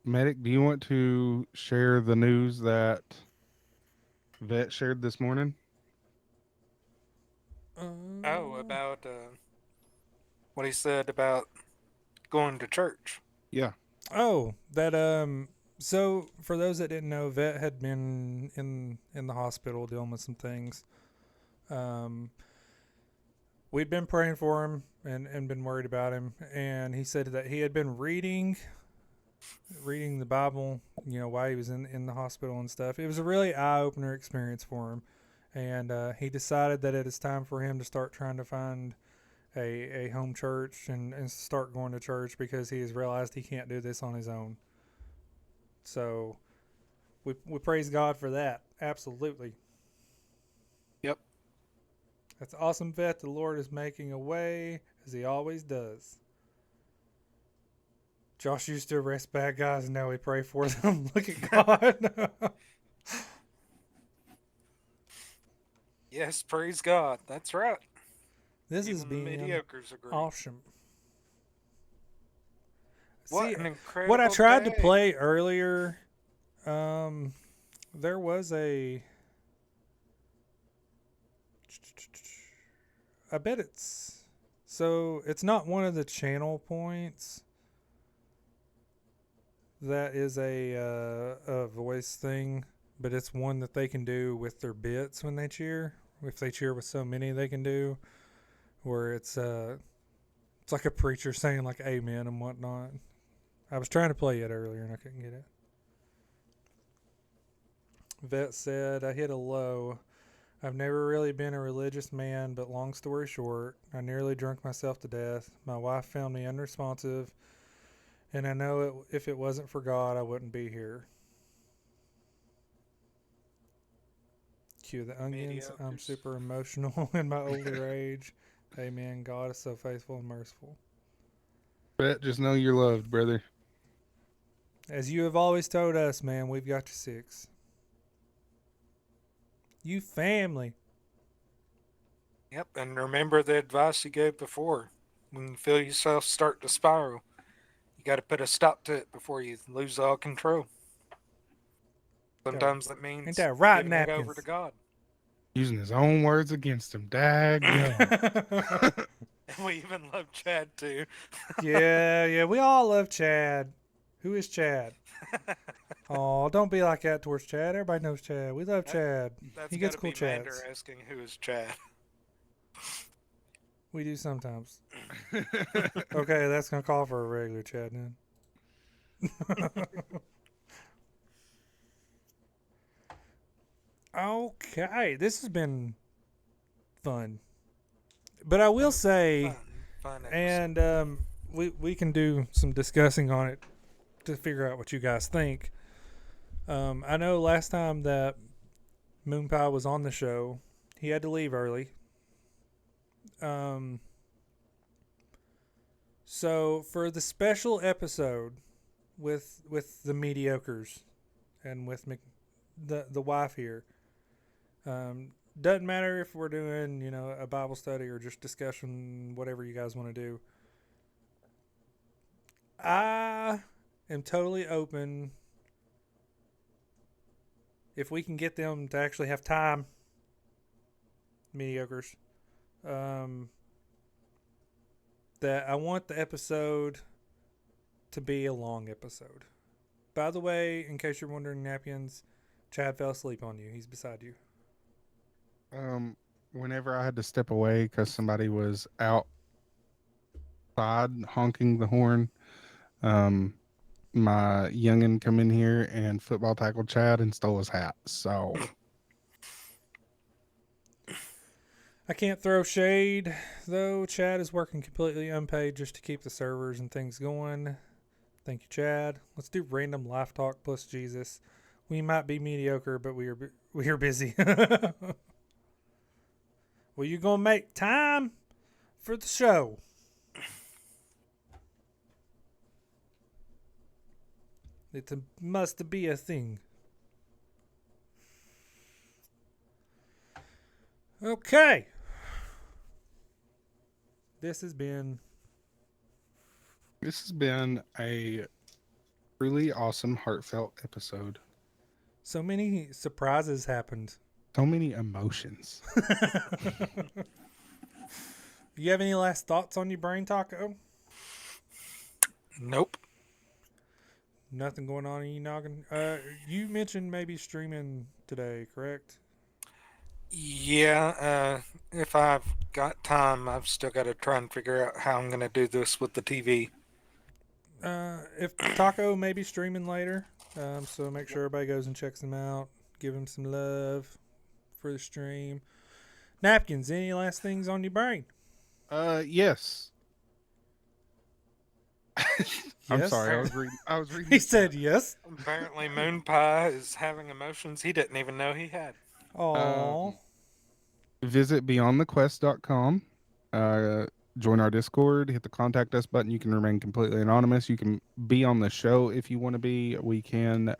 Medic, do you want to share the news that Vet shared this morning? Oh, about what he said about going to church. Yeah. Oh, that so for those that didn't know, Vet had been in the hospital dealing with some things. We'd been praying for him and been worried about him, and he said that he had been reading the Bible, while he was in the hospital and stuff. It was a really eye-opener experience for him, and he decided that it is time for him to start trying to find a home church and start going to church because he has realized he can't do this on his own. So we praise God for that. Absolutely. Yep. That's awesome, Vet. The Lord is making a way as he always does. Josh used to arrest bad guys, and now we pray for them. Look at God. Yes, praise God. That's right. This Even is the being mediocres agree. awesome. What See, an incredible what I tried day. to play earlier, there was I bet it's not one of the channel points. That is a voice thing, but it's one that they can do with their bits when they cheer. If they cheer with so many, they can do where it's like a preacher saying like amen and whatnot. I was trying to play it earlier and I couldn't get it. Vet said, I hit a low. I've never really been a religious man, but long story short, I nearly drunk myself to death. My wife found me unresponsive, and I know if it wasn't for God, I wouldn't be here. Cue the onions. I'm Mediocres. super emotional in my older age. Amen. God is so faithful and merciful. But just know you're loved, brother. As you have always told us, man, we've got you six. You family. Yep, and remember the advice you gave before. When you feel yourself start to spiral, you got to put a stop to it before you lose all control. Sometimes that Ain't means that right, giving it over to Napkins? God. Using his own words against him. Daggum. And we even love Chad too. Yeah, we all love Chad. Who is Chad? Oh, don't be like that towards Chad. Everybody knows Chad. We love Chad. That's He got gets to cool be Mander chats. asking who is Chad. We do sometimes. Okay, that's gonna call for a regular Chad then. Okay, this has been fun, but I will say, Fun episode. and we can do some discussing on it to figure out what you guys think. I know last time that Moon Pie was on the show, he had to leave early. So for the special episode with the mediocres and with the wife here, doesn't matter if we're doing a Bible study or just discussion, whatever you guys want to do. I am totally open if we can get them to actually have time. Mediocres. That I want the episode to be a long episode. By the way, in case you're wondering, Napkins, Chad fell asleep on you. He's beside you. Whenever I had to step away because somebody was outside honking the horn, my youngin come in here and football tackled Chad and stole his hat. So I can't throw shade, though. Chad is working completely unpaid just to keep the servers and things going. Thank you, Chad. Let's do random life talk plus Jesus. We might be mediocre, but we are busy. Well, you gonna make time for the show? It must be a thing. Okay. This has been a really awesome, heartfelt episode. so many surprises happened. So many emotions. You have any last thoughts on your brain, Taco? Nope. Nothing going on in your noggin? You mentioned maybe streaming today, correct? Yeah, if I've got time, I've still got to try and figure out how I'm going to do this with the TV. If Taco may be streaming later, so make sure everybody goes and checks him out. Give him some love for the stream. Napkins, any last things on your brain? Yes. I'm Yes? sorry. I was reading. He said yes. Apparently, Moon Pie is having emotions he didn't even know he had. Aww. Visit beyondthequest.com. Join our Discord. Hit the contact us button. You can remain completely anonymous. You can be on the show if you want to be. We can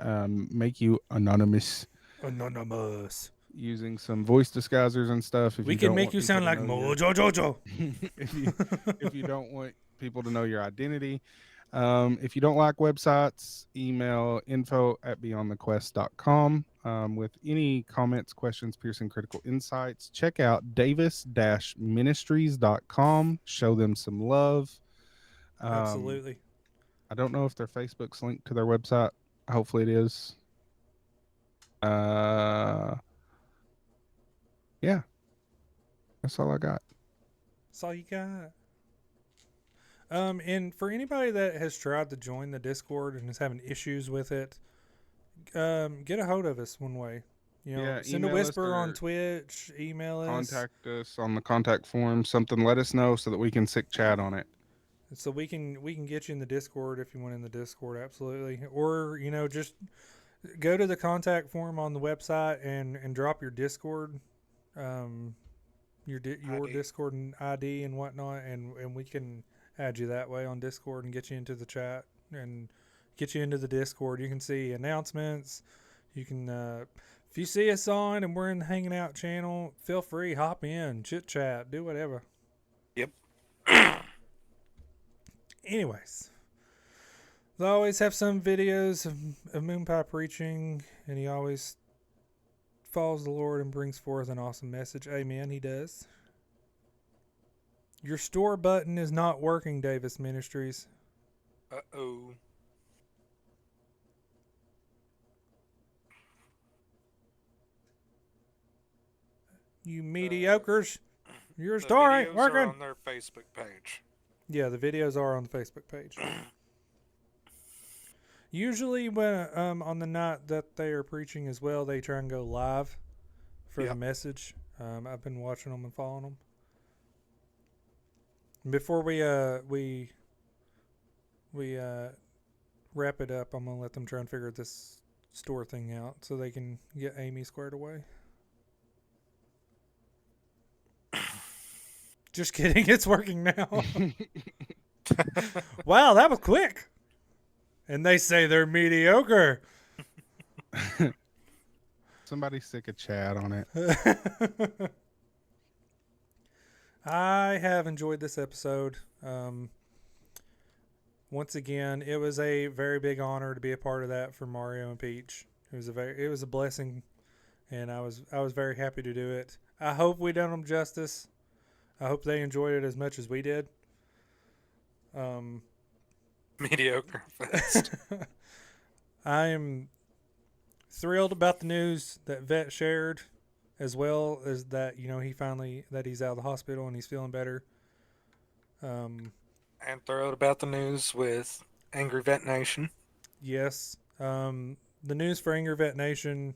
make you anonymous. Anonymous. Using some voice disguisers and stuff. If We you can don't make want you people sound to like know Mojo Jojo. if you don't want people to know your identity. If you don't like websites, email info@beyondthequest.com with any comments, questions, piercing critical insights. Check out davis-ministries.com. Show them some love. Absolutely. I don't know if their Facebook's linked to their website. Hopefully it is. Yeah, that's all I got. That's all you got. And for anybody that has tried to join the Discord and is having issues with it, get a hold of us one way. Send a email us whisper or on Twitch, email us. Contact us on the contact form. Something, let us know so that we can sick chat on it. So we can get you in the Discord if you want in the Discord, absolutely. Or, just go to the contact form on the website and drop your Discord, your Discord and ID and whatnot, and we can add you that way on Discord and get you into the chat and get you into the Discord. You can see announcements. You can, if you see us on and we're in the hanging out channel, feel free, hop in, chit chat, do whatever. Yep. Anyways, they always have some videos of Moonpie preaching, and he always follows the Lord and brings forth an awesome message. Amen, he does. Your store button is not working, Davis Ministries. Uh-oh. You mediocres. Your The store ain't videos working. are on their Facebook page. Yeah, the videos are on the Facebook page. Usually when on the night that they are preaching as well, they try and go live for the message. I've been watching them and following them. Before we wrap it up, I'm gonna let them try and figure this store thing out so they can get Amy squared away. Just kidding, it's working now. Wow, that was quick. And they say they're mediocre. Somebody stick a chat on it. I have enjoyed this episode. Once again, it was a very big honor to be a part of that for Mario and Peach. It was a blessing, and I was very happy to do it. I hope we done them justice. I hope they enjoyed it as much as we did. Mediocre fest. I am thrilled about the news that Vet shared, as well as that he's out of the hospital and he's feeling better. And thrilled about the news with Angry Vet Nation. Yes. The news for Angry Vet Nation,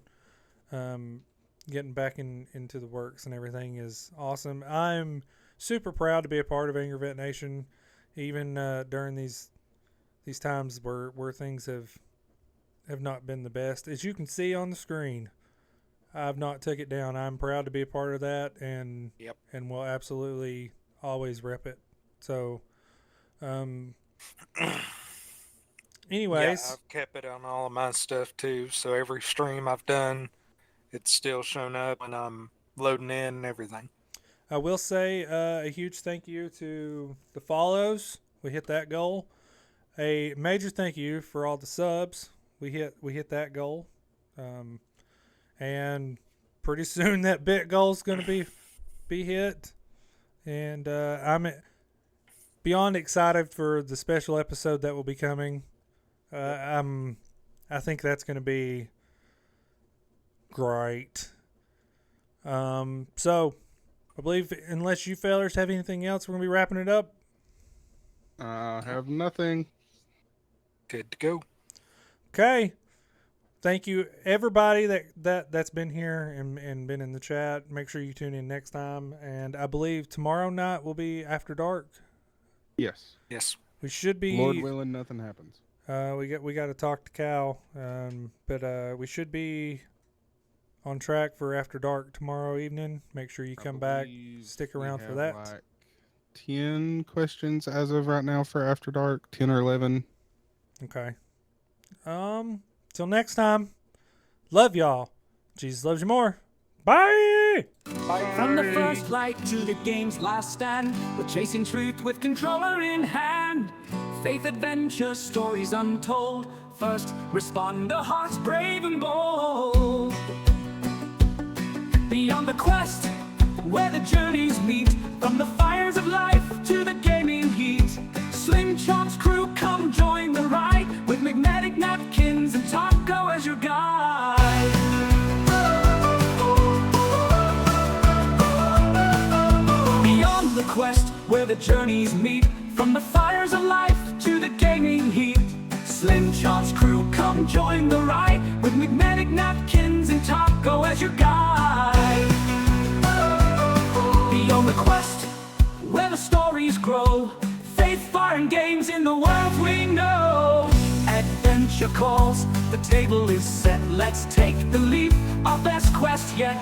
getting back into the works and everything is awesome. I'm super proud to be a part of Angry Vet Nation, even during these times where things have not been the best. As you can see on the screen, I've not took it down. I'm proud to be a part of that, and will absolutely always rep it. So, anyways, Yeah, I've kept it on all of my stuff too. So every stream I've done, it's still shown up, and I'm loading in and everything. I will say a huge thank you to the follows. We hit that goal. A major thank you for all the subs. We hit that goal. And pretty soon that bit goal is going to be hit. And I'm beyond excited for the special episode that will be coming. I think that's going to be great. So I believe, unless you fellers have anything else, we're going to be wrapping it up. I have nothing. Good to go. Okay. Thank you, everybody that's been here and been in the chat. Make sure you tune in next time. And I believe tomorrow night will be After Dark. Yes. Yes. We should be. Lord willing, nothing happens. We got to talk to Cal. But we should be on track for After Dark tomorrow evening. Make sure you come back, stick around for that. Like 10 questions as of right now for After Dark, 10 or 11. Okay. Till next time. Love y'all. Jesus loves you more. Bye. From the first light to the game's last stand, we're chasing truth with controller in hand. Faith, adventure, stories untold. First responder, hearts brave and bold. Beyond the quest, where the journeys meet, from the fires of life to the gaming heat. Slim Chop's crew, come join the ride, with McMedic, Napkins, and Taco as your guide. Beyond the quest, where the journeys meet, from the fires of life to the gaming heat. Slim Chop's crew, come join the ride, with McMedic, Napkins, and Taco as your guide. Beyond the quest, where the stories grow, faith, fire, and games in the world we know. Adventure adventure calls. The table is set, let's take the leap. Our best quest yet.